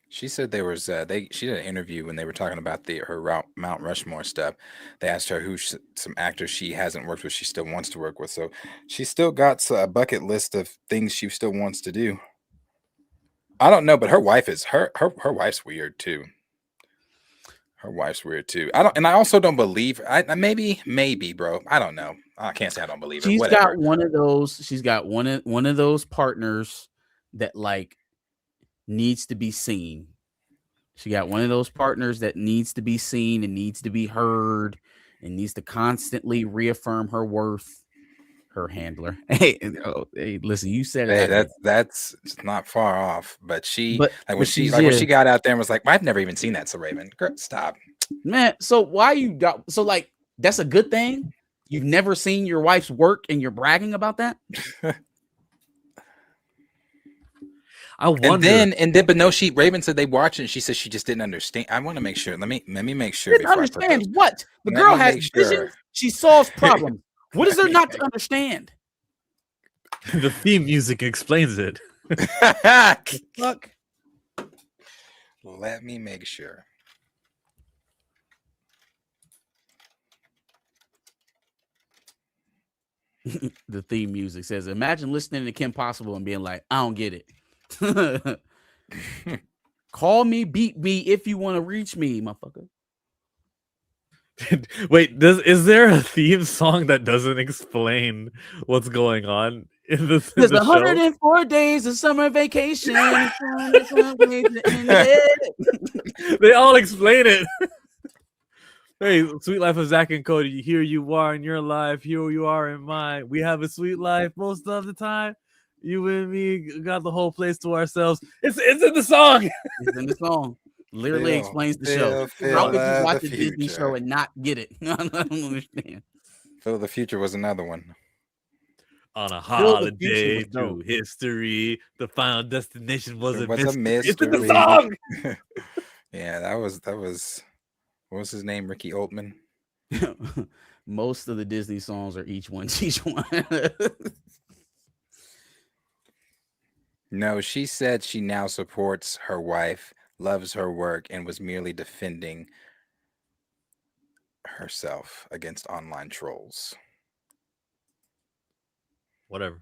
She said there was she did an interview when they were talking about her Mount Rushmore stuff. They asked her who some actors she hasn't worked with, she still wants to work with. So she's still got a bucket list of things she still wants to do. I don't know, but her wife is her wife's weird too. Her wife's weird too. I also don't believe. Maybe, bro. I don't know. I can't say I don't believe it. She's Whatever. got one of those. She's got one of those partners that like needs to be seen. She got one of those partners that needs to be seen and needs to be heard and needs to constantly reaffirm her worth. Her handler. Hey, listen, you said it. Hey, that's not far off. But when she got out there and was like, I've never even seen that. So Raven, girl, stop, man. So why you got like that's a good thing? You've never seen your wife's work and you're bragging about that? I wonder. But no, Raven said they watched it and she said she just didn't understand. I want to make sure. Let me make sure. Didn't understand what? The girl has vision. She solves problems. What is there not to understand? The theme music explains it. Fuck. Let me make sure. The theme music says, imagine listening to Kim Possible and being like, I don't get it. Call me, beat me if you want to reach me, motherfucker. Wait, is there a theme song that doesn't explain what's going on in the There's show? 104 days of summer vacation. They all explain it. Hey, sweet life of Zach and Cody. Here you are in your life. Here you are in mine. We have a sweet life most of the time. You and me got the whole place to ourselves. It's in the song. It's in the song. Literally explains the show. How could you watch a Disney show and not get it? I don't understand. Phil the Future was another one. On a holiday through history, the final destination was a mystery. It's in the song. Yeah, that was. What was his name? Ricky Altman. Most of the Disney songs are each one teach one. No, she said she now supports her wife, loves her work, and was merely defending herself against online trolls. Whatever.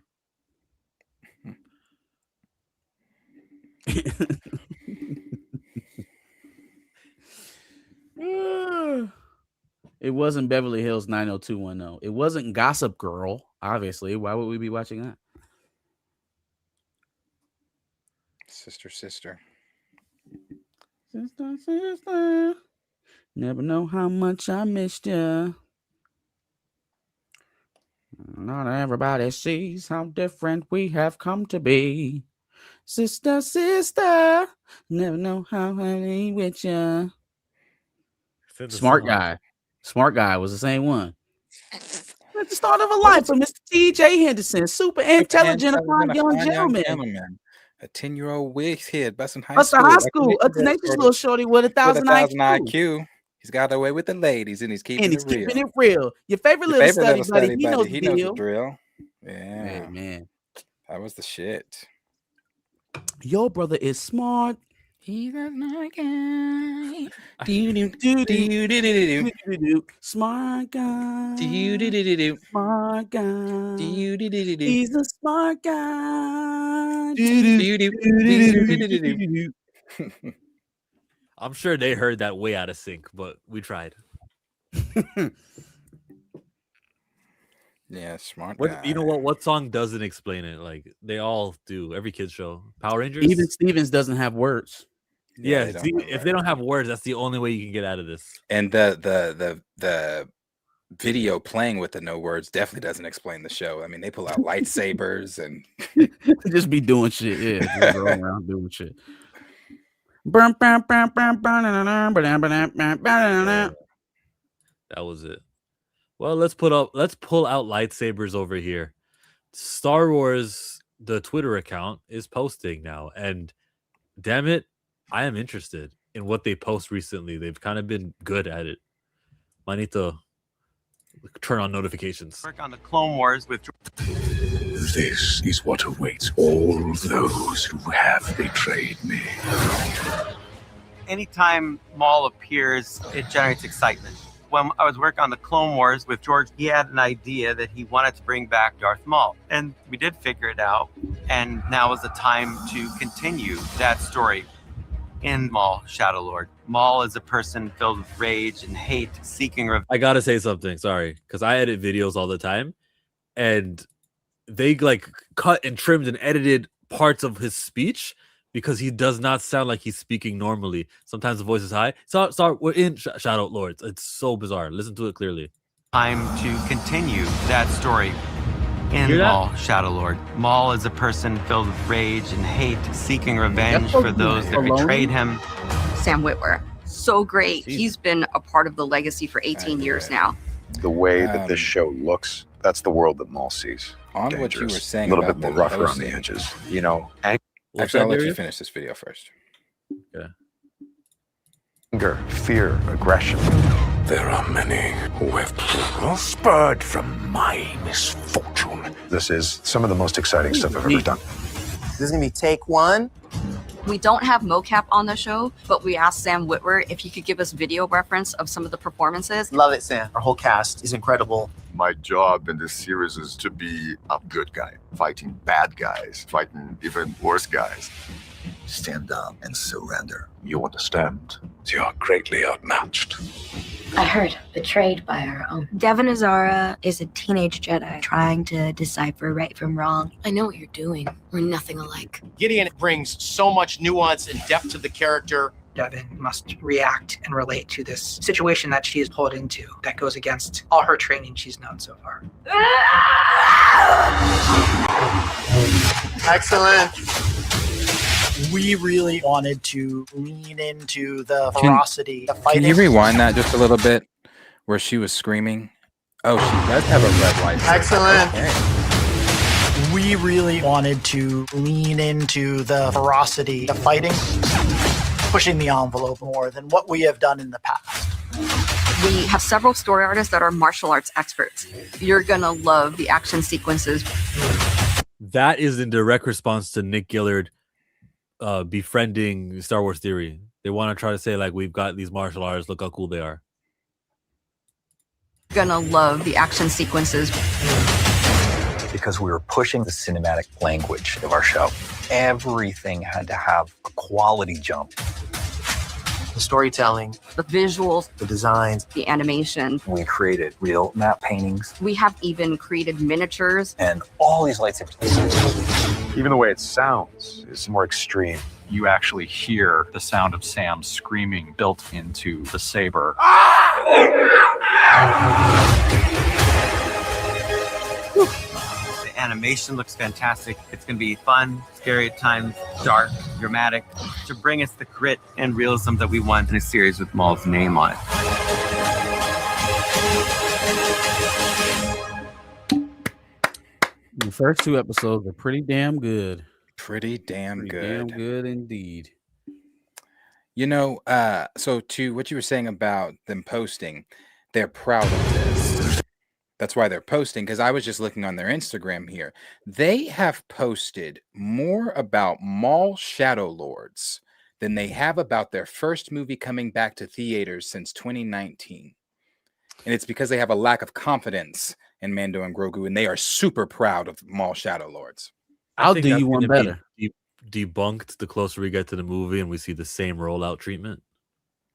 It wasn't Beverly Hills 90210. It wasn't Gossip Girl, obviously. Why would we be watching that? Sister. Sister. Never know how much I missed you. Not everybody sees how different we have come to be. Sister. Never know how I ain't with you. Smart guy was the same one. At the start of a life for Mr. T.J. Henderson, super intelligent, young gentleman. A 10-year-old wig head busting high school. A tenacious little shorty with 1,000 IQ. He's got away with the ladies and he's keeping it real. Your favorite little study buddy, he knows the drill. Yeah, hey, man, that was the shit. Your brother is smart. He's a smart guy. Smart guy. Smart guy. He's a smart guy. I'm sure they heard that way out of sync, but we tried. Yeah, smart guy. You know what? What song doesn't explain it? Like they all do. Every kid's show. Power Rangers. Even Stevens doesn't have words. Yeah, if they don't have words, that's the only way you can get out of this. And the video playing with the no words definitely doesn't explain the show. I mean, they pull out lightsabers and just be doing shit. Yeah, just go around doing shit. That was it. Well, let's pull out lightsabers over here. Star Wars, the Twitter account, is posting now, and damn it, I am interested in what they post recently. They've kind of been good at it. I need to turn on notifications. Work on the Clone Wars with. This is what awaits all those who have betrayed me. Anytime Maul appears, it generates excitement. When I was working on the Clone Wars with George, he had an idea that he wanted to bring back Darth Maul. And we did figure it out. And now is the time to continue that story in Maul, Shadow Lord. Maul is a person filled with rage and hate, seeking revenge. I gotta say something, sorry, because I edit videos all the time, and they like cut and trimmed and edited parts of his speech because he does not sound like he's speaking normally. Sometimes the voice is high. Sorry, we're in Shadow Lords. It's so bizarre. Listen to it clearly. Time to continue that story in Maul, Shadow Lord. Maul is a person filled with rage and hate, seeking revenge for those that betrayed him. Sam Witwer, so great. He's been a part of the legacy for 18 years now. The way that this show looks, that's the world that Maul sees. On Dangerous. what you were saying, a little about bit more them rougher on the posting- edges, you know. Actually, I'll let you finish this video first. Anger, fear, aggression. There are many who have prospered from my misfortune. This is some of the most exciting stuff I've ever done. This is gonna be take one. We don't have mocap on the show, but we asked Sam Witwer if he could give us video reference of some of the performances. Love it, Sam. Our whole cast is incredible. My job in this series is to be a good guy, fighting bad guys, fighting even worse guys. Stand down and surrender. You understand? You are greatly outmatched. I heard, betrayed by our own. Devin Azara is a teenage Jedi trying to decipher right from wrong. I know what you're doing. We're nothing alike. Gideon brings so much nuance and depth to the character. Devin must react and relate to this situation that she is pulled into that goes against all her training she's known so far. Excellent. We really wanted to lean into the ferocity, the fighting. Can you rewind that just a little bit where she was screaming? Oh, she does have a red light. Excellent. Okay. We really wanted to lean into the ferocity, the fighting, pushing the envelope more than what we have done in the past. We have several story artists that are martial arts experts. You're gonna love the action sequences. That is in direct response to Nick Gillard befriending Star Wars Theory. They want to try to say, like, we've got these martial artists, look how cool they are. You're gonna love the action sequences. Because we were pushing the cinematic language of our show. Everything had to have a quality jump. The storytelling, the visuals, the designs, the animation. We created real map paintings. We have even created miniatures. And all these lightsabers. Even the way it sounds is more extreme. You actually hear the sound of Sam screaming built into the saber. The animation looks fantastic. It's going to be fun, scary at times, dark, dramatic, to bring us the grit and realism that we want in a series with Maul's name on it. The first two episodes are pretty damn good. Pretty damn good. Damn good indeed. You know, so to what you were saying about them posting, they're proud of this. That's why they're posting, because I was just looking on their Instagram here. They have posted more about Maul Shadow Lords than they have about their first movie coming back to theaters since 2019. And it's because they have a lack of confidence in Mando and Grogu, and they are super proud of Maul Shadow Lords. I'll do you one better. Debunked the closer we get to the movie and we see the same rollout treatment.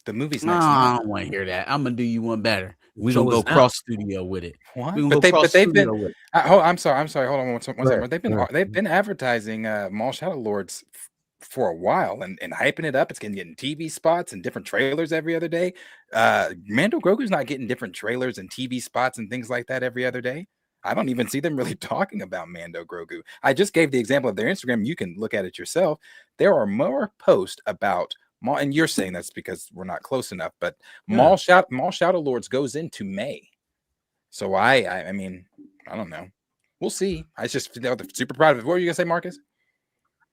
The movie's No, next I month. don't want to hear that. I'm gonna do you one better. We're Show gonna go us now. cross studio with it. What? We gonna But, go cross they've studio been. with it. I'm sorry. Hold on one second. Right, They've been advertising Maul Shadow Lords for a while and hyping it up. It's getting TV spots and different trailers every other day. Mando Grogu's not getting different trailers and TV spots and things like that every other day. I don't even see them really talking about Mando Grogu. I just gave the example of their Instagram. You can look at it yourself. There are more posts about Maul, and you're saying that's because we're not close enough. But Yeah. Maul Shadow Lords goes into May, so I mean, I don't know. we'll see. I just super proud of it. What were you gonna say, Marcus?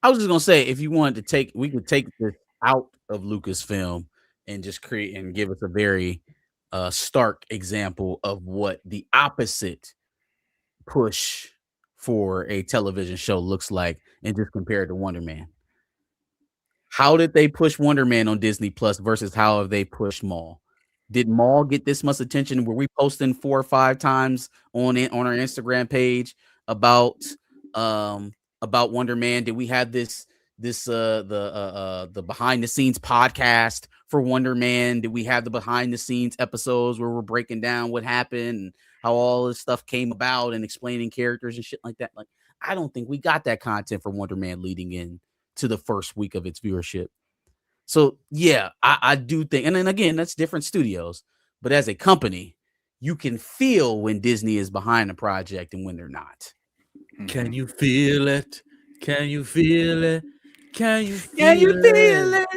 I was just gonna say, if you wanted to we could take this out of Lucasfilm and just create and give us a very stark example of what the opposite push for a television show looks like, and just compare it to Wonder Man. How did they push Wonder Man on Disney Plus versus how have they pushed Maul? Did Maul get this much attention? Were we posting 4 or 5 times on our Instagram page about Wonder Man? Did we have the behind the scenes podcast for Wonder Man? Did we have the behind the scenes episodes where we're breaking down what happened and how all this stuff came about and explaining characters and shit like that? Like, I don't think we got that content for Wonder Man leading in to the first week of its viewership. So yeah, I do think, and then again, that's different studios, but as a company, you can feel when Disney is behind a project and when they're not. Can you feel it? Can you feel it? Can you feel it?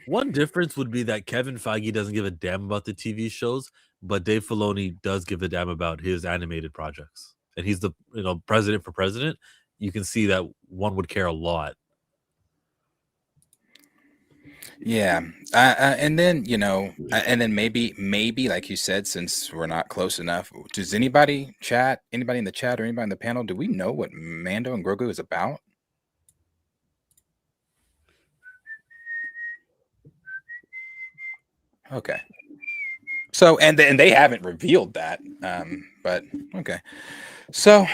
One difference would be that Kevin Feige doesn't give a damn about the TV shows, but Dave Filoni does give a damn about his animated projects. And he's the president for president. You can see that one would care a lot. Yeah. And then, maybe like you said, since we're not close enough, does anybody in the chat or anybody in the panel, do we know what Mando and Grogu is about? Okay. So, and they haven't revealed that, but okay. So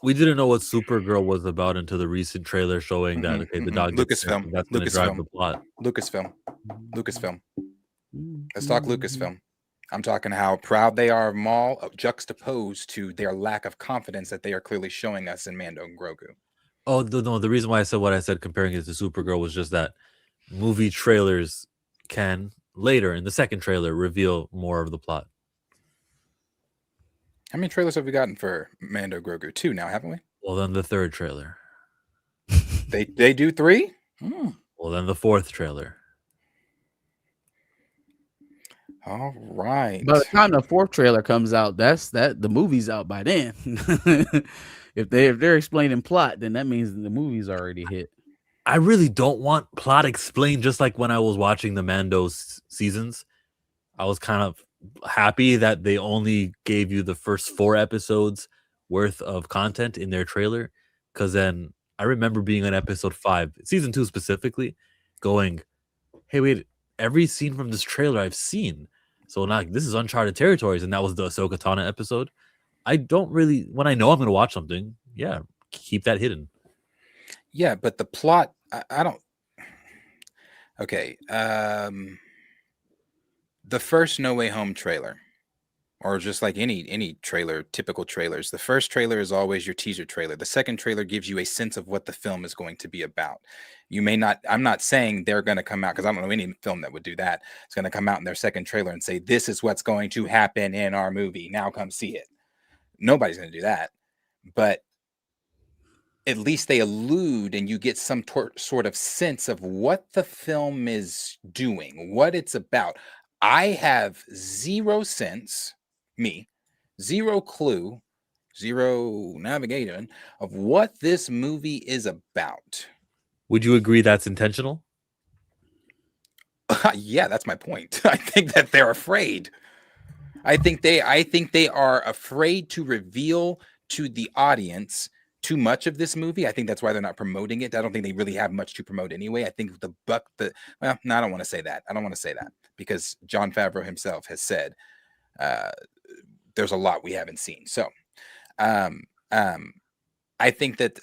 we didn't know what Supergirl was about until the recent trailer showing that the dog Lucasfilm. That's going to drive the plot. Lucasfilm. Let's talk Lucasfilm. I'm talking how proud they are of Maul, juxtaposed to their lack of confidence that they are clearly showing us in Mando and Grogu. Oh no! The reason why I said what I said comparing it to Supergirl was just that movie trailers can later in the second trailer reveal more of the plot. How many trailers have we gotten for Mando Grogu? 2 now, haven't we? Well, then the third trailer. They do 3? Well, then the 4th trailer. All right. By the time the 4th trailer comes out, the movie's out by then. if they're explaining plot, then that means the movie's already hit. I really don't want plot explained. Just like when I was watching the Mando seasons, I was kind of happy that they only gave you the first 4 episodes worth of content in their trailer, because then I remember being on episode 5, season 2 specifically, going, hey, wait, every scene from this trailer I've seen, so now this is uncharted territories. And that was the Ahsoka Tano episode. I don't really, when I know I'm going to watch something, keep that hidden. Yeah, but the plot, I don't. Okay. The first No Way Home trailer, or just like any trailer, typical trailers, the first trailer is always your teaser trailer. The second trailer gives you a sense of what the film is going to be about. You may not, I'm not saying they're going to come out, because I don't know any film that would do that. It's going to come out in their second trailer and say, this is what's going to happen in our movie. Now come see it. Nobody's going to do that. But at least they allude and you get some sort of sense of what the film is doing, what it's about. I have zero sense, zero clue, zero navigation of what this movie is about. Would you agree that's intentional? Yeah, that's my point. I think that they're afraid. I think they are afraid to reveal to the audience too much of this movie. I think that's why they're not promoting it. I don't think they really have much to promote anyway. I think I don't want to say that. I don't want to say that, because Jon Favreau himself has said there's a lot we haven't seen. So I think that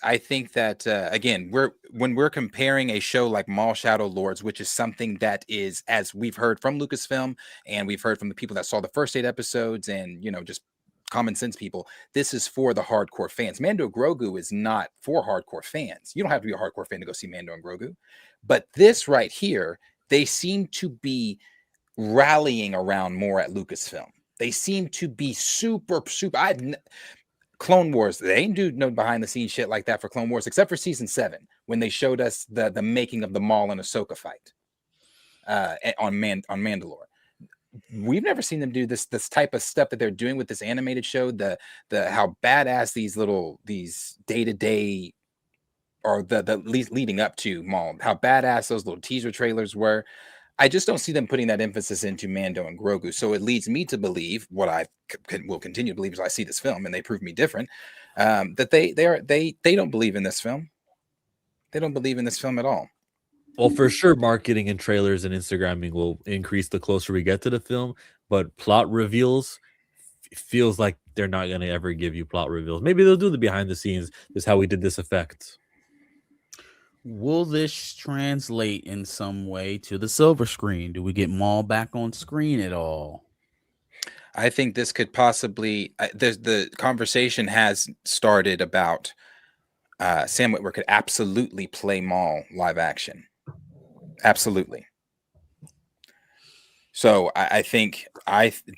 again, when we're comparing a show like Maul Shadow Lords, which is something that is, as we've heard from Lucasfilm and we've heard from the people that saw the first 8 episodes and just common sense people, this is for the hardcore fans. Mando Grogu is not for hardcore fans. You don't have to be a hardcore fan to go see Mando and Grogu. But this right here, they seem to be rallying around more at Lucasfilm. They seem to be super. Clone Wars, they ain't do no behind the scenes shit like that for Clone Wars, except for season 7 when they showed us the making of the Maul and Ahsoka fight on Mandalore. we've never seen them do this type of stuff that they're doing with this animated show. The how badass these day-to-day or the leading up to Maul, how badass those little teaser trailers were. I just don't see them putting that emphasis into Mando and Grogu. So it leads me to believe what I will continue to believe as I see this film, and they prove me different. That they don't believe in this film. They don't believe in this film at all. Well, for sure, marketing and trailers and Instagramming will increase the closer we get to the film. But plot reveals feels like they're not going to ever give you plot reveals. Maybe they'll do the behind the scenes. This is how we did this effect. Will this translate in some way to the silver screen? Do we get Maul back on screen at all? I think this could possibly. The conversation has started about Sam Witwer could absolutely play Maul live action. Absolutely. So I think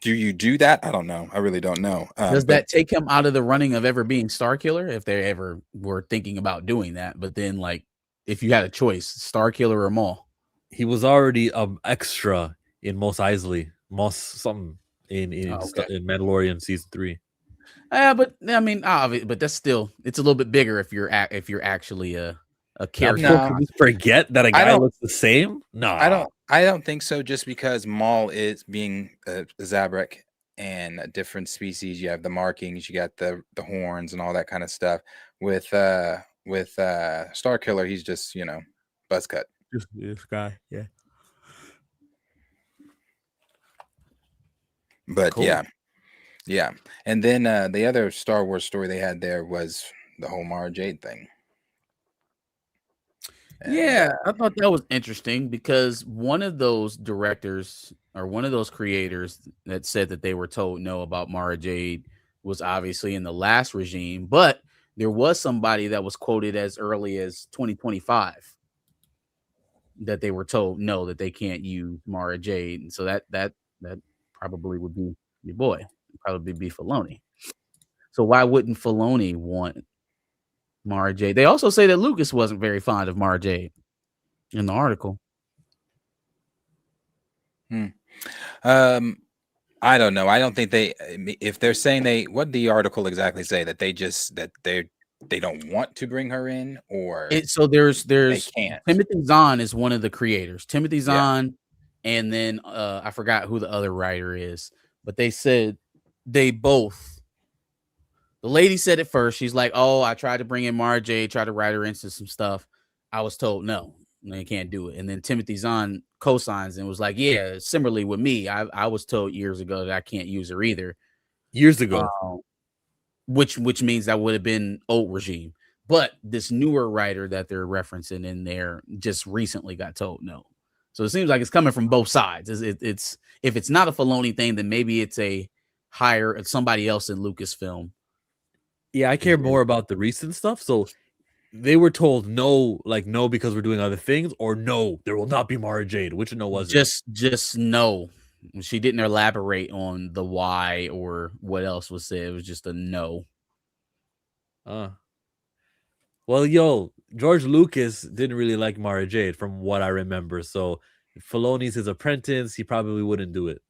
do you do that? I don't know. I really don't know. Does that take him out of the running of ever being Starkiller if they ever were thinking about doing that? But then, like, if you had a choice, Starkiller or Maul? He was already extra in Mos Eisley, something in Mandalorian season 3. But I mean, but that's still, it's a little bit bigger if you're actually a character. Can we forget that a guy looks the same? No, I don't think so. Just because Maul is being a Zabrak and a different species, you have the markings, you got the horns and all that kind of stuff. With Starkiller, he's just buzz cut. Just this guy, yeah. But Cool. yeah. And then the other Star Wars story they had there was the whole Mara Jade thing. Yeah, I thought that was interesting because one of those directors or one of those creators that said that they were told no about Mara Jade was obviously in the last regime, but there was somebody that was quoted as early as 2025 that they were told no, that they can't use Mara Jade. And so that probably would be your boy. It'd probably be Filoni. So why wouldn't Filoni want Mara Jade? They also say that Lucas wasn't very fond of Mara Jade in the article. I don't know. I don't think if they're saying what did the article exactly say, that they don't want to bring her in, or So there's they can't. Timothy Zahn is one of the creators. Timothy Zahn, and then I forgot who the other writer is, but they said they both. The lady said it first. She's like, "Oh, I tried to bring in Mara Jade, tried to write her into some stuff. I was told no, they can't do it." And then Timothy Zahn co-signs and was like, "Yeah, similarly with me, I was told years ago that I can't use her either." Years ago, which means that would have been old regime. But this newer writer that they're referencing in there just recently got told no. So it seems like it's coming from both sides. It's if it's not a Filoni thing, then maybe it's somebody else in Lucasfilm. Yeah, I care more about the recent stuff. So they were told no, like no because we're doing other things, or no, there will not be Mara Jade. Which no was just no. She didn't elaborate on the why or what else was said. It was just a no. Well, George Lucas didn't really like Mara Jade from what I remember. So if Filoni's his apprentice, he probably wouldn't do it.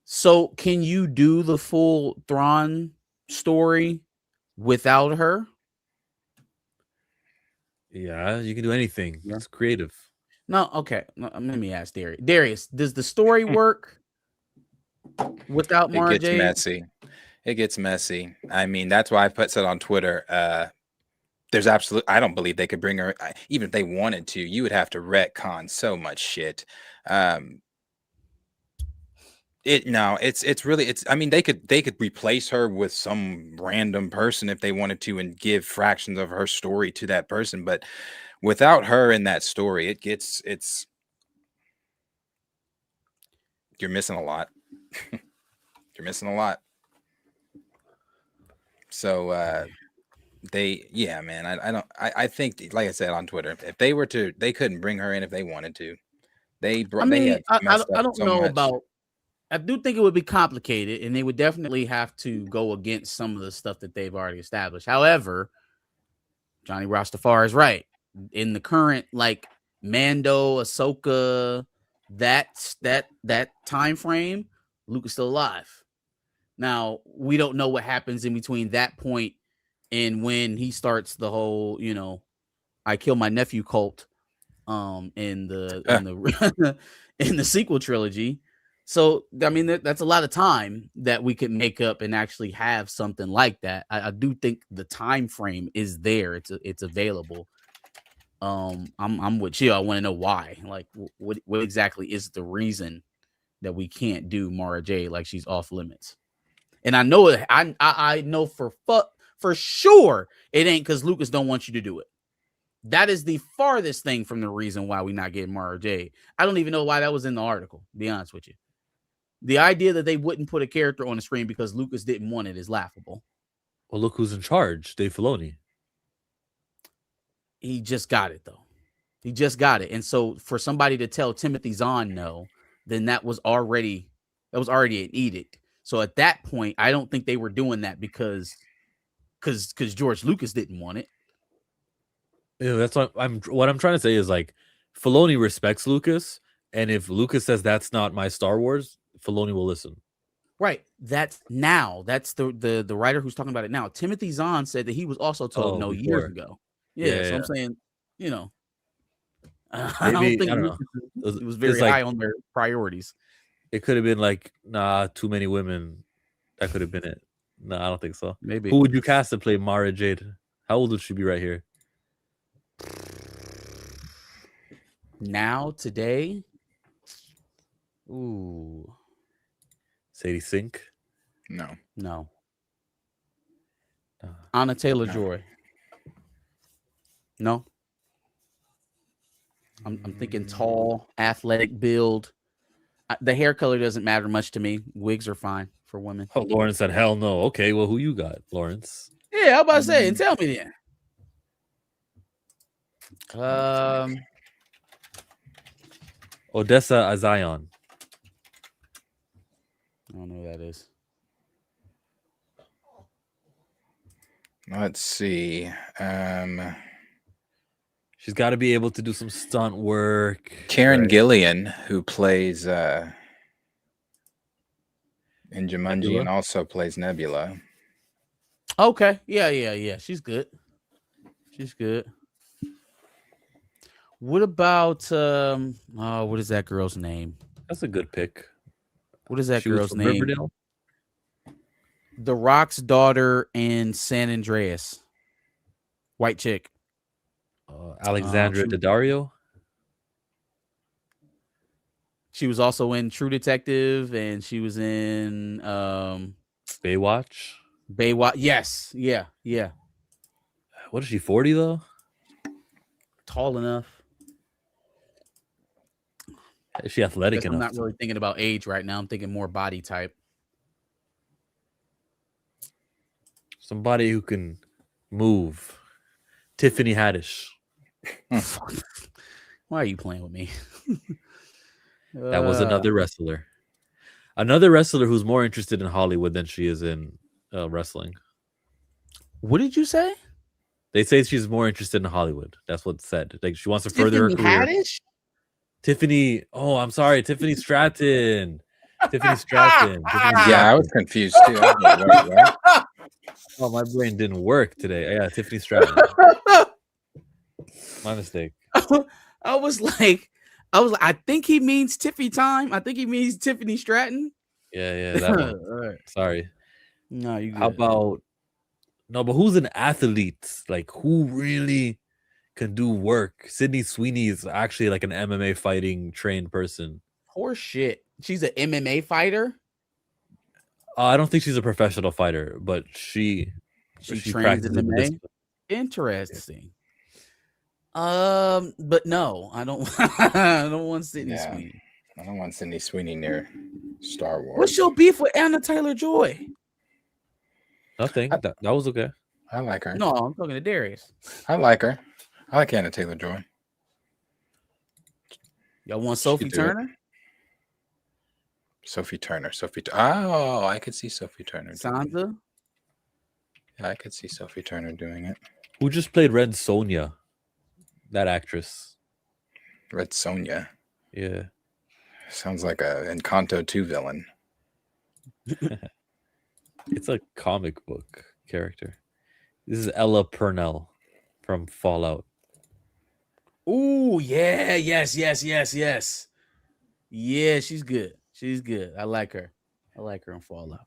So can you do the full Thrawn story without her? Yeah, you can do anything. Yeah. It's creative. No, okay. No, let me ask Darius. Darius, does the story work without Mara Jade? It gets messy. It gets messy. I mean, that's why I put it on Twitter. I don't believe they could bring her, even if they wanted to. You would have to retcon so much shit. It's really. I mean, they could replace her with some random person if they wanted to, and give fractions of her story to that person. But without her in that story, you're missing a lot. You're missing a lot. So man, I think, like I said on Twitter, if they were to, they couldn't bring her in if they wanted to. I don't know about. I do think it would be complicated, and they would definitely have to go against some of the stuff that they've already established. However, Johnny Rastafari is right. In the current, like, Mando, Ahsoka, that time frame, Luke is still alive. Now, we don't know what happens in between that point and when he starts the whole, I kill my nephew cult in the in the sequel trilogy. So I mean, that's a lot of time that we could make up and actually have something like that. I do think the time frame is there. It's available. I'm with you. I want to know why. Like, what exactly is the reason that we can't do Mara Jade? Like, she's off limits. And I know it. I know for sure it ain't because Lucas don't want you to do it. That is the farthest thing from the reason why we're not getting Mara Jade. I don't even know why that was in the article, to be honest with you. The idea that they wouldn't put a character on the screen because Lucas didn't want it is laughable. Well, look who's in charge, Dave Filoni. He just got it, though. He just got it. And so for somebody to tell Timothy Zahn no, then that was already an edict. So at that point, I don't think they were doing that because George Lucas didn't want it. Yeah, that's what I'm trying to say is like Filoni respects Lucas, and if Lucas says that's not my Star Wars, Filoni will listen. Right. That's the writer who's talking about it now. Timothy Zahn said that he was also told no before. years ago. Yeah, so I'm saying, I don't think it was very high on their priorities. It could have been like, nah, too many women. That could have been it. No, I don't think so. Maybe. Who would you cast to play Mara Jade? How old would she be right here? Now, today? Ooh. Sadie Sink? No. Anna Taylor-Joy? No. I'm thinking tall, athletic build. The hair color doesn't matter much to me. Wigs are fine for women. Oh, Lawrence said, hell no. Okay, well, who you got, Lawrence? Yeah, I was about to say, and tell me then. Odessa Azion. I don't know who that is. Let's see. She's got to be able to do some stunt work. Karen Gillian, who plays in Jumanji Nebula? and also plays Nebula. Okay. Yeah. She's good. What about what is that girl's name? That's a good pick. What is that She was girl's from name? Riverdale? The Rock's daughter in San Andreas. White chick. Alexandra Daddario. She was also in True Detective, and she was in Baywatch. Yes. Yeah. What is she, 40 though? Tall enough. Is she athletic enough? I'm not really thinking about age right now. I'm thinking more body type. Somebody who can move. Tiffany Haddish. Why are you playing with me? That was another wrestler. Another wrestler who's more interested in Hollywood than she is in wrestling. What did you say? They say she's more interested in Hollywood. That's what's said. Like she wants to further her career. Haddish? Tiffany. Oh, I'm sorry. Tiffany Stratton. Tiffany Stratton. Yeah, I was confused too. I was like, what? Oh, my brain didn't work today. Yeah, Tiffany Stratton. My mistake. I was like, I think he means Tiffy time. I think he means Tiffany Stratton. Yeah, that one. Right. Sorry. No, you good. How about but who's an athlete? Like who really can do work? Sydney Sweeney is actually like an MMA fighting trained person. Horse shit. She's an MMA fighter. I don't think she's a professional fighter, but she trains in MMA. Interesting. But no, I don't. I don't want Sydney Sweeney. I don't want Sydney Sweeney near Star Wars. What's your beef with Anna Taylor-Joy? Nothing. That was okay. I like her. No, I'm talking to Darius. I like her. I like Anna Taylor-Joy. Y'all want Sophie Turner? Sophie Turner. Oh, I could see Sophie Turner. Sansa? Yeah, I could see Sophie Turner doing it. Who just played Red Sonja? That actress. Red Sonja. Yeah. Sounds like a Encanto 2 villain. It's a comic book character. This is Ella Purnell from Fallout. Ooh, yeah, yes. Yeah, she's good. She's good. I like her. I like her in Fallout.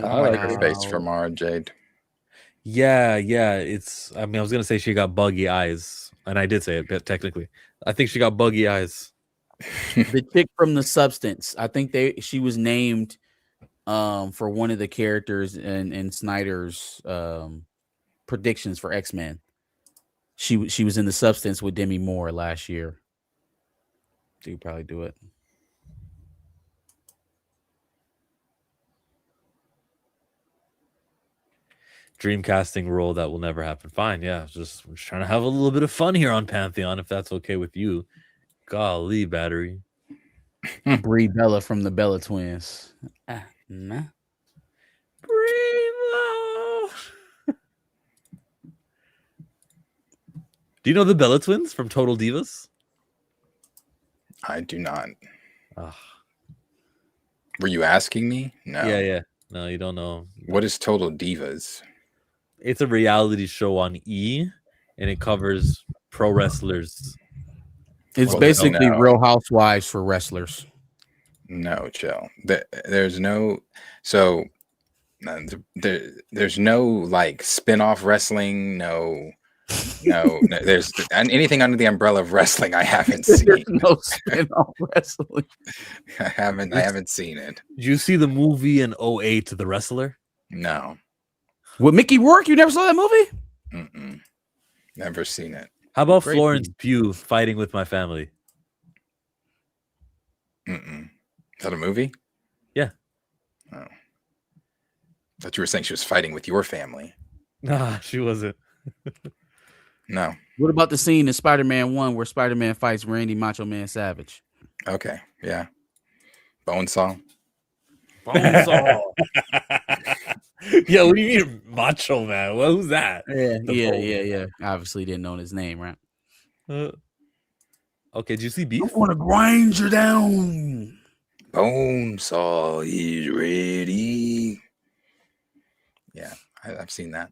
I like her face from Mara Jade. Yeah. It's. I mean, I was gonna say she got buggy eyes, and I did say it, but technically, I think she got buggy eyes. The chick from The Substance. I think she was named for one of the characters in Snyder's predictions for X-Men. She was in The Substance with Demi Moore last year. So you probably do it. Dreamcasting role that will never happen. Fine, yeah. Just trying to have a little bit of fun here on Pantheon, if that's okay with you. Golly, battery. Brie Bella from the Bella Twins. Nah. Do you know the Bella Twins from Total Divas? I do not. Ugh. Were you asking me? No. Yeah. No, you don't know. What is Total Divas? It's a reality show on E, and it covers pro wrestlers. It's basically Real Housewives for wrestlers. No, chill. There's no there's no like spin-off wrestling. No. There's anything under the umbrella of wrestling I haven't seen. There's no spin-off wrestling. I haven't seen it. Did you see the movie in 2008 to The Wrestler? No. With Mickey Rourke? You never saw that movie? Mm-mm. Never seen it. How about Florence Pugh fighting with my family? Mm-mm. Is that a movie? Yeah. Oh. I thought you were saying she was fighting with your family. Nah, she wasn't. No. What about the scene in Spider-Man 1 where Spider-Man fights Randy Macho Man Savage? Okay, yeah. Bonesaw. Yeah, what do you mean Macho Man? Well, who's that? Yeah. Obviously didn't know his name, right? Okay, did you see Beef? I want to grind you down. Bonesaw is ready. Yeah, I've seen that.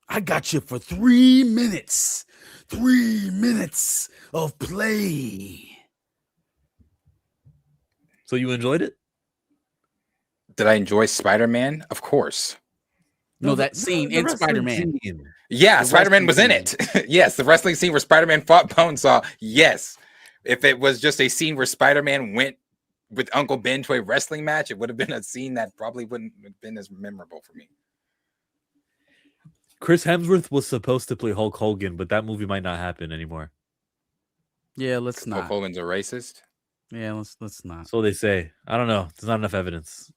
I got you for 3 minutes. 3 minutes of play. So you enjoyed it? Did I enjoy Spider-Man? Of course. No, that scene in Spider-Man. Yeah, Spider-Man was in it. Yes, the wrestling scene where Spider-Man fought Bonesaw. Yes. If it was just a scene where Spider-Man went with Uncle Ben to a wrestling match, it would have been a scene that probably wouldn't have been as memorable for me. Chris Hemsworth was supposed to play Hulk Hogan, but that movie might not happen anymore. Yeah, let's not. Hulk Hogan's a racist? Yeah, let's not. So they say. I don't know. There's not enough evidence.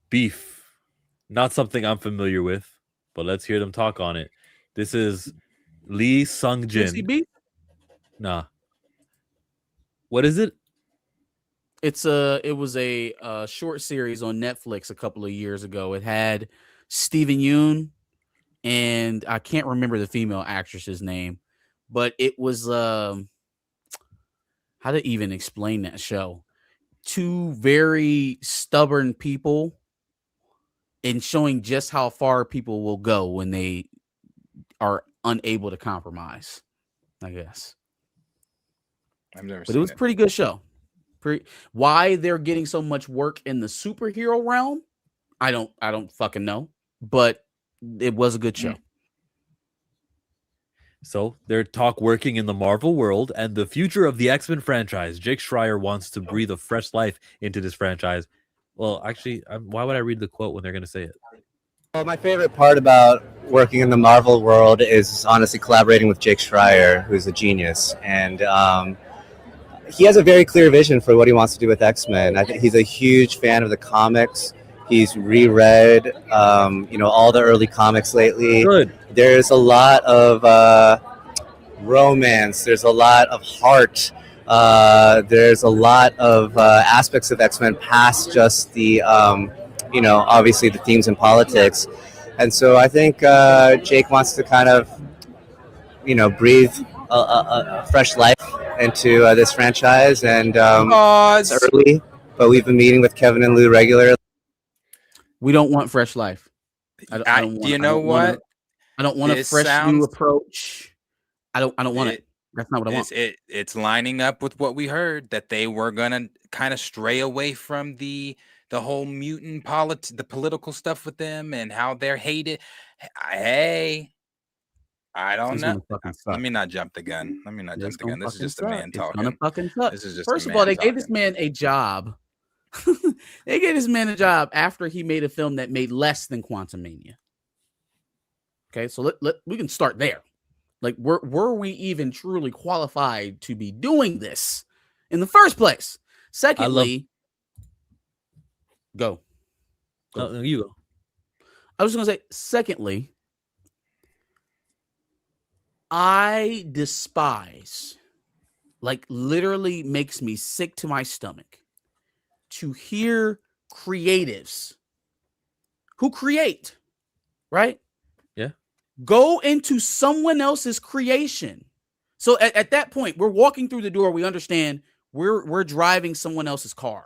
Beef. Not something I'm familiar with, but let's hear them talk on it. This is Lee Sung-jin. Beef? Nah. What is it? It was a short series on Netflix a couple of years ago. It had Steven Yeun and I can't remember the female actress's name, but it was how to even explain that show. Two very stubborn people and showing just how far people will go when they are unable to compromise, I guess. I've never But seen it was a pretty good show. Why they're getting so much work in the superhero realm, I don't fucking know, but it was a good show. So they're working in the Marvel world and the future of the X-Men franchise. Jake Schreier wants to breathe a fresh life into this franchise. Well, actually, why would I read the quote when they're going to say it? Well, my favorite part about working in the Marvel world is honestly collaborating with Jake Schreier, who's a genius. And he has a very clear vision for what he wants to do with X-Men. I think he's a huge fan of the comics. He's reread, all the early comics lately. Good. There's a lot of romance. There's a lot of heart. There's a lot of aspects of X-Men past just the, obviously the themes and politics. And so I think Jake wants to kind of, breathe a fresh life into this franchise. And it's early, but we've been meeting with Kevin and Lou regularly. We don't want fresh life. I don't want, you know what? I don't want a fresh new approach. I don't want it. That's not what I want. It's lining up with what we heard, that they were gonna kind of stray away from the whole mutant the political stuff with them and how they're hated. Hey, I don't know. Let me not jump the gun. This is just a man talking. It's gonna fucking suck. This is just First of all, they gave this man a job. They gave this man a job after he made a film that made less than Quantumania. Okay, so we can start there. Like, were we even truly qualified to be doing this in the first place? Secondly, go. You go. I was going to say, secondly, I despise, like, literally makes me sick to my stomach to hear creatives who create, right? Yeah. Go into someone else's creation. So at that point, we're walking through the door. We understand we're driving someone else's car.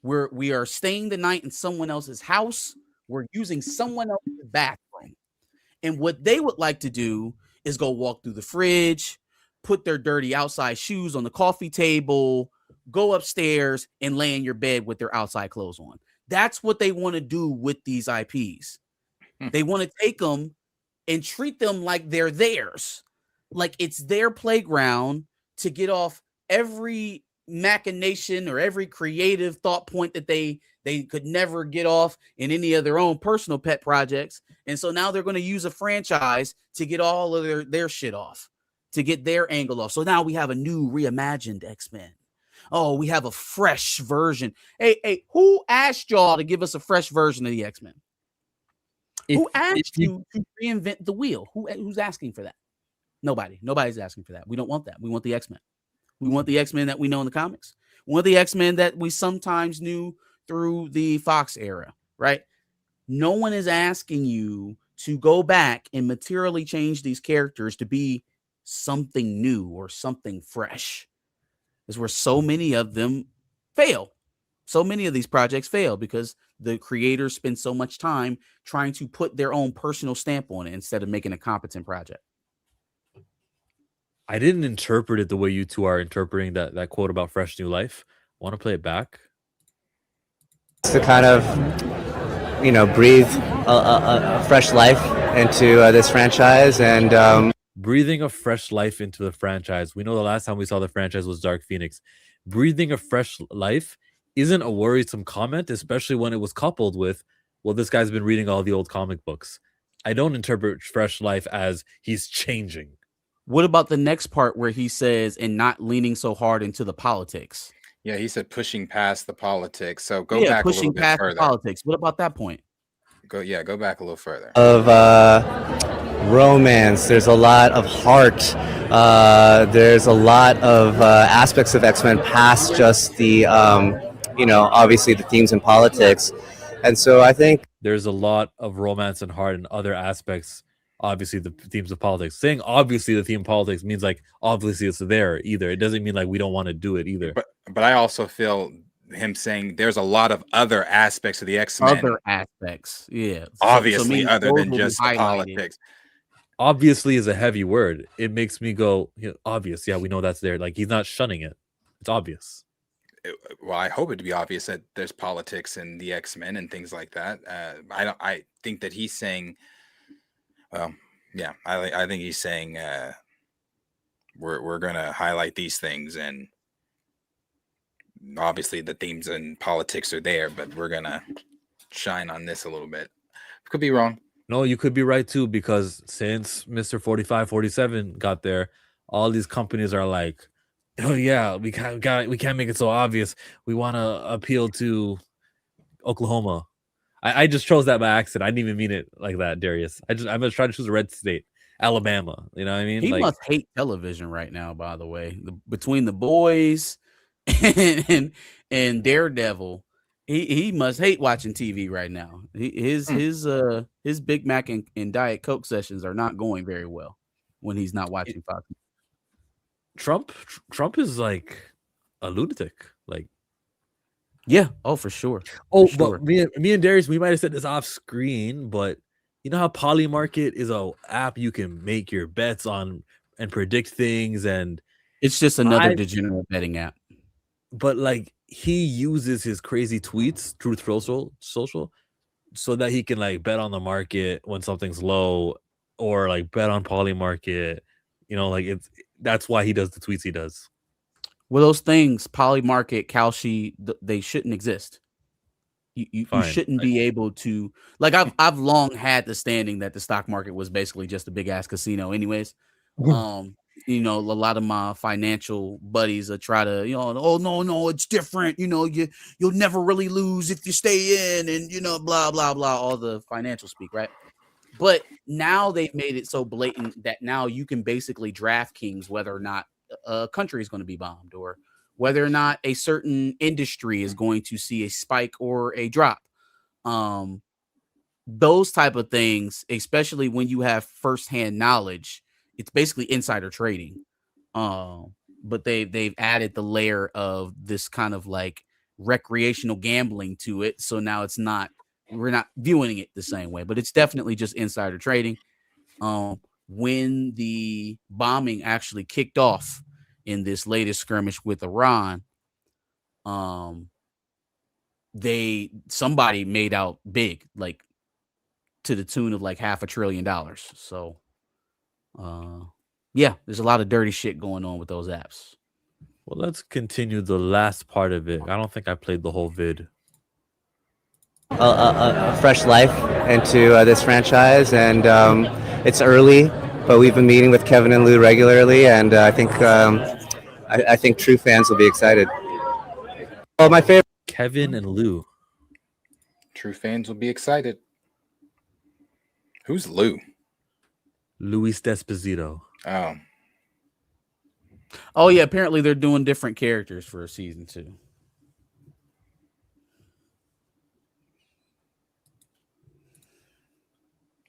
We are staying the night in someone else's house. We're using someone else's bathroom. And what they would like to do is go walk through the fridge, put their dirty outside shoes on the coffee table, go upstairs and lay in your bed with their outside clothes on. That's what they want to do with these IPs. They want to take them and treat them like they're theirs. Like it's their playground to get off every machination or every creative thought point that they could never get off in any of their own personal pet projects. And so now they're going to use a franchise to get all of their shit off, to get their angle off. So now we have a new reimagined X-Men. Oh, we have a fresh version. Hey, who asked y'all to give us a fresh version of the X-Men? Who asked you to reinvent the wheel? Who's asking for that? Nobody. Nobody's asking for that. We don't want that. We want the X-Men. We want the X-Men that we know in the comics. We want the X-Men that we sometimes knew through the Fox era, right? No one is asking you to go back and materially change these characters to be something new or something fresh. Is where so many of them fail. So many of these projects fail because the creators spend so much time trying to put their own personal stamp on it instead of making a competent project. I didn't interpret it the way you two are interpreting that quote about fresh new life. Want to play it back? To kind of, breathe a fresh life into this franchise and breathing a fresh life into the franchise. We know the last time we saw the franchise was Dark Phoenix. Breathing a fresh life isn't a worrisome comment, especially when it was coupled with, well, this guy's been reading all the old comic books. I don't interpret fresh life as he's changing. What about the next part where he says, and not leaning so hard into the politics? Yeah, he said pushing past the politics. So go back a little bit past further. The politics. What about that point? Go back a little further. Of romance, there's a lot of heart. There's a lot of aspects of X-Men past just the, obviously the themes and politics. And so I think there's a lot of romance and heart and other aspects. Obviously, the themes of politics. Saying obviously the theme of politics means like obviously it's there either. It doesn't mean like we don't want to do it either. But I also feel him saying there's a lot of other aspects of the X-Men. Other aspects, yeah. Obviously, other than just politics. Obviously is a heavy word. It makes me go, obvious. Yeah, we know that's there. Like he's not shunning it. It's obvious. Well, I hope it to be obvious that there's politics in the X-Men and things like that. I think that he's saying. Well, yeah, I think he's saying we're gonna highlight these things, and obviously the themes and politics are there, but we're gonna shine on this a little bit. Could be wrong. No, you could be right too, because since Mr. 4547 got there, all these companies are like, oh yeah, we can't make it so obvious. We want to appeal to Oklahoma. I just chose that by accident. I didn't even mean it like that, Darius. I'm just trying to choose a red state, Alabama. You know what I mean? He must hate television right now. By the way, between The Boys and Daredevil, He must hate watching TV right now. His Big Mac and Diet Coke sessions are not going very well when he's not watching Fox. Trump is like a lunatic. Like, yeah, for sure. Oh, for sure. but me and Darius, we might have said this off screen, but you know how Polymarket is a app you can make your bets on and predict things, and it's just another degenerate betting app. But like, he uses his crazy tweets, Truth Social, so that he can like bet on the market when something's low, or like bet on Polymarket. You know, like that's why he does the tweets he does. Well, those things, Polymarket, Kalshi, they shouldn't exist. You shouldn't be able to, like, I've long had the standing that the stock market was basically just a big ass casino anyways. You know, a lot of my financial buddies are try to, you know, oh no, it's different. You know, you'll never really lose if you stay in, and you know, blah blah blah, all the financial speak, right? But now they've made it so blatant that now you can basically DraftKings whether or not a country is going to be bombed, or whether or not a certain industry is going to see a spike or a drop. Those type of things, especially when you have firsthand knowledge, it's basically insider trading. But they've added the layer of this kind of like recreational gambling to it. So now we're not viewing it the same way, but it's definitely just insider trading. When the bombing actually kicked off in this latest skirmish with Iran, somebody made out big, like to the tune of like $500 billion. So, yeah, there's a lot of dirty shit going on with those apps. Well, let's continue the last part of it. I don't think I played the whole vid. A fresh life into this franchise, and it's early, but we've been meeting with Kevin and Lou regularly, and I think true fans will be excited. Oh, my favorite, Kevin and Lou. True fans will be excited. Who's Lou? Luis Desposito. Oh yeah, apparently they're doing different characters for season 2.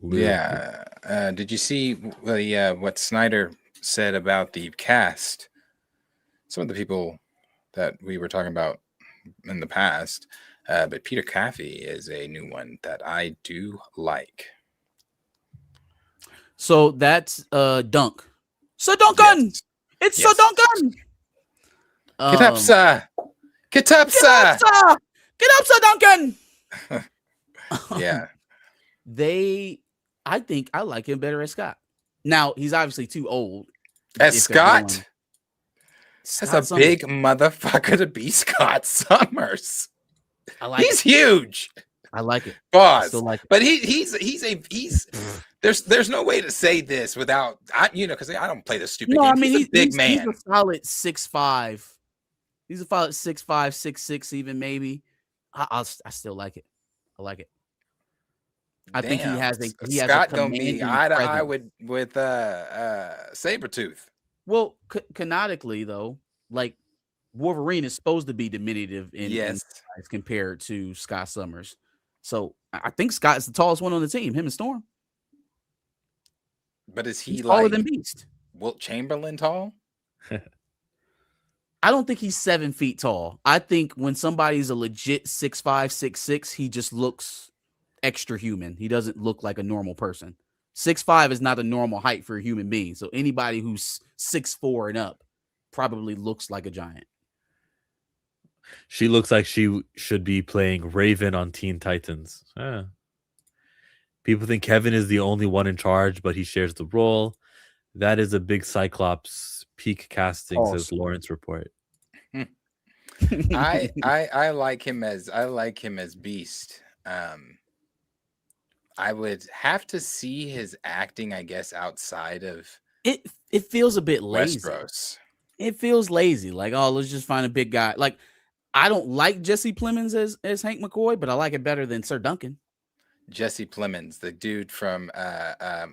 Yeah. Did you see what Snyder said about the cast? Some of the people that we were talking about in the past, but Peter Caffey is a new one that I do like. So that's Dunk. So Duncan! Yes. It's so Duncan! Get up, sir! Get up, sir! Get up, sir, Duncan! Yeah. I think I like him better as Scott. Now, he's obviously too old. As Scott? That's a big motherfucker to be Scott Summers. He's huge. I like it. Boss. Like it. But he's there's no way to say this without because I don't play the stupid game. I mean, he's a big man. He's a solid 6'5". He's a solid 6'5", 6'6", even maybe. I still like it. I like it. I think he has Scott gonna be eye to eye with Sabretooth. Well, canonically though, like Wolverine is supposed to be diminutive in size compared to Scott Summers. So I think Scott's the tallest one on the team, him and Storm. But is he's taller than Beast? Wilt Chamberlain tall? I don't think he's 7 feet tall. I think when somebody's a legit 6'5", 6'6", he just looks extra human. He doesn't look like a normal person. 6'5" is not a normal height for a human being. So anybody who's 6'4" and up probably looks like a giant. She looks like she should be playing Raven on Teen Titans. People think Kevin is the only one in charge, but he shares the role. That is a big Cyclops peak casting, says Lawrence Report. I like him as Beast. I would have to see his acting, I guess, outside of it. It feels a bit lazy. Westeros. It feels lazy. Like, oh, let's just find a big guy. Like, I don't like Jesse Plemons as Hank McCoy, but I like it better than Sir Duncan. Jesse Plemons, the dude from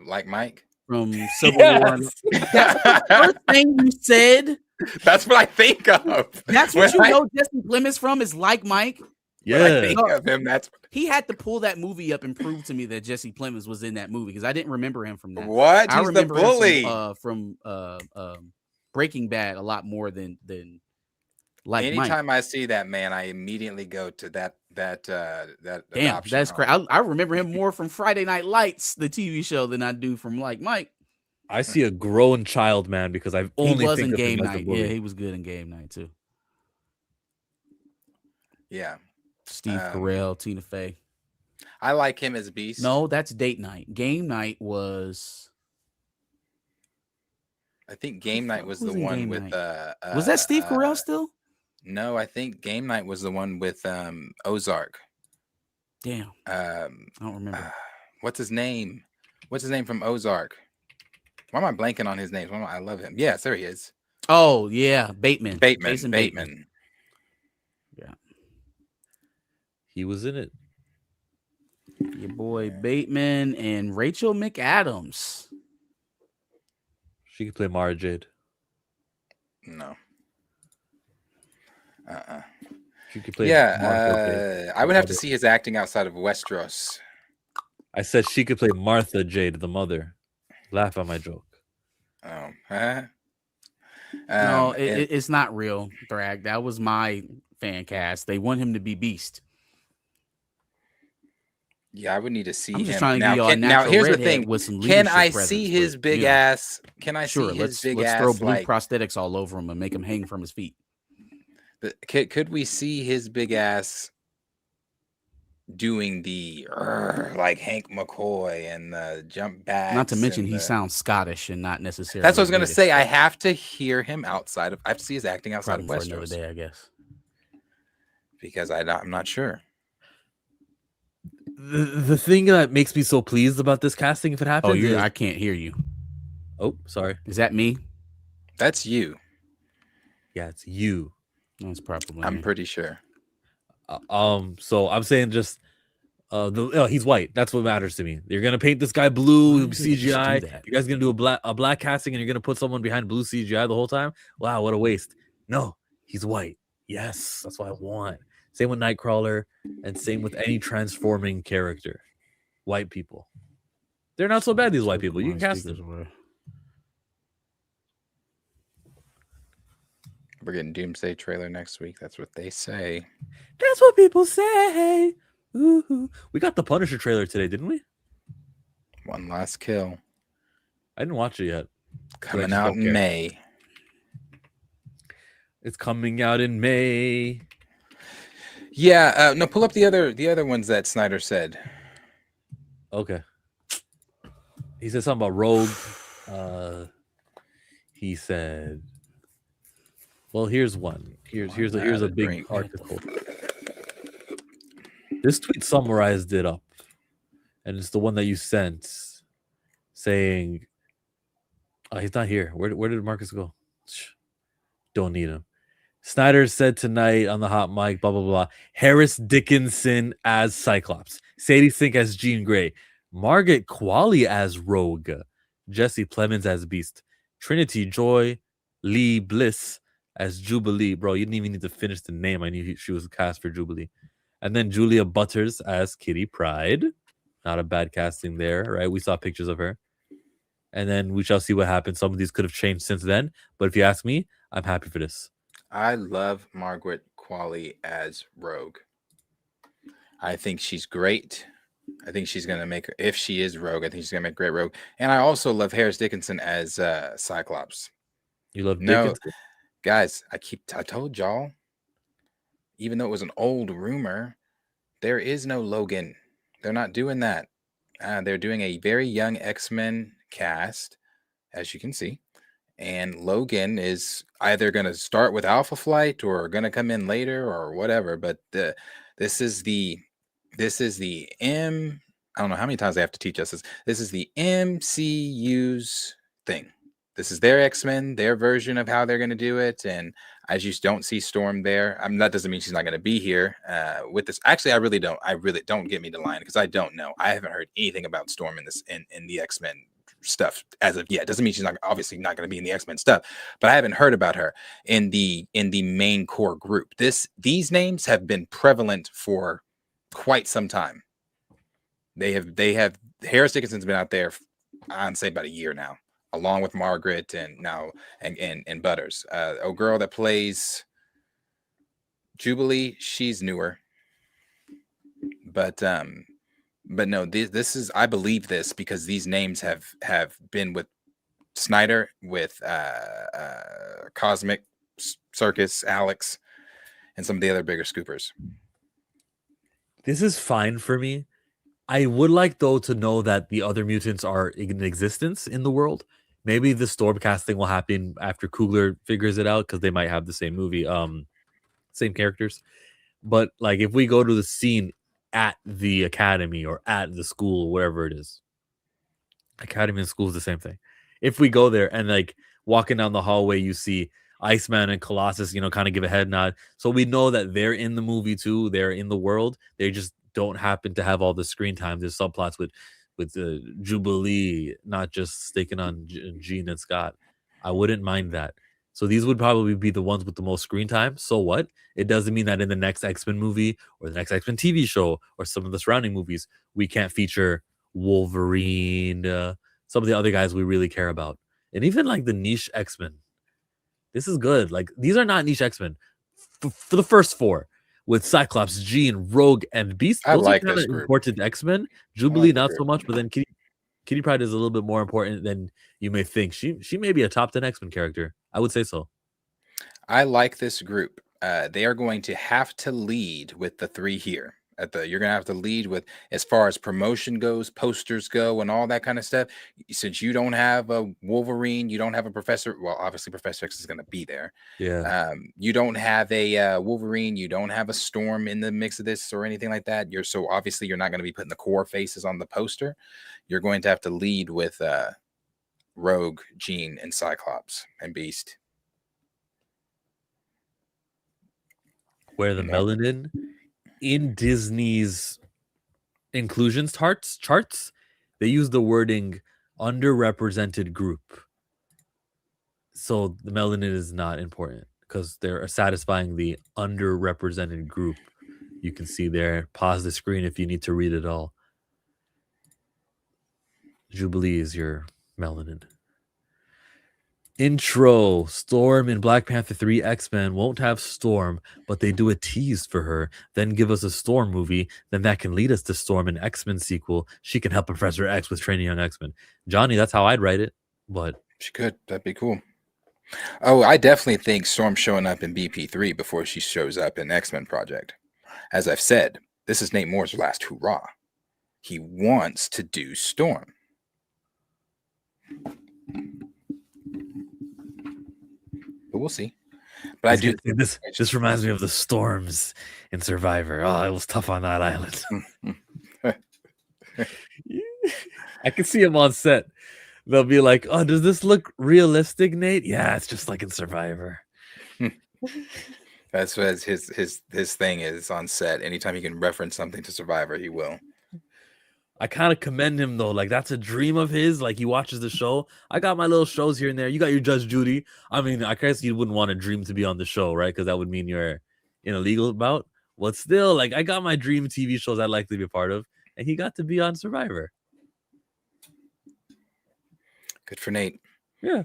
Like Mike from Civil War. That's the first thing you said. That's what I think of. That's what you know Jesse Plemons from is Like Mike. When I Yeah. think of him, that's He had to pull that movie up and prove to me that Jesse Plemons was in that movie because I didn't remember him from that. what? I He's the remember bully. him from Breaking Bad a lot more than like Mike. Anytime I see that man, I immediately go to that Damn, adoption that's home. crazy. I remember him more from Friday Night Lights, the TV show, than I do from like Mike. I see a grown child man because I've only He was think in of him Game as the Night. bully. Yeah, he was good in Game Night too. Yeah. Steve Carell, Tina Fey. I like him as Beast. No, that's Date Night. Game Night was. I think Game Night was the in one Game with Night? Was that Steve Carell still? No, I think Game Night was the one with Ozark. Damn. I don't remember. What's his name? What's his name from Ozark? Why am I blanking on his name? I love him. Yes, there he is. Oh yeah, Bateman. Jason Bateman. Yeah. He was in it. Your boy Bateman and Rachel McAdams. She could play Mara Jade. No. She could play. Yeah, I would have to see his acting outside of Westeros. I said she could play Martha Jade, the mother. Laugh at my joke. Oh, huh? No, it's not real, Thrag. That was my fan cast. They want him to be Beast. Yeah, I would need to see I'm just him. trying to give y'all a now natural here's the redhead thing. with some Can leadership I presence, see his but, big you know. ass? Can I Sure, see his big let's ass? throw blue Like, prosthetics all over him and make him hang from his feet. could we see his big ass doing the like Hank McCoy and the jump back? Not to mention he sounds Scottish and not necessarily. That's what I was gonna British. say. I have to hear him outside of. I have to see his acting outside Problem of for another Westeros day, I guess. because I'm not sure. The thing that makes me so pleased about this casting, if it happens, Oh, I can't hear you. Oh, sorry. Is that me? That's you. Yeah, it's you. That's probably. I'm pretty sure. So I'm saying just he's white. That's what matters to me. You're gonna paint this guy blue CGI. You guys gonna do a black casting, and you're gonna put someone behind blue CGI the whole time. Wow, what a waste. No, he's white. Yes, that's what I want. Same with Nightcrawler, and same with any transforming character. White people. They're not so bad. These white people. You can cast them. We're getting Doomsday trailer next week. That's what they say. That's what people say. Ooh. We got the Punisher trailer today, didn't we? One Last Kill. I didn't watch it yet. Coming out in May. It's coming out in May. Yeah, no, pull up the other ones that Snyder said. Okay. He said something about Rogue. He said, well, here's one. Here's a big article. This tweet summarized it up. And it's the one that you sent saying, oh, he's not here. Where did Marcus go? Don't need him. Snyder said tonight on the hot mic, blah, blah, blah. Harris Dickinson as Cyclops. Sadie Sink as Jean Grey. Margaret Qualley as Rogue. Jesse Plemons as Beast. Trinity Joy Lee Bliss as Jubilee. Bro, you didn't even need to finish the name. I knew she was cast for Jubilee. And then Julia Butters as Kitty Pryde. Not a bad casting there, right? We saw pictures of her. And then we shall see what happens. Some of these could have changed since then. But if you ask me, I'm happy for this. I love Margaret Qualley as Rogue. I think she's great. I think she's going to make, if she is Rogue, I think she's going to make great Rogue. And I also love Harris Dickinson as Cyclops. You love Dickinson? Guys, I told y'all, even though it was an old rumor, there is no Logan. They're not doing that. They're doing a very young Xmen cast, as you can see. And Logan is either going to start with Alpha Flight or going to come in later or whatever. But this is the I don't know how many times I have to teach us this. This is the MCU's thing. This is their X-Men, their version of how they're going to do it. And I just don't see Storm there. I mean, that doesn't mean she's not going to be here with this. Actually, I really don't get me to line because I don't know. I haven't heard anything about Storm in the X-Men stuff as of yet. Doesn't mean she's not obviously not going to be in the X-Men stuff, but I haven't heard about her in the main core group. These names have been prevalent for quite some time. They have Harris Dickinson's been out there, I'd say about a year now, along with Margaret and now and Butters. A girl that plays Jubilee, she's newer. But no, this is, I believe this because these names have been with Snyder, with Cosmic Circus, Alex, and some of the other bigger scoopers. This is fine for me. I would like, though, to know that the other mutants are in existence in the world. Maybe the Storm casting will happen after Coogler figures it out, because they might have the same movie, same characters. But like, if we go to the scene at the academy or at the school, wherever it is, academy and school is the same thing. If we go there and like walking down the hallway, you see Iceman and Colossus, kind of give a head nod. So we know that they're in the movie too. They're in the world. They just don't happen to have all the screen time. There's subplots with Jubilee, not just sticking on Jean and Scott. I wouldn't mind that. So these would probably be the ones with the most screen time. So what? It doesn't mean that in the next X-Men movie or the next X-Men TV show or some of the surrounding movies, we can't feature Wolverine, some of the other guys we really care about. And even like the niche X-Men. This is good. Like, these are not niche X-Men. For the first four, with Cyclops, Jean, Rogue, and Beast, I those like are kind this of group. important X-Men. Jubilee, not so much, but then Kitty Pryde is a little bit more important than you may think. She may be a top 10 X-Men character. I would say so. I like this group. They are going to have to lead with the three here. You're going to have to lead with, as far as promotion goes, posters go, and all that kind of stuff. Since you don't have a Wolverine, you don't have a Professor. Well, obviously Professor X is going to be there. Yeah. You don't have a Wolverine. You don't have a Storm in the mix of this or anything like that. So obviously you're not going to be putting the core faces on the poster. You're going to have to lead with Rogue, Jean, and Cyclops and Beast. Where the melanin in Disney's inclusions charts, they use the wording underrepresented group. So the melanin is not important because they're satisfying the underrepresented group. You can see there. Pause the screen if you need to read it all. Jubilee is your melanin. Intro. Storm in Black Panther 3 X-Men won't have Storm, but they do a tease for her, then give us a Storm movie, then that can lead us to Storm in X-Men sequel. She can help Professor X with training young X-Men. Johnny, that's how I'd write it, but she could. That'd be cool. Oh, I definitely think Storm showing up in BP3 before she shows up in X-Men Project. As I've said, this is Nate Moore's last hurrah. He wants to do Storm. But we'll see. But I do. This reminds me of the storms in Survivor. Oh, it was tough on that island. I can see him on set. They'll be like, "Oh, does this look realistic, Nate?" Yeah, it's just like in Survivor. That's what his thing is on set. Anytime he can reference something to Survivor, he will. I kind of commend him though. Like, that's a dream of his. Like, he watches the show. I got my little shows here and there. You got your Judge Judy. I mean, I guess you wouldn't want a dream to be on the show, right? Because that would mean you're in a legal bout. But still, like, I got my dream TV shows I'd like to be a part of, and he got to be on Survivor. Good for Nate. Yeah.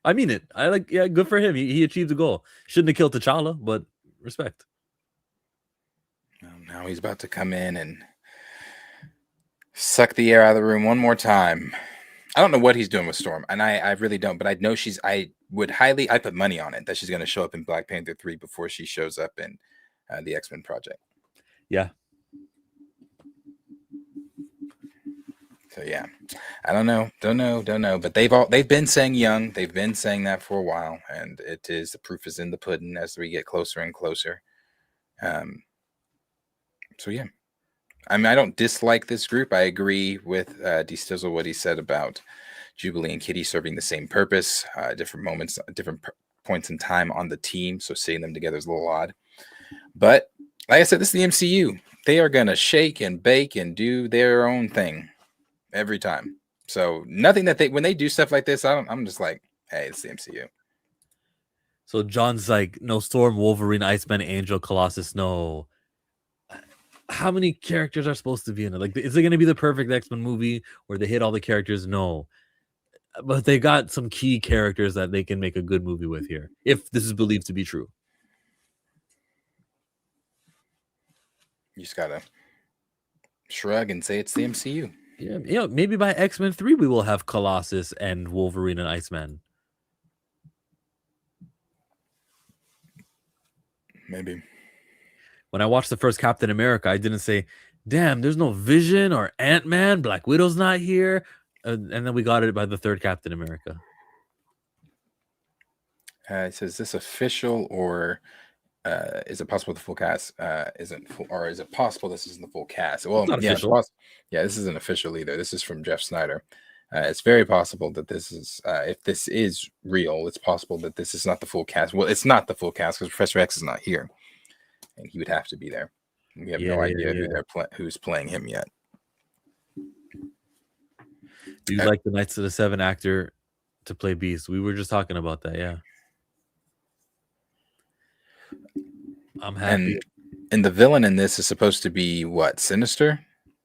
I mean it. Yeah, good for him. He achieved a goal. Shouldn't have killed T'Challa, but respect. Now he's about to come in and suck the air out of the room one more time. I don't know what he's doing with Storm, and I really don't, but I know I put money on it that she's going to show up in Black Panther 3 before she shows up in the X-Men Project. Yeah. So yeah, I don't know, but they've been saying young. They've been saying that for a while, and the proof is in the pudding as we get closer and closer. So yeah. I mean, I don't dislike this group. I agree with D Stizzle what he said about Jubilee and Kitty serving the same purpose, different moments, different points in time on the team. So seeing them together is a little odd. But like I said, this is the MCU. They are going to shake and bake and do their own thing every time. So nothing that when they do stuff like this, I'm just like, hey, it's the MCU. So John's like, no Storm, Wolverine, Iceman, Angel, Colossus, no. How many characters are supposed to be in it? Like, is it going to be the perfect X-Men movie where they hit all the characters? No. But they got some key characters that they can make a good movie with here, if this is believed to be true. You just gotta shrug and say it's the MCU. Yeah, maybe by X-Men 3 we will have Colossus and Wolverine and Iceman. Maybe. When I watched the first Captain America, I didn't say, damn, there's no Vision or Ant-Man, Black Widow's not here. And then we got it by the third Captain America. It says, this official or is it possible the full cast isn't full, or is it possible this isn't the full cast? Well, yeah, this isn't official either. This is from Jeff Snyder. It's very possible that this is, if this is real, it's possible that this is not the full cast. Well, it's not the full cast because Professor X is not here, and he would have to be there. We have no idea who's playing him yet. Do you like the Knights of the Seven actor to play Beast? We were just talking about that, yeah. I'm happy. And the villain in this is supposed to be what? Sinister?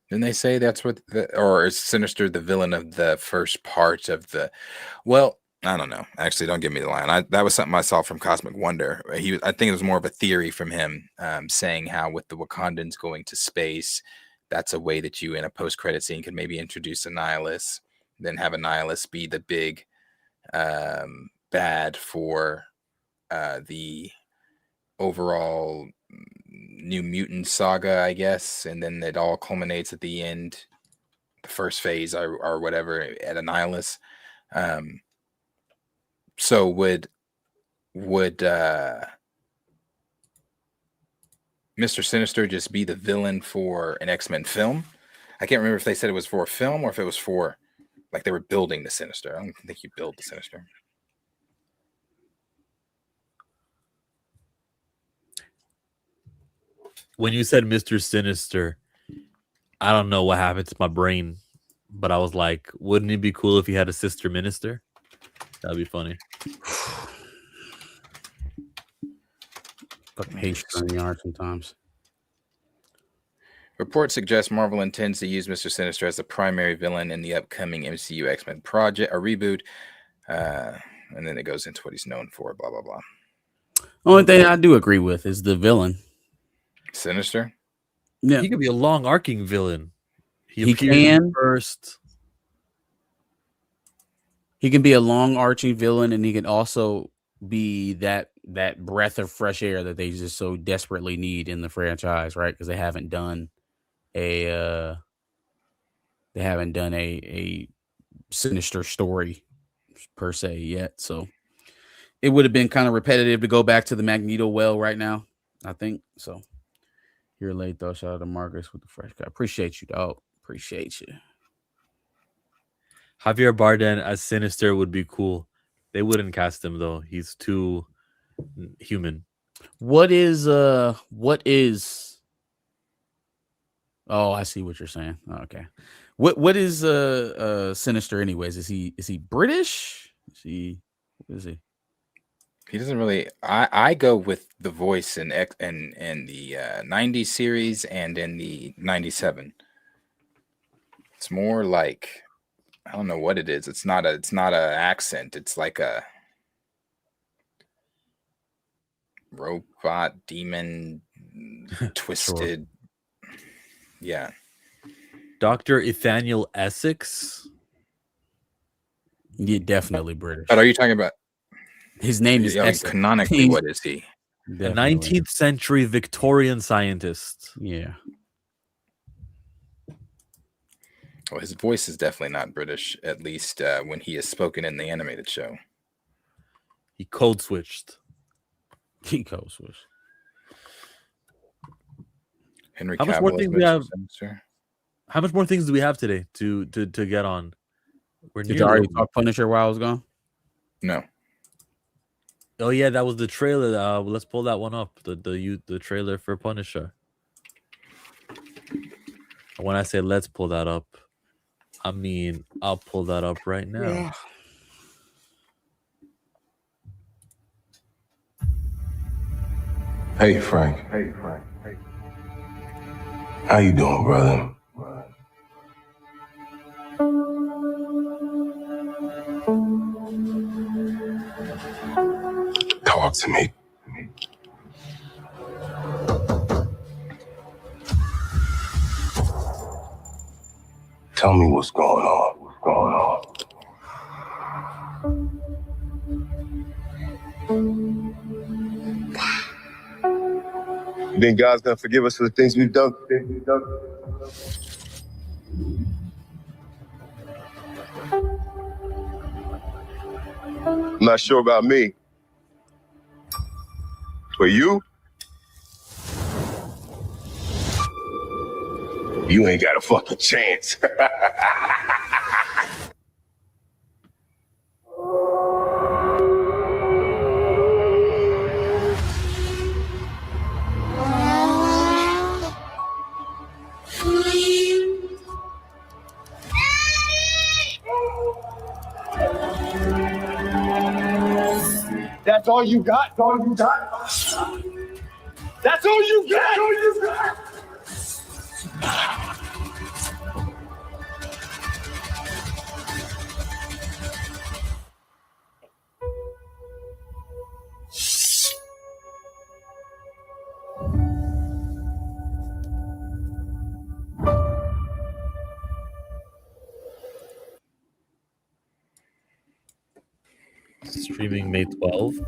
Didn't they say that's what? Or is Sinister the villain of the first part of the? Well, I don't know. Actually, don't give me the line. That was something I saw from Cosmic Wonder. I think it was more of a theory from him, saying how with the Wakandans going to space, that's a way that you in a post-credit scene can maybe introduce a Nihilus, then have a Nihilus be the big bad for the overall New Mutant saga, I guess, and then it all culminates at the end, the first phase or whatever, at a Nihilus. So would Mr. Sinister just be the villain for an X-Men film? I can't remember if they said it was for a film or if it was for, like, they were building the Sinister. I don't think you build the Sinister. When you said Mr. Sinister, I don't know what happened to my brain, but I was like, wouldn't it be cool if he had a sister minister? That'd be funny. Fucking hate in the art sometimes. Reports suggest Marvel intends to use Mr. Sinister as the primary villain in the upcoming MCU X-Men project, a reboot. And then it goes into what he's known for, blah, blah, blah. Only thing I do agree with is the villain. Sinister? Yeah. He could be a long arcing villain. He can first. He can be a long arching villain, and he can also be that breath of fresh air that they just so desperately need in the franchise, right? Because they haven't done a Sinister story per se yet. So it would have been kind of repetitive to go back to the Magneto well right now, I think. So you're late though. Shout out to Marcus with the fresh guy. Appreciate you, dog. Appreciate you. Javier Bardem as Sinister would be cool. They wouldn't cast him though. He's too human. What is Oh, I see what you're saying. Oh, okay. What is Sinister anyways? Is he British? What is he? He doesn't really. I go with the voice in the 90s series and in the 97. It's more like, I don't know what it is. It's not a accent. It's like a robot demon twisted. Sure. Yeah. Dr. Ethaniel Essex. Yeah, definitely British. But are you talking about? His name is Essex. Canonically, what is he? A 19th century Victorian scientist. Yeah. Well, his voice is definitely not British, at least when he is spoken in the animated show. He code switched. Henry How much Cavill more is things we Mr. have? Sinister. How much more things do we have today to get on? Did you already talk Punisher while I was gone? No. Oh yeah, that was the trailer. Let's pull that one up. The trailer for Punisher. When I say let's pull that up, I mean, I'll pull that up right now. Yeah. Hey, Frank. How you doing, brother? Talk to me. Tell me what's going on. What's going on? You think God's gonna forgive us for the things we've done? I'm not sure about me. But you ain't got a fucking chance. That's all you got? That's all you got? That's all you got? That's all you got? Streaming May 12th.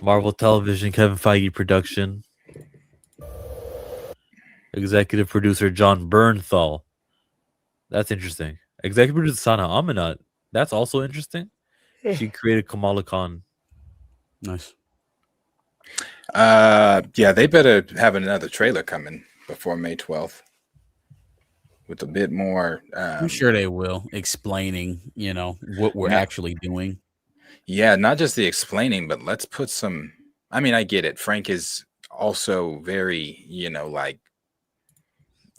Marvel Television, Kevin Feige production. Executive producer John Bernthal. That's interesting. Executive producer Sana Amanat. That's also interesting. She created Kamala Khan. Nice. Yeah, they better have another trailer coming before May 12th with a bit more. I'm sure they will, explaining, what we're actually doing. Yeah, not just the explaining, but let's put some. I mean, I get it. Frank is also very, like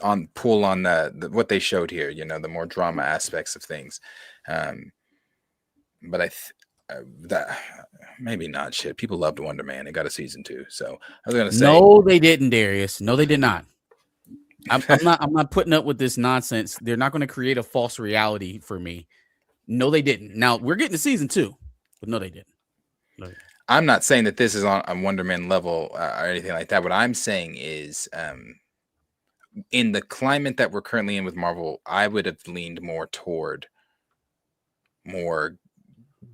on the what they showed here. The more drama aspects of things. But that maybe not. Shit, people loved Wonder Man. They got a season 2. So I was gonna say, no, they didn't, Darius. No, they did not. I'm not putting up with this nonsense. They're not going to create a false reality for me. No, they didn't. Now we're getting to season 2, but no, they didn't. No. I'm not saying that this is on a Wonder Man level or anything like that. What I'm saying is, in the climate that we're currently in with Marvel, I would have leaned more toward more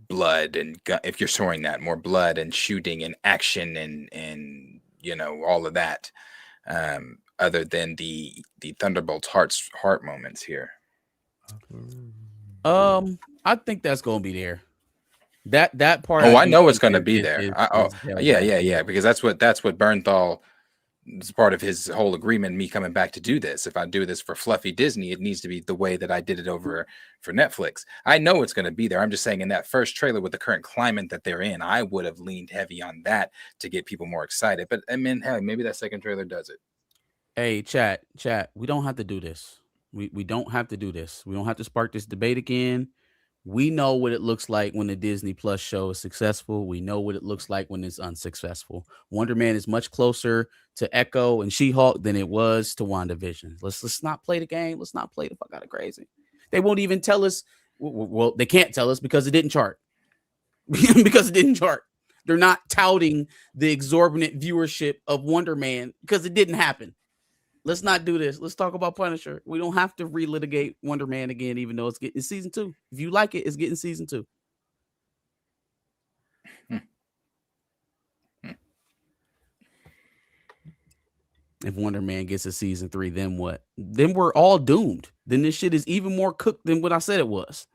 blood and if you're storing that, more blood and shooting and action and all of that, other than the Thunderbolt's heart moments here. I think that's gonna be there. That part. I know it's gonna be there. Yeah, because that's what Bernthal. It's part of his whole agreement, me coming back to do this. If I do this for fluffy Disney, it needs to be the way that I did it over for Netflix. I know it's going to be there. I'm just saying in that first trailer with the current climate that they're in, I would have leaned heavy on that to get people more excited. But I mean, hell, maybe that second trailer does it. Hey, chat. We don't have to do this. We don't have to do this. We don't have to spark this debate again. We know what it looks like when the Disney Plus show is successful. We know what it looks like when it's unsuccessful. Wonder Man is much closer to Echo and She-Hulk than it was to WandaVision. Let's not play the game. Let's not play the fuck out of crazy. They won't even tell us. Well, they can't tell us because it didn't chart. Because it didn't chart. They're not touting the exorbitant viewership of Wonder Man because it didn't happen. Let's not do this. Let's talk about Punisher. We don't have to relitigate Wonder Man again, even though it's getting season 2. If you like it, it's getting season 2. If Wonder Man gets a season 3, then what? Then we're all doomed. Then this shit is even more cooked than what I said it was.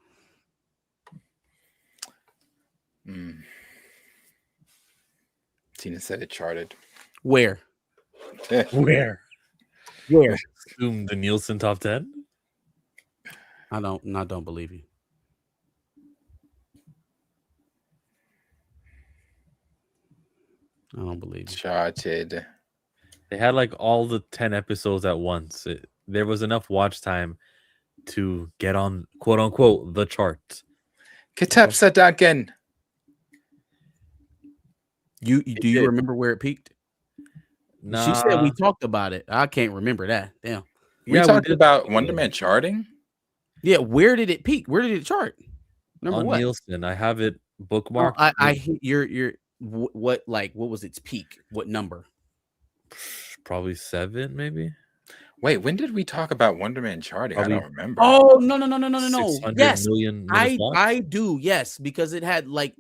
Tina said it charted. Where? Where? Assume the Nielsen top 10? I don't believe you. I don't believe you. Charted. They had like all the 10 episodes at once. There was enough watch time to get on quote unquote the chart. Ketepsadagen. Do you remember where it peaked? Nah. She said we talked about it. I can't remember that. Damn. We talked about Wonder Man charting. Yeah, where did it peak? Where did it chart? Number on what? Nielsen. I have it bookmarked. What was its peak? What number? Probably 7, maybe. Wait, when did we talk about Wonder Man charting? I don't remember. Oh, no. 600 Yes, million minutes watched? I do. Yes, because it had like.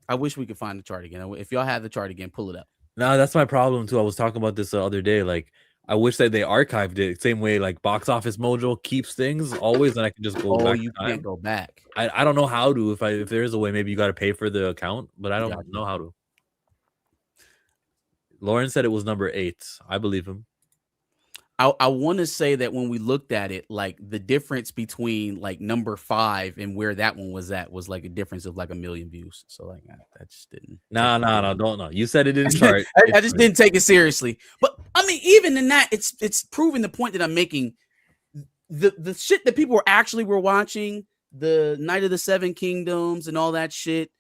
I wish we could find the chart again. If y'all have the chart again, pull it up. No, that's my problem too. I was talking about this the other day. Like, I wish that they archived it same way like Box Office Mojo keeps things always, and I can just go back. Oh, you can't go back. I don't know how to. If there is a way, maybe you got to pay for the account, but I don't know how to. Lauren said it was number 8. I believe him. I want to say that when we looked at it, like the difference between like number 5 and where that one was at was like a difference of like 1 million views. So like that just didn't. No, don't know. You said it didn't chart. I just didn't take it seriously. But I mean, even in that, it's proving the point that I'm making. The shit that people were watching, the Night of the Seven Kingdoms and all that shit,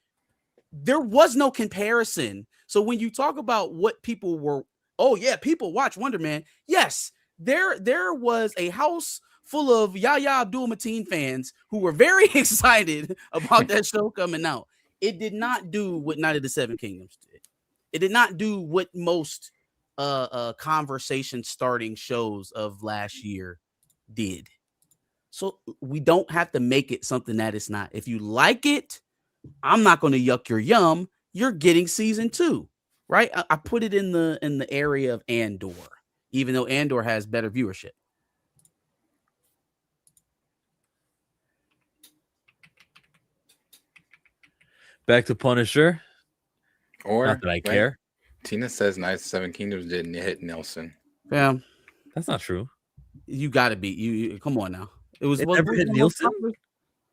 there was no comparison. So when you talk about what people were, oh yeah, people watch Wonder Man. Yes. There was a house full of Yahya Abdul-Mateen fans who were very excited about that show coming out. It did not do what Night of the Seven Kingdoms did. It did not do what most conversation starting shows of last year did. So we don't have to make it something that it's not. If you like it, I'm not going to yuck your yum. You're getting season 2, right? I put it in the area of Andor. Even though Andor has better viewership. Back to Punisher. Or not that I care. Tina says Night of the Seven Kingdoms didn't hit Nelson. Yeah, that's not true. You got to be you. Come on now. It never hit Nielsen.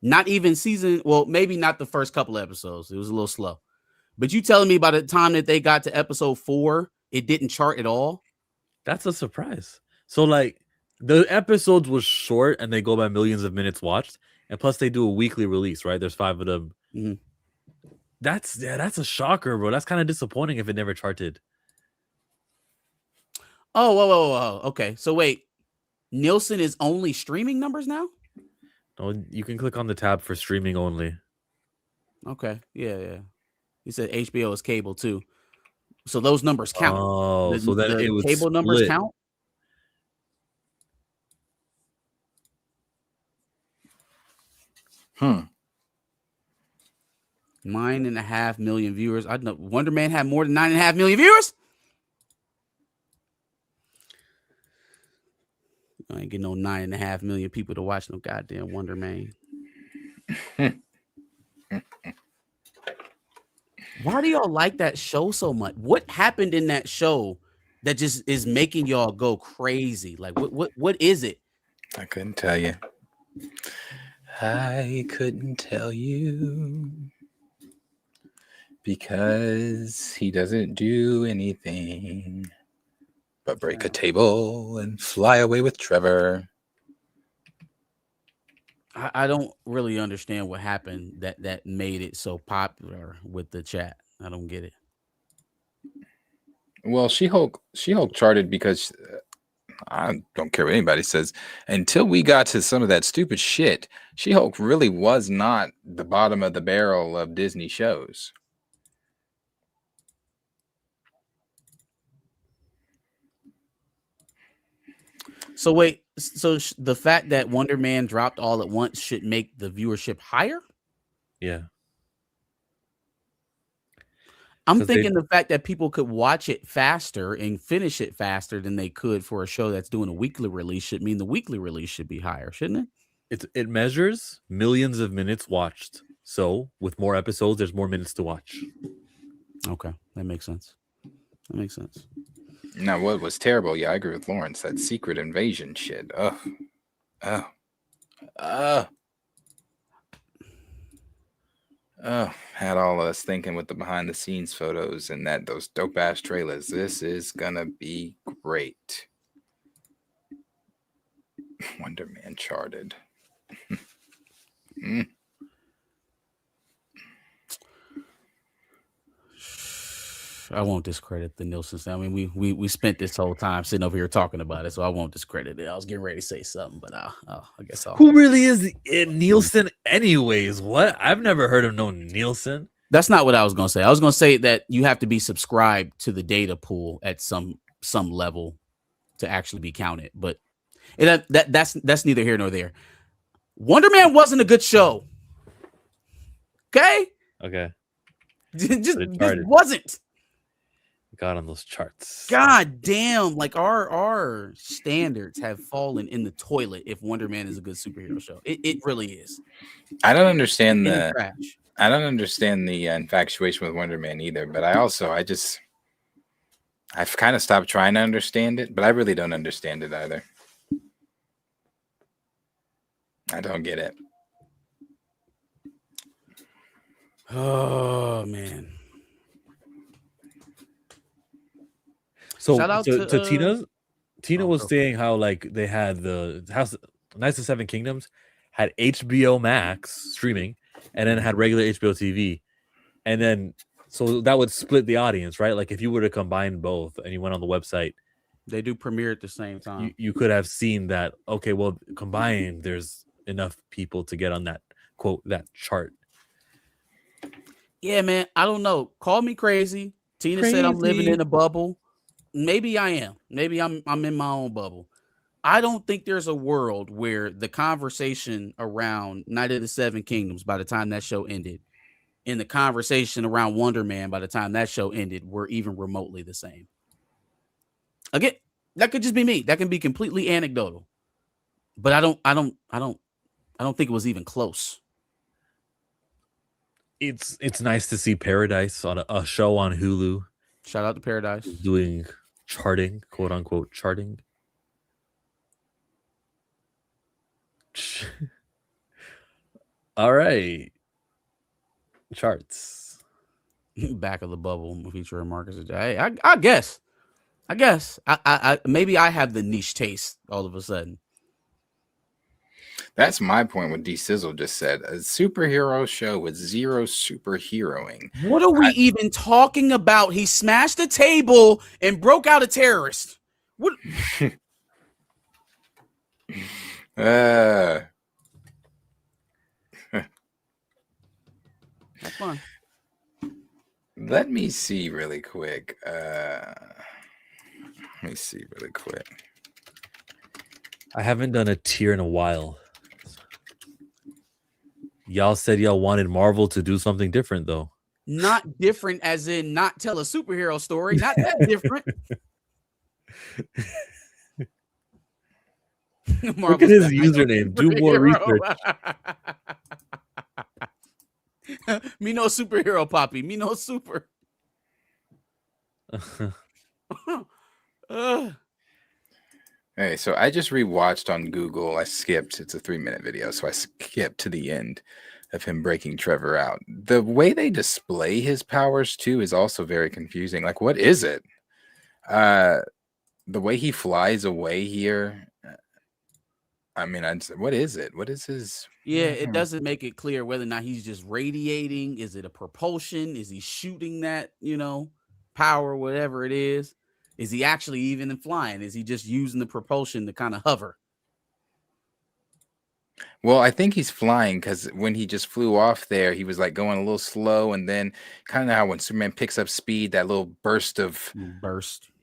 Not even season. Well, maybe not the first couple episodes. It was a little slow. But you telling me by the time that they got to episode 4, it didn't chart at all? That's a surprise. So like the episodes was short and they go by millions of minutes watched, and plus they do a weekly release, right? There's 5 of them. Mm-hmm. That's a shocker, bro. That's kind of disappointing if it never charted. Oh, whoa. Okay. So wait, Nielsen is only streaming numbers now? No, you can click on the tab for streaming only. Okay. Yeah. You said HBO is cable too. So those numbers count. Oh, so then it was cable numbers split. count. Hmm. 9.5 million viewers. I know Wonder Man had more than 9.5 million viewers. I ain't getting no 9.5 million people to watch no goddamn Wonder Man. Why do y'all like that show so much? What happened in that show that just is making y'all go crazy? Like what is it? I couldn't tell you. I couldn't tell you because he doesn't do anything but break a table and fly away with Trevor. I don't really understand what happened that made it so popular with the chat. I don't get it. Well, She-Hulk charted because I don't care what anybody says. Until we got to some of that stupid shit, She-Hulk really was not the bottom of the barrel of Disney shows. So wait, the fact that Wonder Man dropped all at once should make the viewership higher? Yeah. I'm thinking the fact that people could watch it faster and finish it faster than they could for a show that's doing a weekly release should mean the weekly release should be higher, shouldn't it? It measures millions of minutes watched. So with more episodes, there's more minutes to watch. Okay, that makes sense. Now, what was terrible? Yeah, I agree with Lawrence. That secret invasion shit. Oh, had all of us thinking with the behind the scenes photos and those dope ass trailers. This is gonna be great. Wonder Man charted. I won't discredit the Nielsen. I mean, we spent this whole time sitting over here talking about it, so I won't discredit it. I was getting ready to say something, but I guess I'll. Who really is Nielsen, anyways? What? I've never heard of no Nielsen. That's not what I was going to say. I was going to say that you have to be subscribed to the data pool at some level to actually be counted, but that's neither here nor there. Wonder Man wasn't a good show. Okay. just wasn't. Got on those charts. God damn, like our standards have fallen in the toilet if Wonder Man is a good superhero show. It really is. I don't understand In the trash. I don't understand the infatuation with Wonder Man either, but I've kind of stopped trying to understand it, but I really don't understand it either. I don't get it. Oh man. So Shout out to Tina was saying how like they had the House Knights of Seven Kingdoms had HBO Max streaming and then had regular HBO TV. And then so that would split the audience, right? Like if you were to combine both and you went on the website, they do premiere at the same time. You could have seen that, okay, well, combined, there's enough people to get on that quote, that chart. Yeah, man. I don't know. Call me crazy. Tina said I'm living in a bubble. Maybe I am. Maybe I'm in my own bubble. I don't think there's a world where the conversation around Night of the Seven Kingdoms by the time that show ended and the conversation around Wonder Man by the time that show ended were even remotely the same. Again, that could just be me. That can be completely anecdotal. But I don't think it was even close. It's nice to see Paradise on a show on Hulu. Shout out to Paradise. Doing charting, quote unquote charting. All right. Charts. Back of the bubble featuring Marcus. Hey, I guess. I maybe I have the niche taste all of a sudden. That's my point. What D Sizzle just said: a superhero show with zero superheroing. What are we even talking about? He smashed a table and broke out a terrorist. What? That's fun. Let me see really quick. I haven't done a tier in a while. Y'all said y'all wanted Marvel to do something different, though. Not different as in not tell a superhero story. Not that different. Look at his username. Do more research. Me no superhero, Poppy. Me no super. Hey, so I just rewatched on Google. I skipped. It's a 3-minute video, so I skipped to the end of him breaking Trevor out. The way they display his powers too is also very confusing. Like, what is it? The way he flies away here. I mean, what is it? What is his? Yeah, it doesn't make it clear whether or not he's just radiating. Is it a propulsion? Is he shooting that, power, whatever it is? Is he actually even flying? Is he just using the propulsion to kind of hover? Well, I think he's flying because when he just flew off there, he was like going a little slow, and then kind of how when Superman picks up speed, that little burst.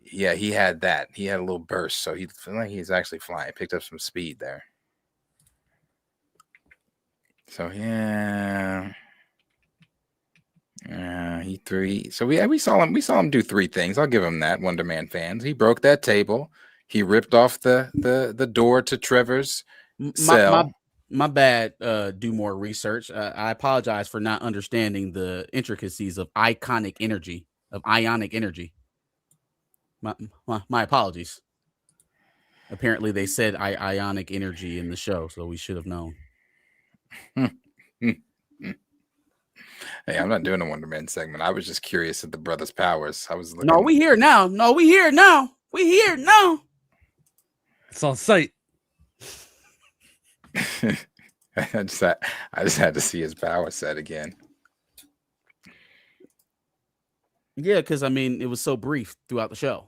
Yeah, he had that. He had a little burst, so he felt like he's actually flying. Picked up some speed there. So yeah, he threw. So we saw him do 3 things. I'll give him that. Wonder Man fans. He broke that table. He ripped off the door to Trevor's cell. My bad. Do more research. I apologize for not understanding the intricacies of ionic energy. My apologies. Apparently, they said ionic energy in the show, so we should have known. Hey, I'm not doing a Wonder Man segment. I was just curious at the brothers' powers. I was looking. No, we here now. We here now. It's on site. I just had to see his power set again. Yeah, because I mean, it was so brief throughout the show.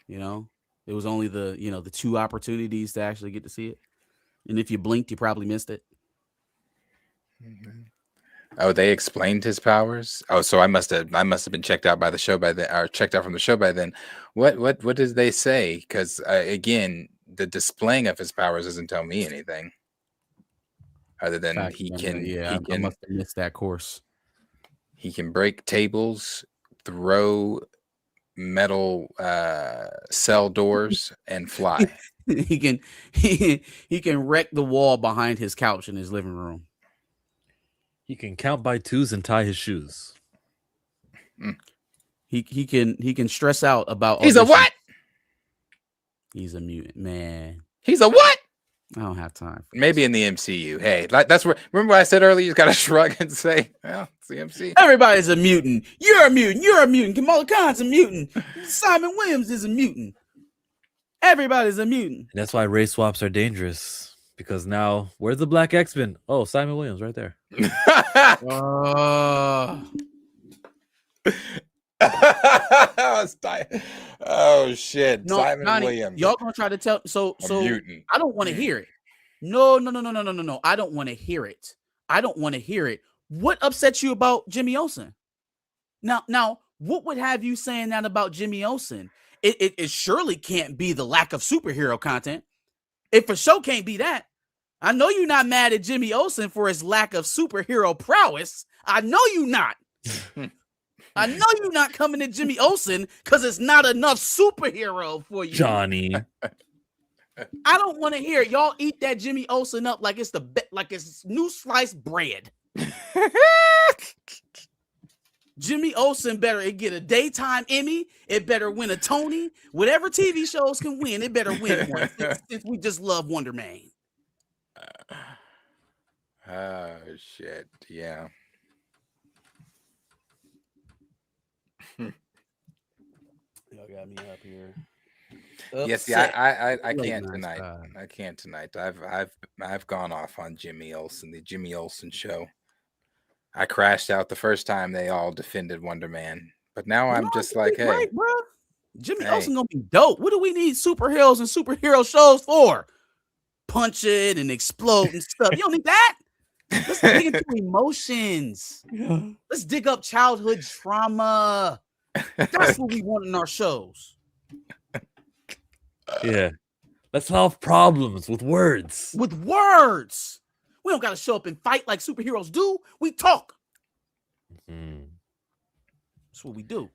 You know, it was only the 2 opportunities to actually get to see it, and if you blinked, you probably missed it. Oh, they explained his powers. Oh, so I must have been checked out by the show by then, or checked out from the show by then. What did they say? Because again, the displaying of his powers doesn't tell me anything, other than I must have missed that course. He can break tables, throw metal cell doors, and fly. he can wreck the wall behind his couch in his living room. He can count by 2s and tie his shoes. He can stress out about. He's a what? He's a mutant, man. He's a what? I don't have time. Maybe in the MCU. Hey, that's where. Remember what I said earlier? You got to shrug and say, "Well, it's the MCU." Everybody's a mutant. You're a mutant. You're a mutant. Kamala Khan's a mutant. Simon Williams is a mutant. Everybody's a mutant. And that's why race swaps are dangerous. Because now, where's the black X-Men? Oh, Simon Williams right there. Oh shit! No, Simon Donnie, Williams. y'all gonna try to tell? So mutant. I don't want to hear it. No. I don't want to hear it. I don't want to hear it. What upsets you about Jimmy Olsen? Now, what would have you saying that about Jimmy Olsen? It surely can't be the lack of superhero content. It for sure can't be that. I know you're not mad at Jimmy Olsen for his lack of superhero prowess. I know you not. I know you're not coming at Jimmy Olsen because it's not enough superhero for you, Johnny. I don't want to hear it. Y'all eat that Jimmy Olsen up like it's like it's new sliced bread. Jimmy Olsen better get a daytime Emmy. It better win a Tony. Whatever TV shows can win, it better win one. Since we just love Wonder Man. Oh shit! Yeah. Y'all got me up here. Yes, yeah, I can't tonight. I can't tonight. I've gone off on Jimmy Olsen, the Jimmy Olsen show. I crashed out the first time they all defended Wonder Man, but now I'm just like, hey, right, bro. Jimmy Olsen gonna be dope. What do we need superheroes and superhero shows for? Punching and exploding stuff. You don't need that. Let's dig into emotions. Let's dig up childhood trauma. That's what we want in our shows. Yeah. Let's solve problems with words. With words. We don't got to show up and fight like superheroes do. We talk. That's what we do.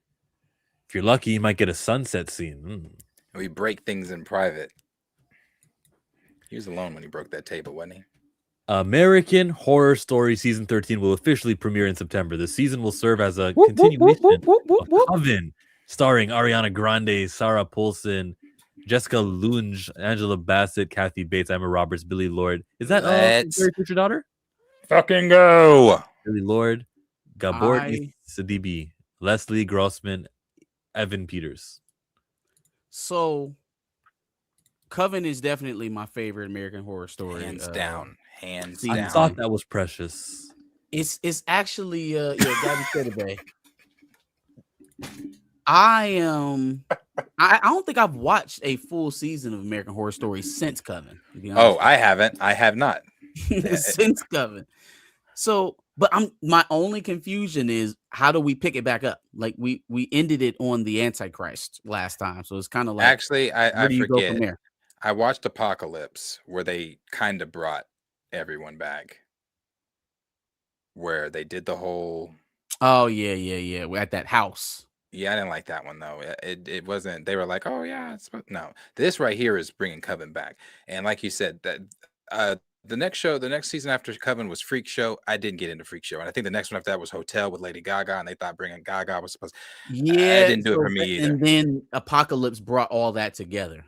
If you're lucky, you might get a sunset scene. We break things in private. He was alone when he broke that table, wasn't he? American Horror Story Season 13 will officially premiere in September. The season will serve as a continuation of Coven, starring Ariana Grande, Sarah Paulson, Jessica Lange, Angela Bassett, Kathy Bates, Emma Roberts, Billy Lord. Is that Barry Future Daughter? Fucking go! Billy Lord, Gabor Sidibe, Leslie Grossman, Evan Peters. So, Coven is definitely my favorite American Horror Story. Hands down. Hands I down. thought that was precious. It's actually Gabby said today. I don't think I've watched a full season of American Horror Story since Coven. Oh, I haven't. I have not. Since Coven. So, but my only confusion is how do we pick it back up? Like we ended it on the Antichrist last time, so it's kind of like actually I go forget. from there? I watched Apocalypse where they kind of brought everyone back, where they did the whole. Oh yeah. We're at that house. Yeah, I didn't like that one though. It wasn't. They were like, oh yeah, no. This right here is bringing Coven back, and like you said, that the next season after Coven was Freak Show. I didn't get into Freak Show, and I think the next one after that was Hotel with Lady Gaga, and they thought bringing Gaga was supposed. Yeah, I didn't do it for me either. And then Apocalypse brought all that together.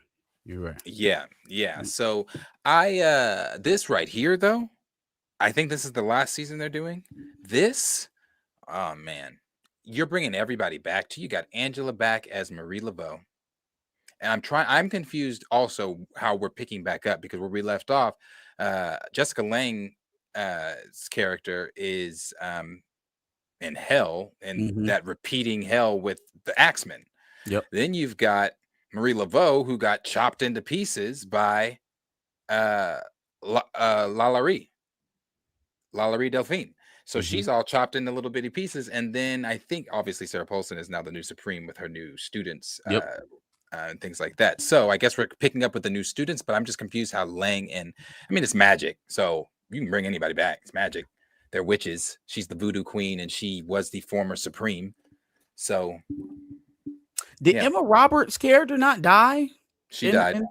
You're right. Yeah. So this right here though, I think this is the last season they're doing. This, oh man. You're bringing everybody back to you. Got Angela back as Marie Laveau. And I'm confused also how we're picking back up, because where we left off, Jessica Lange's character is in hell, and that repeating hell with the Xmen. Yep. Then you've got Marie Laveau, who got chopped into pieces by Lalaurie Delphine. So she's all chopped into little bitty pieces. And then I think obviously Sarah Paulson is now the new Supreme with her new students and things like that. So I guess we're picking up with the new students, but I'm just confused how Lang and I mean, it's magic. So you can bring anybody back. It's magic. They're witches. She's the voodoo queen and she was the former Supreme. So did Emma Roberts' character not die? She died.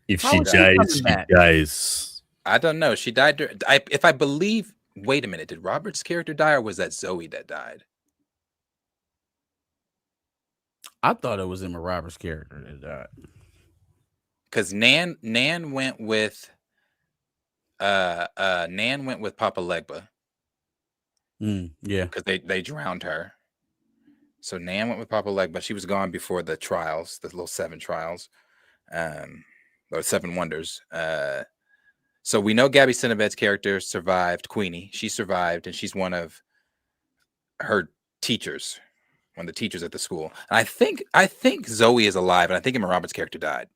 If she dies, she dies. I don't know. She died. If I believe, wait a minute. Did Robert's character die or was that Zoe that died? I thought it was Emma Roberts' character that died. Because Nan went with Papa Legba. Yeah. Because they drowned her. So Nan went with Papa Legba. She was gone before the trials, the little 7 trials. Or 7 wonders. So we know Gabby Sinabed's character survived. Queenie, she survived, and she's one of her teachers, one of the teachers at the school. And I think Zoe is alive, and I think Emma Roberts' character died.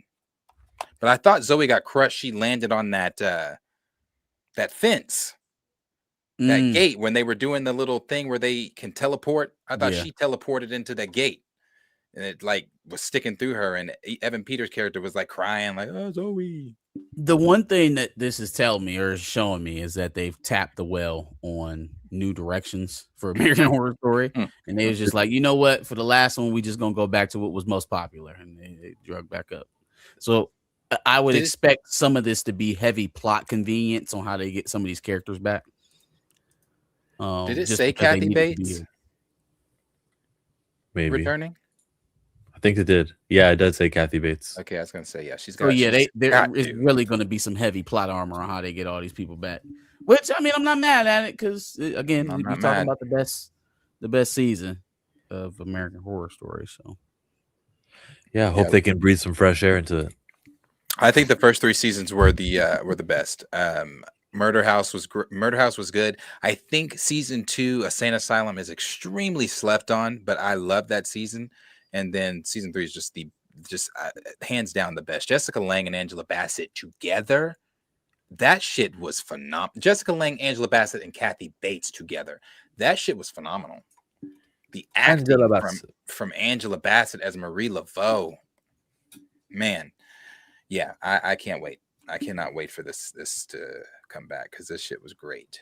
But I thought Zoe got crushed. She landed on that fence, that gate when they were doing the little thing where they can teleport. I thought she teleported into that gate. And it like was sticking through her, and Evan Peters' character was like crying, like, "Oh, Zoe." The one thing that this is telling me or showing me is that they've tapped the well on new directions for American Horror Story, and they was just like, you know what? For the last one, we just gonna go back to what was most popular, and they drug back up. So I would expect some of this to be heavy plot convenience on how they get some of these characters back. Did it say Kathy Bates? Maybe returning. I think it did. Yeah, it does say Kathy Bates. Okay, I was gonna say she's got. Oh yeah, there is really going to be some heavy plot armor on how they get all these people back. Which I mean, I'm not mad at it because again, we're talking about the best season of American Horror Story. So yeah, I hope they can breathe some fresh air into it. I think the first 3 seasons were the best. Murder House was good. I think season 2, A Sane Asylum, is extremely slept on, but I love that season. And then season 3 is just hands down the best. Jessica Lange and Angela Bassett together, that shit was phenomenal. Jessica Lange, Angela Bassett, and Kathy Bates together, that shit was phenomenal. The acting from Angela Bassett as Marie Laveau, man, yeah, I can't wait. I cannot wait for this to come back because this shit was great.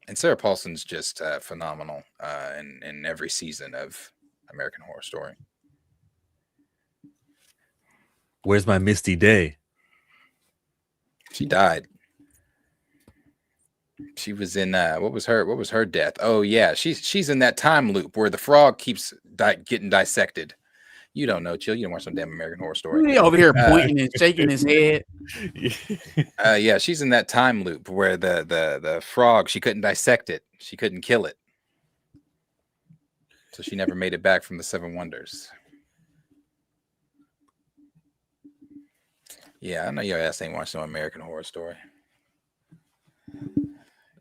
And Sarah Paulson's just phenomenal in every season of American Horror Story. Where's my Misty Day? She died. She was in what was her death? Oh yeah, she's in that time loop where the frog keeps getting dissected. You don't know, Chill. You don't watch some damn American Horror Story. He over here pointing and shaking his head. Yeah, she's in that time loop where the frog, she couldn't dissect it, she couldn't kill it. So she never made it back from the 7 wonders. Yeah, I know your ass ain't watching no American Horror Story.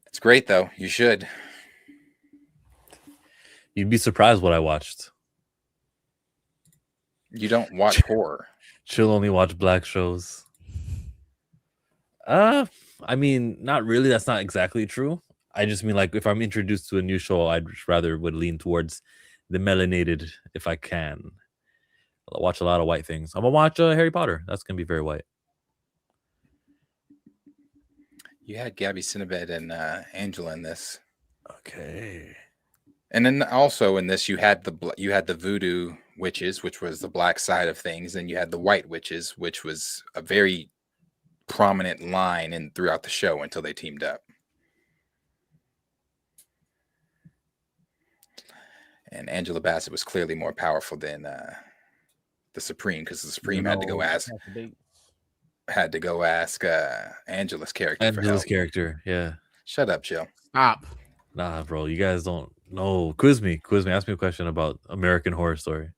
It's great though. You should. You'd be surprised what I watched. You don't watch horror. She'll only watch black shows. I mean, not really. That's not exactly true. I just mean like if I'm introduced to a new show, I'd rather would lean towards the melanated if I can. I'll watch a lot of white things. I'm gonna watch Harry Potter. That's gonna be very white. You had Gabby Sinabed and Angela in this. Okay. And then also in this, you had the voodoo witches, which was the black side of things, and you had the white witches, which was a very prominent line throughout the show until they teamed up. And Angela Bassett was clearly more powerful than the Supreme, because the Supreme had to go ask Angela's character. Angela's character, yeah. Shut up, Chill. Stop. Nah, bro, you guys don't know. Quiz me. Ask me a question about American Horror Story.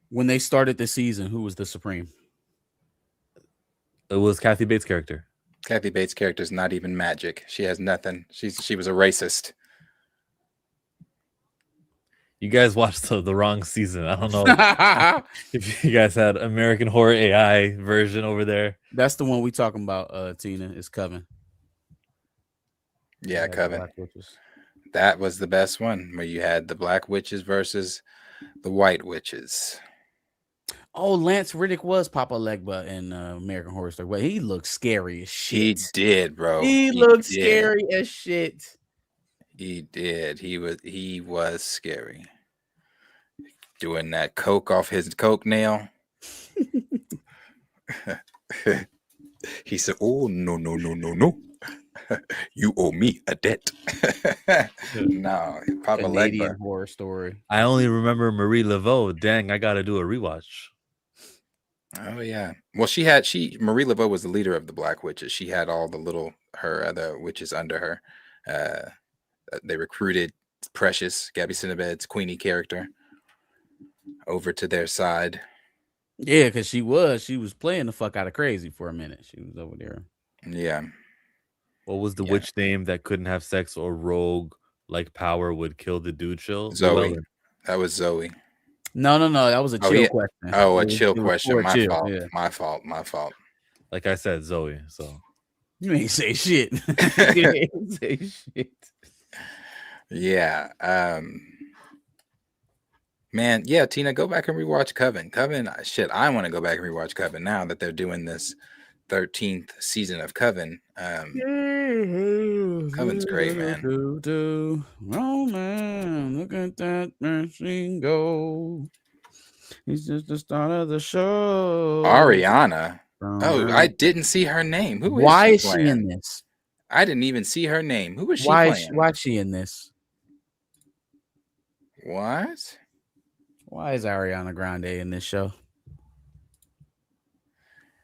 When they started the season, who was the Supreme? It was Kathy Bates' character. Kathy Bates' character is not even magic. She has nothing. She was a racist. You guys watched the wrong season. I don't know if you guys had American Horror AI version over there. That's the one we talking about, Tina, is Coven. Yeah, Coven. That was the best one, where you had the black witches versus the white witches. Oh, Lance Reddick was Papa Legba in American Horror Story. Well, he looked scary as shit. He did, bro. He looked scary as shit. He did. He was scary. Doing that coke off his coke nail. He said, "Oh, no. You owe me a debt." No, Papa Canadian Legba. Horror Story. I only remember Marie Laveau. Dang, I gotta do a rewatch. Oh yeah. Well, Marie Laveau was the leader of the Black Witches. She had all her other witches under her. They recruited Precious, Gabby Cinnabed's Queenie character, over to their side. Yeah, because she was playing the fuck out of crazy for a minute. She was over there. Yeah. What was the witch name that couldn't have sex or rogue like power would kill the dude chill? Zoe. Llewellyn. That was Zoe. No, that was a chill question. Oh, It chill was question. for chill, My fault. Like I said, Zoe. So you ain't say shit. You ain't say shit. Yeah. Man, yeah, Tina, go back and rewatch Coven. Shit, I want to go back and rewatch Coven now that they're doing this 13th season of Coven. Coven's great, man. Oh man, look at that machine go. He's just the start of the show. Ariana. Oh, I didn't see her name. Who is Why she is she playing? in this? I didn't even see her name. Who is she Why playing? is she in this? What? Why is Ariana Grande in this show?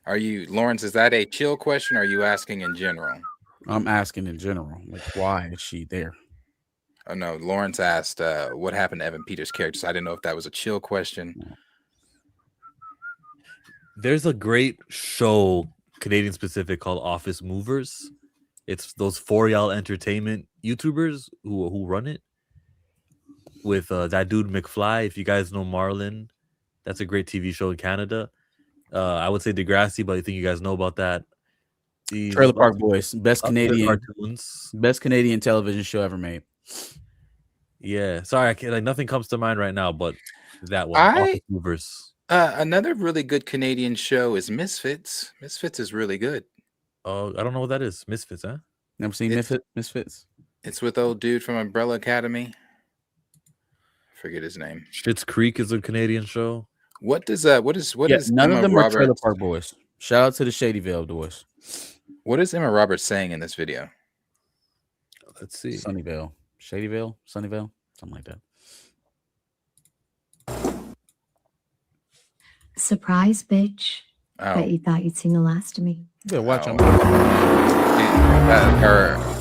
Are you, Lawrence, is that a chill question or are you asking in general? I'm asking in general. Like, why is she there? Oh no, Lawrence asked what happened to Evan Peters' character. So I didn't know if that was a chill question. there's a great show, Canadian specific, called Office Movers. It's those 4Y'all Entertainment YouTubers who run it. With that dude McFly. If you guys know Marlon, that's a great TV show in Canada. I would say Degrassi, but I think you guys know about that. Trailer Park Boys, best Canadian cartoons, best Canadian television show ever made. Yeah, sorry, I can't, like nothing comes to mind right now, but that one. Office Movers. Another really good Canadian show is Misfits. Misfits is really good. Oh, I don't know what that is. Misfits, huh? Never seen Misfits. It's with old dude from Umbrella Academy. Forget his name. Schitt's Creek is a Canadian show. What is none of them are Trailer Park Boys. Shout out to the Shadyville boys. What is Emma Roberts saying in this video? Let's see. Sunnyvale, Shadyville, Sunnyvale, something like that. Surprise, bitch. Oh. Bet you thought you'd seen the last of me. You better watch them.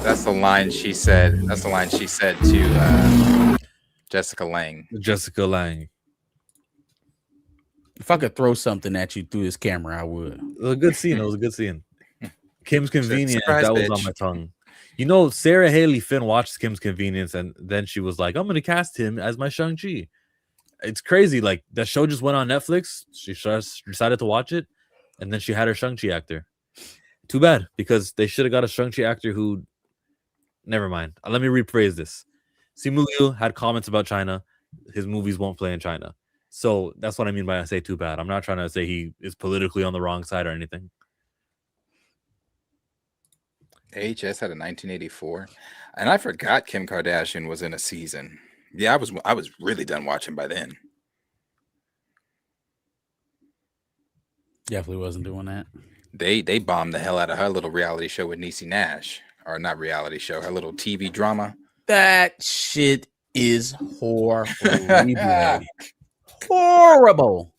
That's the line she said. That's the line she said to Jessica Lange. Jessica Lange. If I could throw something at you through this camera, I would. It was a good scene. It was a good scene. Kim's Convenience. Surprise, that was bitch. on my tongue. You know, Sarah Haley Finn watched Kim's Convenience, and then she was like, "I'm going to cast him as my Shang-Chi." It's crazy. Like that show just went on Netflix. She just decided to watch it, and then she had her Shang-Chi actor. Too bad, because they should have got a Shang-Chi actor who. Never mind. Let me rephrase this. Simu Liu had comments about China. His movies won't play in China. So that's what I mean by I say too bad. I'm not trying to say he is politically on the wrong side or anything. AHS had a 1984, and I forgot Kim Kardashian was in a season. Yeah, I was really done watching by then. Definitely wasn't doing that. They bombed the hell out of her little reality show with Niecy Nash, or not reality show, her little TV drama. That shit is horrible. Horrible.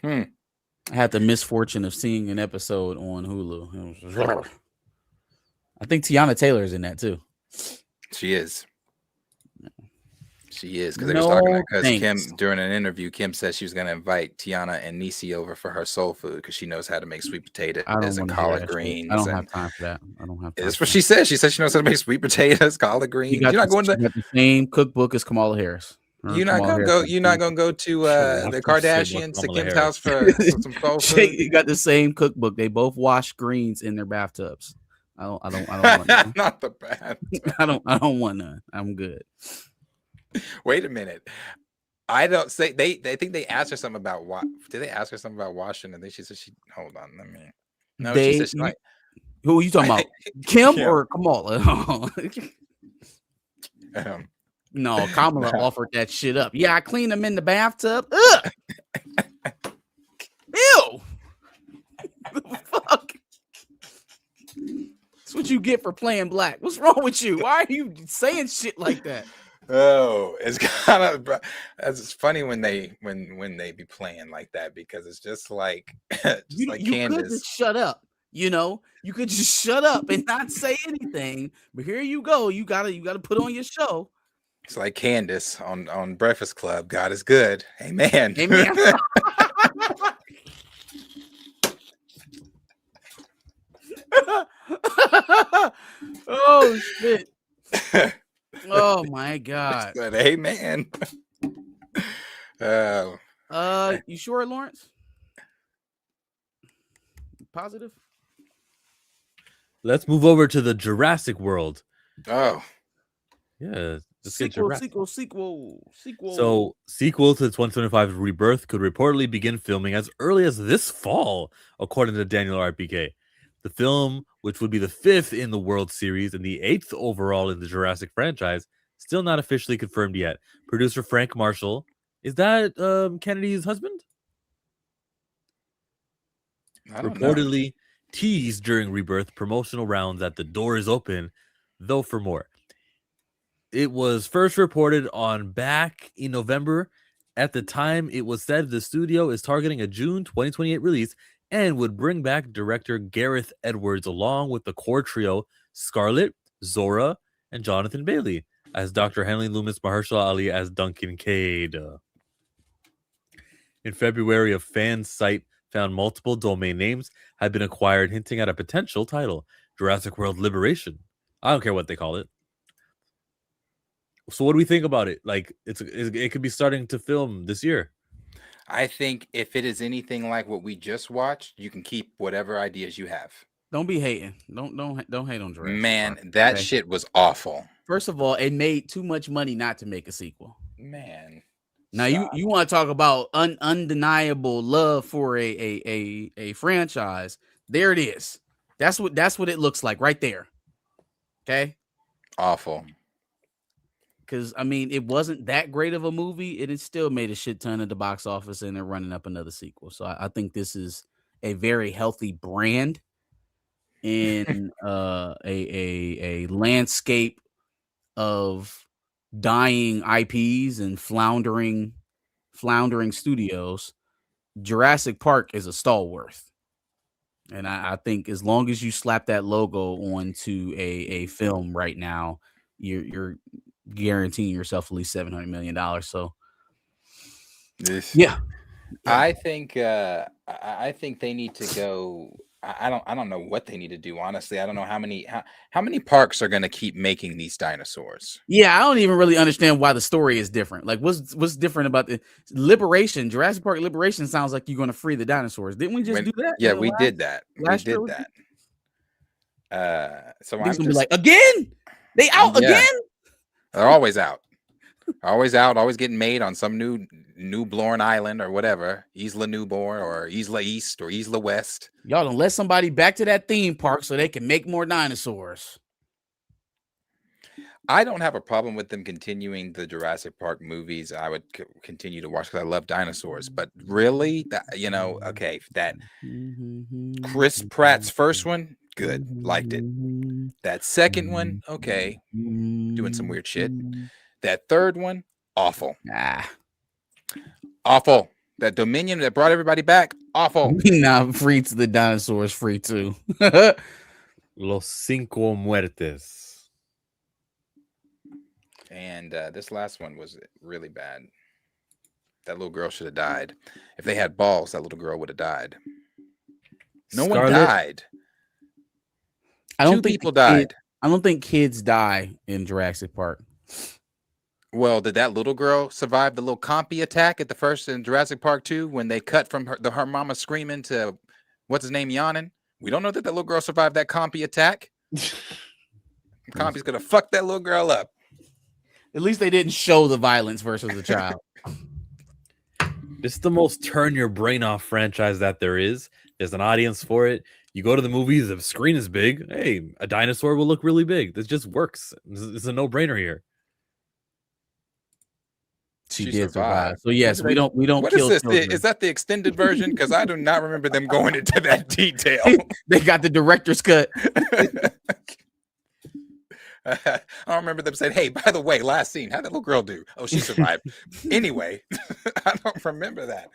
I had the misfortune of seeing an episode on Hulu. I think Tiana Taylor is in that too. She is. She is, because they was talking No, because Kim thanks. during an interview, Kim said she was going to invite Tiana and Nisi over for her soul food because she knows how to make sweet potatoes I don't and want to hear collard that shit. greens. I don't and have time for that. I don't have time. that's what she said. She said she knows how to make sweet potatoes, collard greens. She got You're not going she to got the same cookbook as Kamala Harris. Her and you're not Kamala gonna Harris go. got the You're not same gonna go to Sure, the I've seen the same Kardashians to Kamala Kim's Harris. house for some soul food. She got the same cookbook. They both wash greens in their bathtubs. I don't want none. Not the bad. I don't want none. I'm good. Wait a minute. I don't say they think they asked her something about what did they ask her something about washing? And then she said she hold on, let me no, she said she like who are you talking about? Kim Kim. or Kamala? No, Kamala offered that shit up. Yeah, I cleaned them in the bathtub. Ugh. Ew. Fuck. That's what you get for playing black. What's wrong with you? Why are you saying shit like that? Oh, it's kind of it's funny when they be playing like that because it's just like You could just Candace. shut up. You know, you could just shut up and not say anything. But here you go. You gotta put on your show. It's like Candace on Breakfast Club. God is good. Amen. Amen. Oh shit. Oh my god. Good. Amen. You sure, Lawrence? Positive? Let's move over to the Jurassic World. Oh. Yeah. Let's get Jurassic. Sequel. So, sequel to 2025 Rebirth could reportedly begin filming as early as this fall, according to Daniel RPK. The film, which would be the 5th in the World Series and the 8th overall in the Jurassic franchise, still not officially confirmed yet. Producer Frank Marshall, is that Kennedy's husband? I don't know. Reportedly teased during Rebirth promotional rounds that the door is open, though for more. It was first reported on back in November. At the time, it was said the studio is targeting a June 2028 release and would bring back director Gareth Edwards along with the core trio Scarlett, Zora, and Jonathan Bailey as Dr. Henley Loomis, Mahershala Ali as Duncan Cade. In February, a fan site found multiple domain names had been acquired, hinting at a potential title, Jurassic World Liberation. I don't care what they call it. So what do we think about it? Like, it could be starting to film this year. I think if it is anything like what we just watched, you can keep whatever ideas you have. Don't be hating. Don't hate on Jurassic Man, Park, that okay? shit was awful. Frank of all, it made too much money not to make a sequel. Man. Now you want to talk about undeniable love for a franchise. There it is. That's what it looks like right there. Okay. Awful. Because I mean, it wasn't that great of a movie, and it still made a shit ton at the box office, and they're running up another sequel. So I think this is a very healthy brand in a landscape of dying IPs and floundering studios. Jurassic Park is a stalwart, and I think as long as you slap that logo onto a film right now, you're guaranteeing yourself at least $700 million. So yeah. I think they need to go. I don't know what they need to do, honestly. I don't know how many parks are going to keep making these dinosaurs. Yeah, I don't even really understand why the story is different. Like, what's different about the Liberation? Jurassic Park Liberation sounds like you're going to free the dinosaurs. Didn't we just do that? Yeah, we did that. Last we year did that. So I'm gonna just be like, again? They out again? They're always out. Always getting made on some newborn island or whatever. Isla Newborn or Isla East or Isla West. Y'all don't let somebody back to that theme park so they can make more dinosaurs. I don't have a problem with them continuing the Jurassic Park movies. I would continue to watch because I love dinosaurs. But really, that Chris Pratt's first one, good, liked it. That second one, okay, doing some weird shit. That third one, awful. Awful. That Dominion that brought everybody back, awful. Nah, free to the dinosaurs, free too. Los Cinco Muertes. And this last one was really bad. That little girl should have died. If they had balls, that little girl would have died. No one died. I don't Two think people died. I don't think kids die in Jurassic Park. Well, did that little girl survive the little compy attack at the first in Jurassic Park 2 when they cut from her mama screaming to what's his name yawning? We don't know that little girl survived that compy attack. Compy's gonna fuck that little girl up. At least they didn't show the violence versus the child. This is the most turn your brain off franchise that there is. There's an audience for it. You go to the movies, the screen is big. Hey, a dinosaur will look really big. This just works. It's a no-brainer here. She did survive. So yes, we don't What kill is this? children. Is that the extended version? Because I do not remember them going into that detail. They got the director's cut. I don't remember them saying, "Hey, by the way, last scene, how'd that little girl do? Oh, she survived." Anyway, I don't remember that.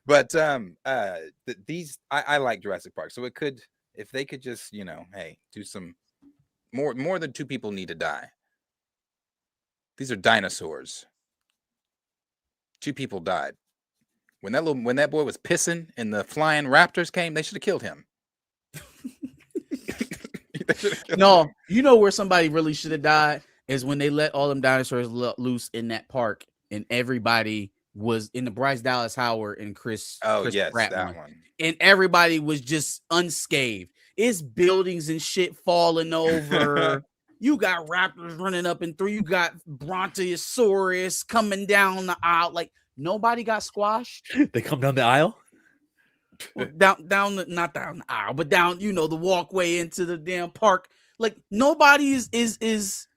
But I like Jurassic Park, so it could, if they could just, hey, do some more than 2 people need to die. These are dinosaurs. 2 people died. When that boy was pissing and the flying raptors came, they should have killed him. No, you know where somebody really should have died is when they let all them dinosaurs loose in that park, and everybody was in the Bryce Dallas Howard and Chris. Oh, Chris yes, Pratt that one. And everybody was just unscathed. It's buildings and shit falling over. You got raptors running up and through. You got Brontosaurus coming down the aisle. Like nobody got squashed. They come down the aisle. Not down the aisle, but down, the walkway into the damn park. Like nobody is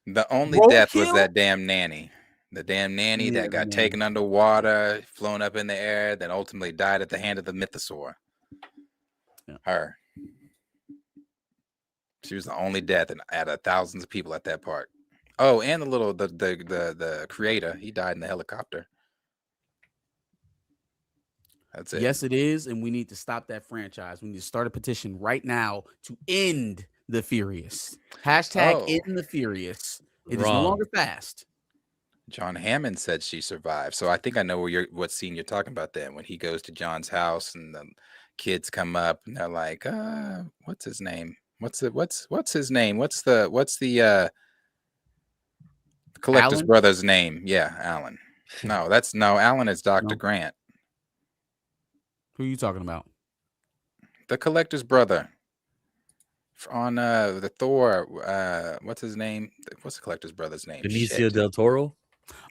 the only death was that damn nanny. The damn nanny that got taken underwater, flown up in the air, then ultimately died at the hand of the mythosaur. Yeah. Her. She was the only death out of thousands of people at that park. Oh, and the creator, he died in the helicopter. That's it. Yes, it is, and we need to stop that franchise. We need to start a petition right now to end the Furious. Hashtag end the Furious. It is no longer fast. John Hammond said she survived, so I think I know what scene you're talking about. Then when he goes to John's house and the kids come up and they're like, "What's his name? What's his name? What's the collector's Alan? brother's name?" Yeah, Alan. No, Alan is Dr. Grant. Who are you talking about? The collector's brother on the Thor. What's his name? What's the collector's brother's name? Benicio del Toro.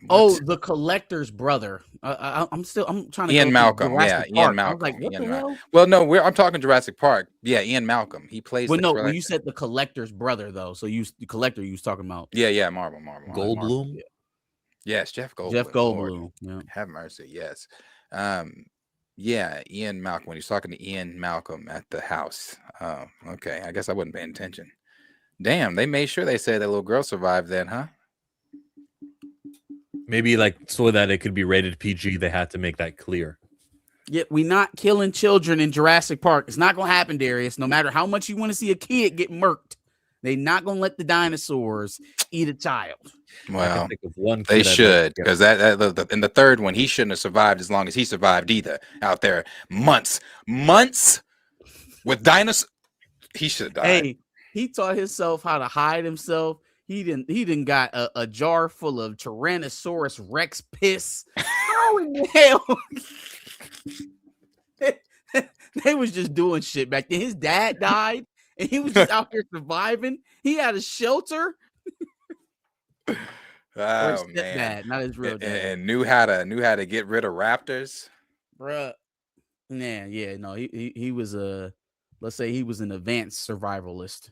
Oh, the collector's brother. I'm trying to. Ian Malcolm. Jurassic Yeah, Park. Ian I was Malcolm. like, what the hell? Well, no, I'm talking Jurassic Park. Yeah, Ian Malcolm. He plays. Well, no, when you said the collector's brother, though, so the collector you was talking about. Yeah, Marvel. Goldblum. Yeah. Yes, Jeff Goldblum. Jeff Goldblum. Yeah. Have mercy. Yes. Yeah, Ian Malcolm. When he's talking to Ian Malcolm at the house. Oh, okay. I guess I wasn't paying attention. Damn, they made sure they said that little girl survived then, huh? Maybe so that it could be rated PG, they had to make that clear. Yeah, we not killing children in Jurassic Park. It's not gonna happen, Darius. No matter how much you want to see a kid get murked, they not gonna let the dinosaurs eat a child. Well, they should, because that in the third one, he shouldn't have survived as long as he survived either. Out there, months with dinosaurs, he should have died. Hey, he taught himself how to hide himself. He didn't got a jar full of Tyrannosaurus Rex piss. How in the hell? They was just doing shit back then. His dad died, and he was just out here surviving. He had a shelter. Oh man, not his real dad, and knew how to get rid of raptors, bruh. Yeah, no, he was let's say he was an advanced survivalist.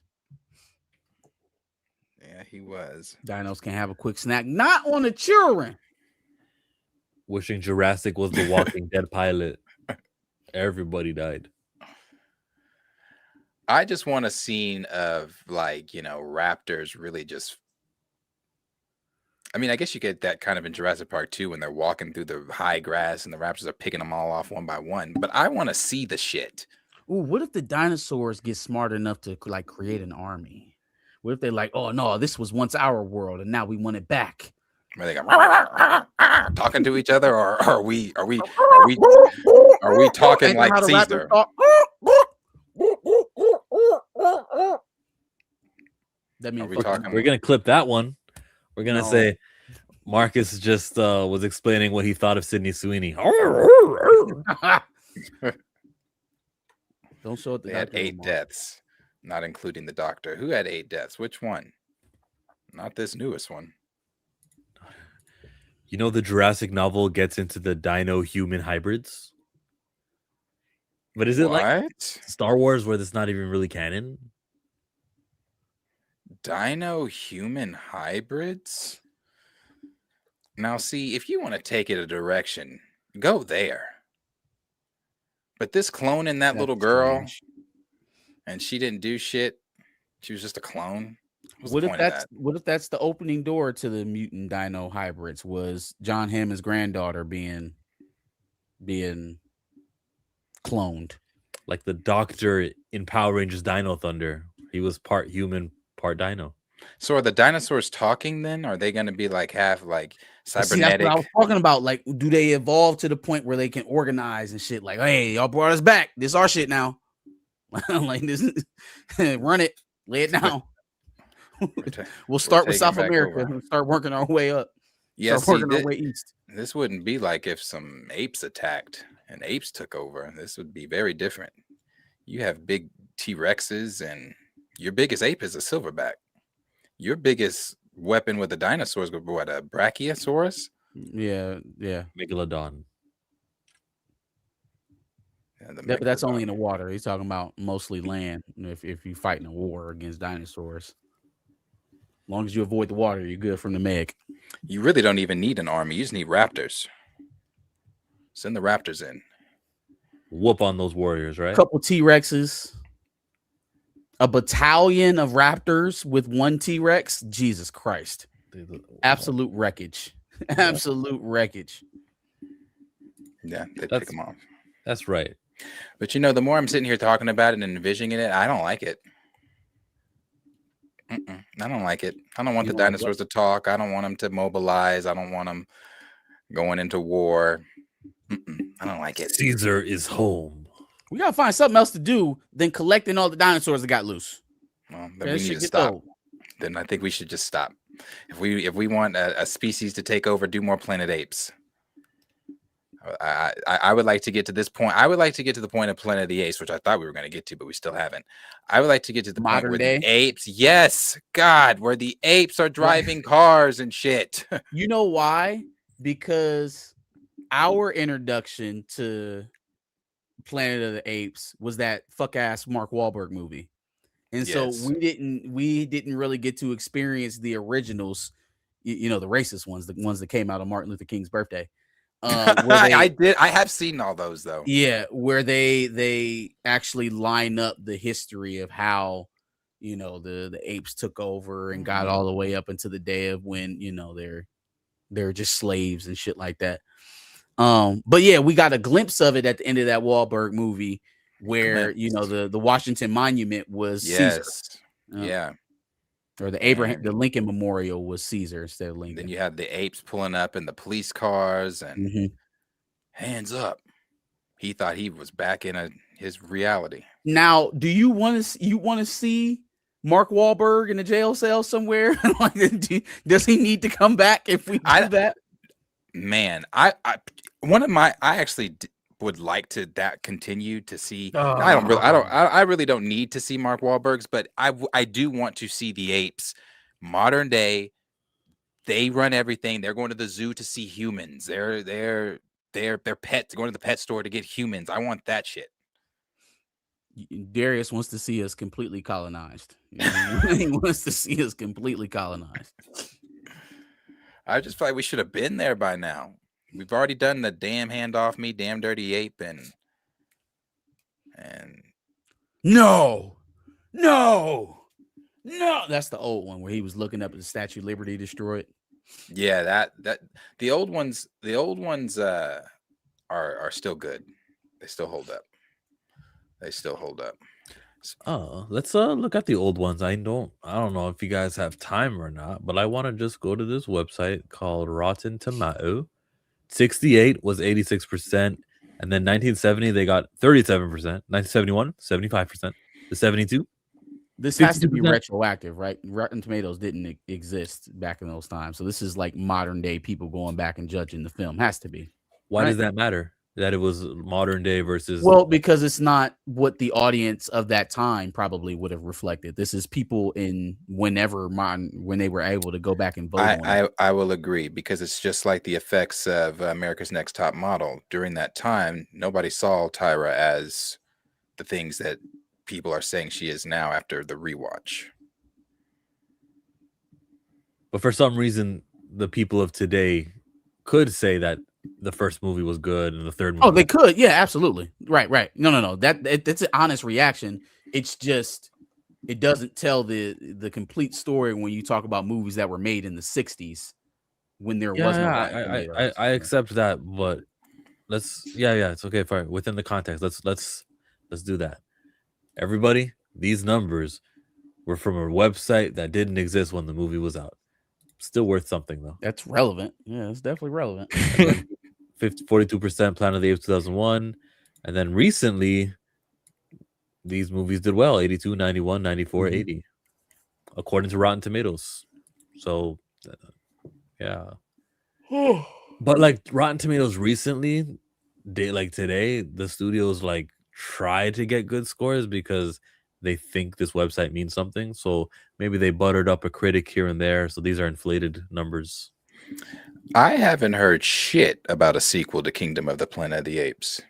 Yeah, he was. Dinos can have a quick snack, not on the children. Wishing Jurassic was the Walking Dead pilot. Everybody died. I just want a scene of raptors really just. I mean, I guess you get that kind of in Jurassic Park 2 when they're walking through the high grass and the raptors are picking them all off one by one. But I want to see the shit. Ooh, what if the dinosaurs get smart enough to create an army? What if they're like, oh no, this was once our world and now we want it back? Where they go talking to each other, or are we talking Ain't that like how the Caesar? raptors talk? That means We're gonna clip that one. We're gonna No. say Marcus just was explaining what he thought of Sydney Sweeney. Don't show it. They had 8 deaths, not including the doctor. Who had 8 deaths? Which one? Not this newest one. You know, the Jurassic novel gets into the dino-human hybrids, but is it like Star Wars where that's not even really canon? Dino-human hybrids? Now, see, if you want to take it a direction, go there. But this cloning that little girl, and she didn't do shit. She was just a clone. What if that's the opening door to the mutant dino hybrids? Was John Hammond's granddaughter being cloned, like the Doctor in Power Rangers Dino Thunder? He was part human, part dino. So are the dinosaurs talking then? Are they going to be like half like cybernetic? See, that's what I was talking about. Like, do they evolve to the point where they can organize and shit? Like, hey, y'all brought us back. This is our shit now. Like this, run it, lay it down. We'll start with South America and start working our way up. Yeah, start working our way east. This wouldn't be like if some apes attacked and apes took over. This would be very different. You have big T-Rexes, and your biggest ape is a silverback. Your biggest weapon with the dinosaurs would be what, a Brachiosaurus? Yeah. Megalodon. Yeah, But that's only in the water. He's talking about mostly land. If you're fighting a war against dinosaurs, as long as you avoid the water, you're good from the Meg. You really don't even need an army. You just need raptors. Send the raptors in. Whoop on those warriors, right? A couple T-Rexes. A battalion of raptors with one T-Rex. Jesus Christ. Absolute wreckage. Absolute wreckage. Yeah, they pick them off. That's right. But you know, the more I'm sitting here talking about it and envisioning it, I don't like it. I don't like it. I don't want the dinosaurs to talk. I don't want them to mobilize. I don't want them going into war. I don't like it. Caesar is home. We gotta find something else to do than collecting all the dinosaurs that got loose. Well, then we need to stop. Then I think we should just stop. If we want a species to take over, do more Planet Apes. I would like to get to this point. I would like to get to the point of Planet of the Apes, which I thought we were going to get to, but we still haven't. I would like to get to the point where the apes, yes, God, where the apes are driving cars and shit. You know why? Because our introduction to Planet of the Apes was that fuck ass Mark Wahlberg movie, and so we didn't really get to experience the originals, you know, the racist ones, the ones that came out on Martin Luther King's birthday. I have seen all those though. Yeah, where they actually line up the history of how, you know, the apes took over and got all the way up into the day of when, you know, they're just slaves and shit like that. But yeah, we got a glimpse of it at the end of that Wahlberg movie where, you know, the Washington Monument was Caesar. Yeah. Or the Lincoln Memorial was Caesar instead of Lincoln. Then you had the apes pulling up in the police cars and hands up. He thought he was back in his reality. Now, do you want to see Mark Wahlberg in a jail cell somewhere? Like, does he need to come back if we do that? Man, I actually would like to continue to see. I really don't need to see Mark Wahlberg's, but I do want to see the apes modern day. They run everything. They're going to the zoo to see humans. They're pets. They're going to the pet store to get humans. I want that shit. Darius wants to see us completely colonized. He wants to see us completely colonized. I just feel like we should have been there by now. We've already done the damn hand off me, damn dirty ape, and no, that's the old one where he was looking up at the Statue of Liberty destroyed. Yeah, that the old ones are still good. They still hold up. Oh, let's look at the old ones. I don't know if you guys have time or not, but I want to just go to this website called Rotten Tomato. 68 was 86%, and then 1970 they got 37%. 1971, 75%. The 72. This has to be 52%. retroactive, right? Rotten Tomatoes didn't exist back in those times, so this is like modern day people going back and judging the film. Has to be. Why right? does that matter? That it was modern day versus Well, because it's not what the audience of that time probably would have reflected. This is people in when they were able to go back and vote on it. I will agree, because it's just like the effects of America's Next Top Model. During that time, nobody saw Tyra as the things that people are saying she is now after the rewatch. But for some reason, the people of today could say that the first movie was good and the third movie. Oh, they could. Yeah, absolutely. Right. No. That's an honest reaction. It's just it doesn't tell the complete story when you talk about movies that were made in the 60s when there wasn't. I accept that, but it's okay. Fine. Within the context, let's do that. Everybody, these numbers were from a website that didn't exist when the movie was out. Still worth something though. That's relevant. Yeah, it's definitely relevant. 42% Planet of the Apes 2001, and then recently these movies did well. 82, 91, 94, 80 according to Rotten Tomatoes. So yeah. But like Rotten Tomatoes recently, today, the studios like try to get good scores because they think this website means something. So maybe they buttered up a critic here and there. So these are inflated numbers. I haven't heard shit about a sequel to Kingdom of the Planet of the Apes.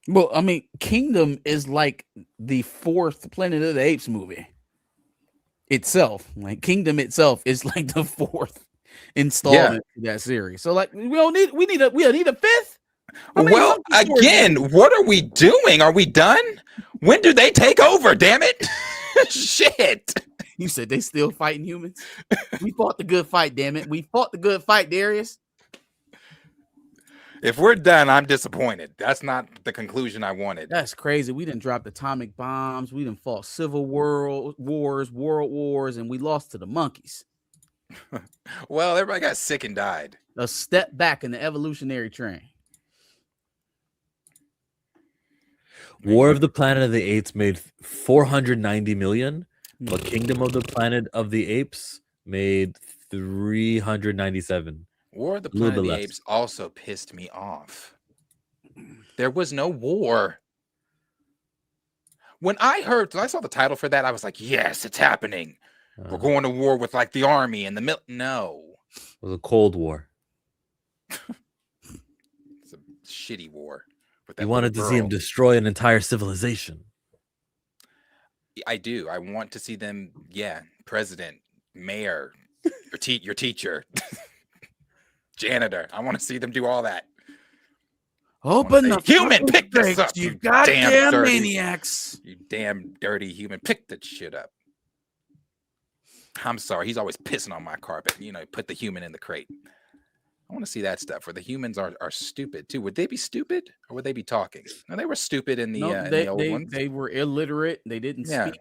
Well, I mean, Kingdom is like the fourth Planet of the Apes movie itself. Like Kingdom itself is like the fourth installment to that series. So like we need a fifth. Well, again, what are we doing? Are we done? When do they take over? Damn it! Shit. You said they still fighting humans. We fought the good fight. Damn it, we fought the good fight, Darius. If we're done, I'm disappointed. That's not the conclusion I wanted. That's crazy. We done dropped atomic bombs. We done fought civil world wars, and we lost to the monkeys. Well, everybody got sick and died. A step back in the evolutionary train. War of the Planet of the Apes made 490 million, but Kingdom of the Planet of the Apes made 397. War of the Planet of the Apes also pissed me off. There was no war. When I saw the title for that, I was like, yes, it's happening. We're going to war with like the army and the No. It was a Cold War. It's a shitty war. You wanted to see him destroy an entire civilization. I do. I want to see them, president, mayor, your teacher, janitor. I want to see them do all that. Open the human, pick this up, you goddamn dirty, maniacs. You damn dirty human. Pick that shit up. I'm sorry. He's always pissing on my carpet. Put the human in the crate. I want to see that stuff where the humans are stupid too. Would they be stupid or would they be talking? No, they were stupid in the, in the old ones. They were illiterate. They didn't speak.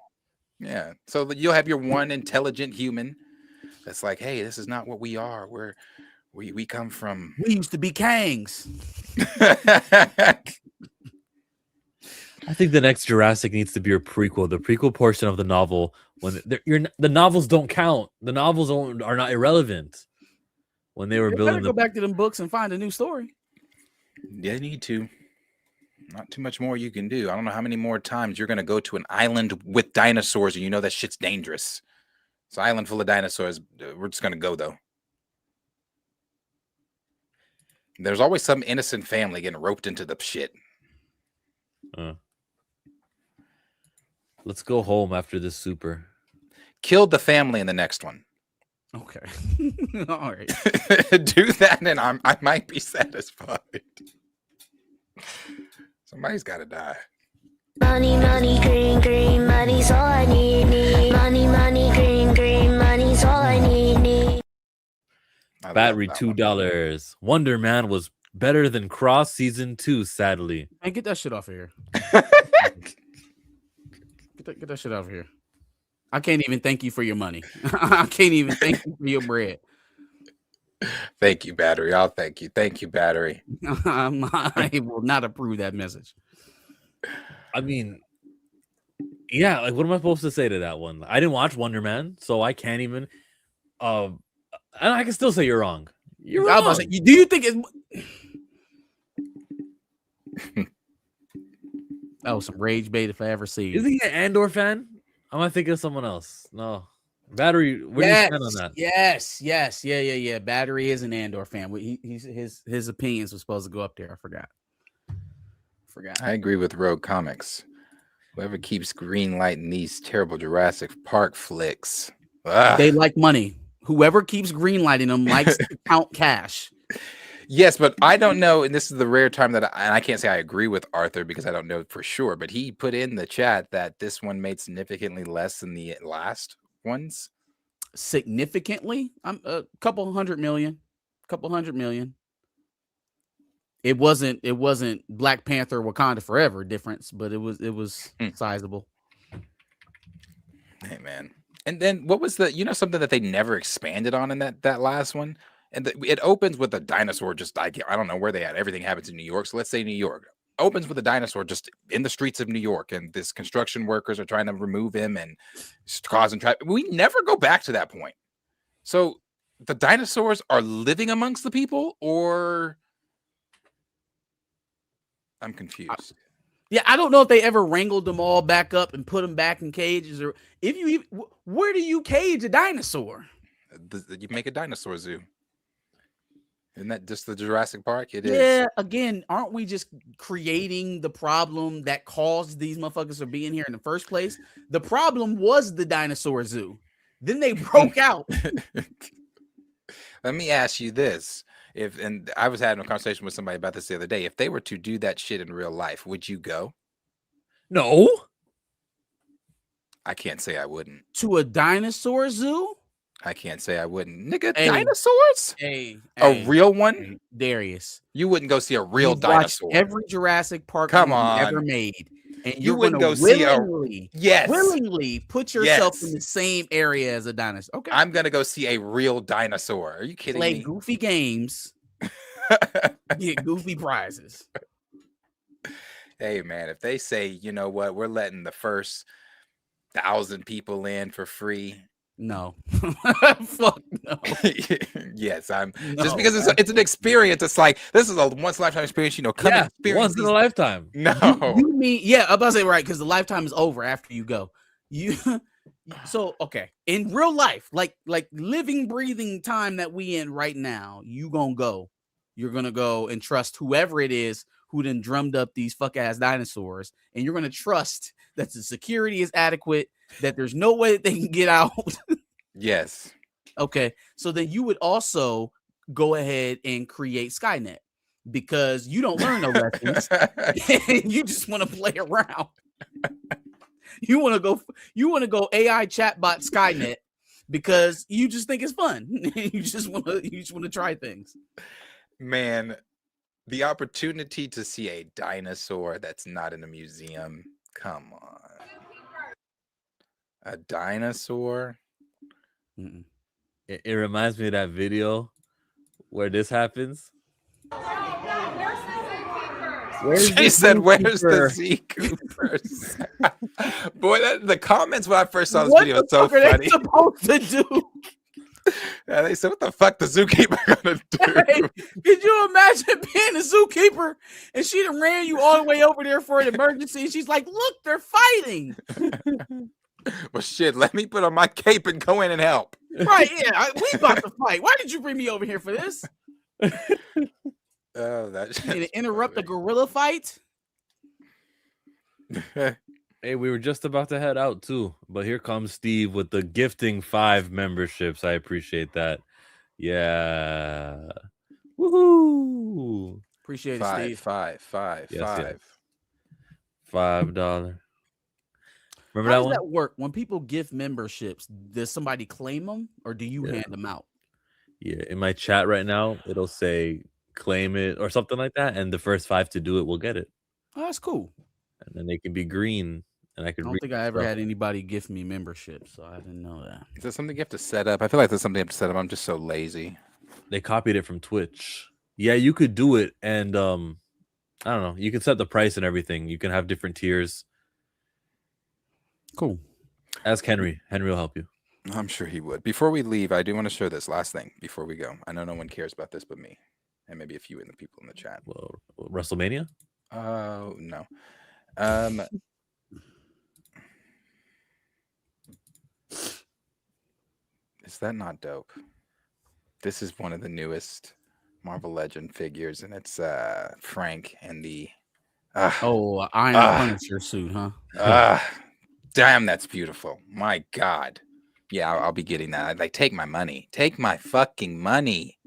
Yeah. So you'll have your one intelligent human that's like, hey, this is not what we are. We come from. We used to be Kangs. I think the next Jurassic needs to be a prequel. The prequel portion of the novel, when the novels don't count. The novels are not irrelevant. When they were building, go back to them books and find a new story. You need to. Not too much more you can do. I don't know how many more times you're going to go to an island with dinosaurs and that shit's dangerous. It's an island full of dinosaurs. We're just going to go, though. There's always some innocent family getting roped into the shit. Let's go home after this super. Killed the family in the next one. Okay. All right. Do that and I might be satisfied. Somebody's got to die. Money, money, green, green, money's all I need. Money, money, green, green, money's all I need. Battery $2. Wonder Man was Better than Cross season 2, sadly. Man, get that shit off of here. Get that shit off of here. I can't even thank you for your money. I can't even thank you for your bread. Thank you, Battery. I'll thank you. Thank you, Battery. I will not approve that message. I mean, yeah, like what am I supposed to say to that one? I didn't watch Wonder Man, so I can't even. And I can still say you're wrong. You're wrong. Say, do you think it's? That was some rage bait if I ever see. Is he an Andor fan? Am I thinking of someone else? No. Battery, where do you stand on that? Yes. Yeah. Battery is an Andor fan. His opinions were supposed to go up there. I forgot. I agree with Rogue Comics. Whoever keeps greenlighting these terrible Jurassic Park flicks, they like money. Whoever keeps greenlighting them likes to count cash. Yes, but I don't know, and this is the rare time that I can't say I agree with Arthur because I don't know for sure, but he put in the chat that this one made significantly less than the last ones. Significantly? I'm a couple hundred million. It wasn't Black Panther Wakanda Forever difference, but it was sizable. Hey man. And then what was something that they never expanded on in that last one? And it opens with a dinosaur just I don't know where they at. Everything happens in New York. So let's say New York opens with a dinosaur just in the streets of New York, and this construction workers are trying to remove him and causing traffic. We never go back to that point. So the dinosaurs are living amongst the people, or I'm confused. Yeah, I don't know if they ever wrangled them all back up and put them back in cages, or if you even, where do you cage a dinosaur? You make a dinosaur zoo. Isn't that just the Jurassic Park? It is. Yeah, again, aren't we just creating the problem that caused these motherfuckers from being here in the first place? The problem was the dinosaur zoo. Then they broke out. Let me ask you this. And I was having a conversation with somebody about this the other day. If they were to do that shit in real life, would you go? No. I can't say I wouldn't. To a dinosaur zoo? I can't say I wouldn't. Nigga, dinosaurs? A real one? Darius. You wouldn't go see a real dinosaur. Every Jurassic Park movie ever made. And you wouldn't go willingly, willingly put yourself in the same area as a dinosaur. Okay. I'm going to go see a real dinosaur. Are you kidding me? Play goofy games. Get goofy prizes. Hey, man, if they say, you know what, we're letting the first 1,000 people in for free. No. Fuck no. Yes, just because it's an experience. It's like this is a once in a lifetime experience. Once in a lifetime. No, you mean I'm about to say right because the lifetime is over after you go. So okay, in real life, like living, breathing time that we in right now, you're gonna go and trust whoever it is who then drummed up these fuck ass dinosaurs, and you're gonna trust that the security is adequate, that there's no way that they can get out. Yes. Okay. So then you would also go ahead and create Skynet because you don't learn no lessons. And you just want to play around. You want to go AI chatbot Skynet because you just think it's fun. You just want to try things. Man, the opportunity to see a dinosaur that's not in a museum. Come on. A dinosaur? It reminds me of that video where this happens. She said, "Where's the Z Coopers?" Boy, the comments when I first saw this video was so funny. What are they supposed to do? Yeah, they said, "What the fuck the zookeeper gonna do?" Hey, could you imagine being a zookeeper and she done ran you all the way over there for an emergency? And she's like, "Look, they're fighting." Well, shit, let me put on my cape and go in and help. Right? Yeah, we about to fight. Why did you bring me over here for this? Oh, that to interrupt the gorilla fight. Hey, we were just about to head out too, but here comes Steve with the gifting 5 memberships. I appreciate that. Yeah. Woohoo! Appreciate it, Steve. Five. $5. Remember How that does one? that work? When people gift memberships, does somebody claim them or do you hand them out? Yeah, in my chat right now, it'll say claim it or something like that, and the first 5 to do it will get it. Oh, that's cool. And then they can be green, and I I could. don't think I ever had anybody gift me membership, so I didn't know that. Is there something you have to set up? I feel like there's something you have to set up. I'm just so lazy. They copied it from Twitch. Yeah, you could do it, and I don't know. You can set the price and everything. You can have different tiers. Cool. Ask Henry. Henry will help you. I'm sure he would. Before we leave, I do want to show this last thing before we go. I know no one cares about this but me, and maybe a few in the people in the chat. Well, WrestleMania? Oh no. Is that not dope? This is one of the newest Marvel Legend figures, and it's Frank and the Iron Punisher suit, huh? Damn, that's beautiful. My God. Yeah, I'll be getting that. I'd like, take my money. Take my fucking money.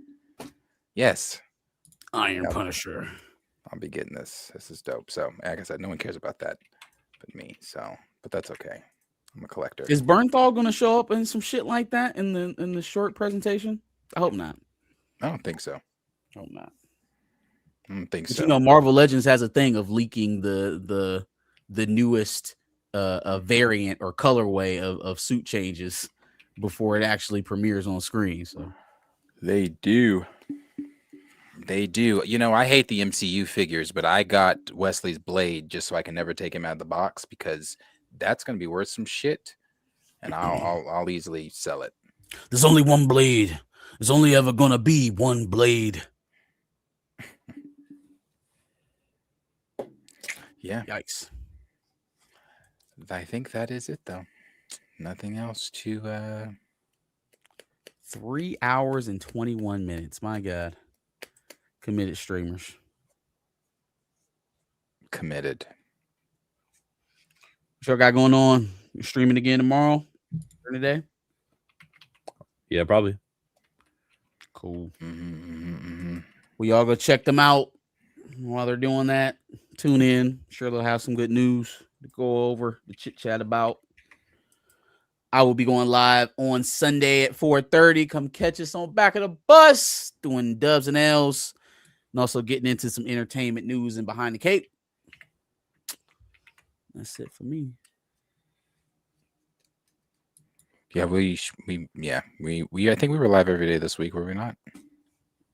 Yes. Iron Punisher. I'll be getting this. This is dope. So, like I said, no one cares about that but me. So, but that's okay. I'm a collector. Is Bernthal going to show up in some shit like that in the short presentation? I hope not. I don't think so. Hope not. I don't think But so. you know, Marvel Legends has a thing of leaking the newest variant or colorway of suit changes before it actually premieres on screen. So they do. They do. You know, I hate the MCU figures, but I got Wesley's Blade just so I can never take him out of the box because that's going to be worth some shit, and I'll easily sell it. there's only one blade. There's only ever going to be one blade. Yeah. Yikes. I think that is it, though. Nothing else to 3 hours and 21 minutes. My God. Committed streamers. Committed. What y'all got going on? You streaming again tomorrow? During the day? Yeah, probably. Cool. We all go check them out while they're doing that. Tune in. Sure, they'll have some good news to go over, to chit chat about. I will be going live on Sunday at 4:30. Come catch us on back of the bus, doing dubs and L's, and also getting into some entertainment news and behind the cape. That's it for me. Yeah, we I think we were live every day this week, were we not?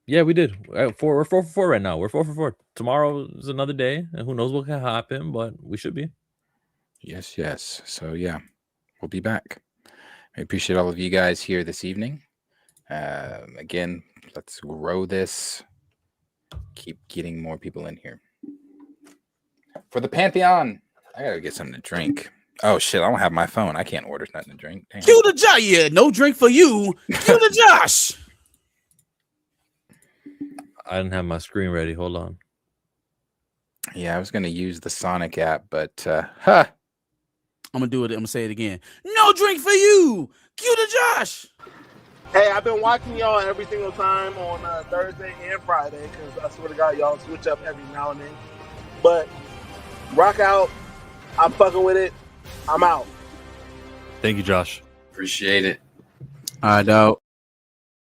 Yeah, we did. We're 4 for 4 right now. We're 4 for 4. Tomorrow is another day, and who knows what can happen, but we should be. Yes. So yeah, we'll be back. I appreciate all of you guys here this evening. Again, let's grow this. Keep getting more people in here. For the Pantheon, I gotta get something to drink. Oh shit, I don't have my phone. I can't order nothing to drink. Damn. Cue the Josh. Yeah, no drink for you. Cue the Josh. I didn't have my screen ready. Hold on. Yeah, I was gonna use the Sonic app, but I'm gonna do it. I'm gonna say it again. No drink for you. Cue the Josh. Hey, I've been watching y'all every single time on Thursday and Friday because I swear to God, y'all switch up every now and then. But rock out. I'm fucking with it. I'm out. Thank you, Josh. Appreciate it. All right, dog.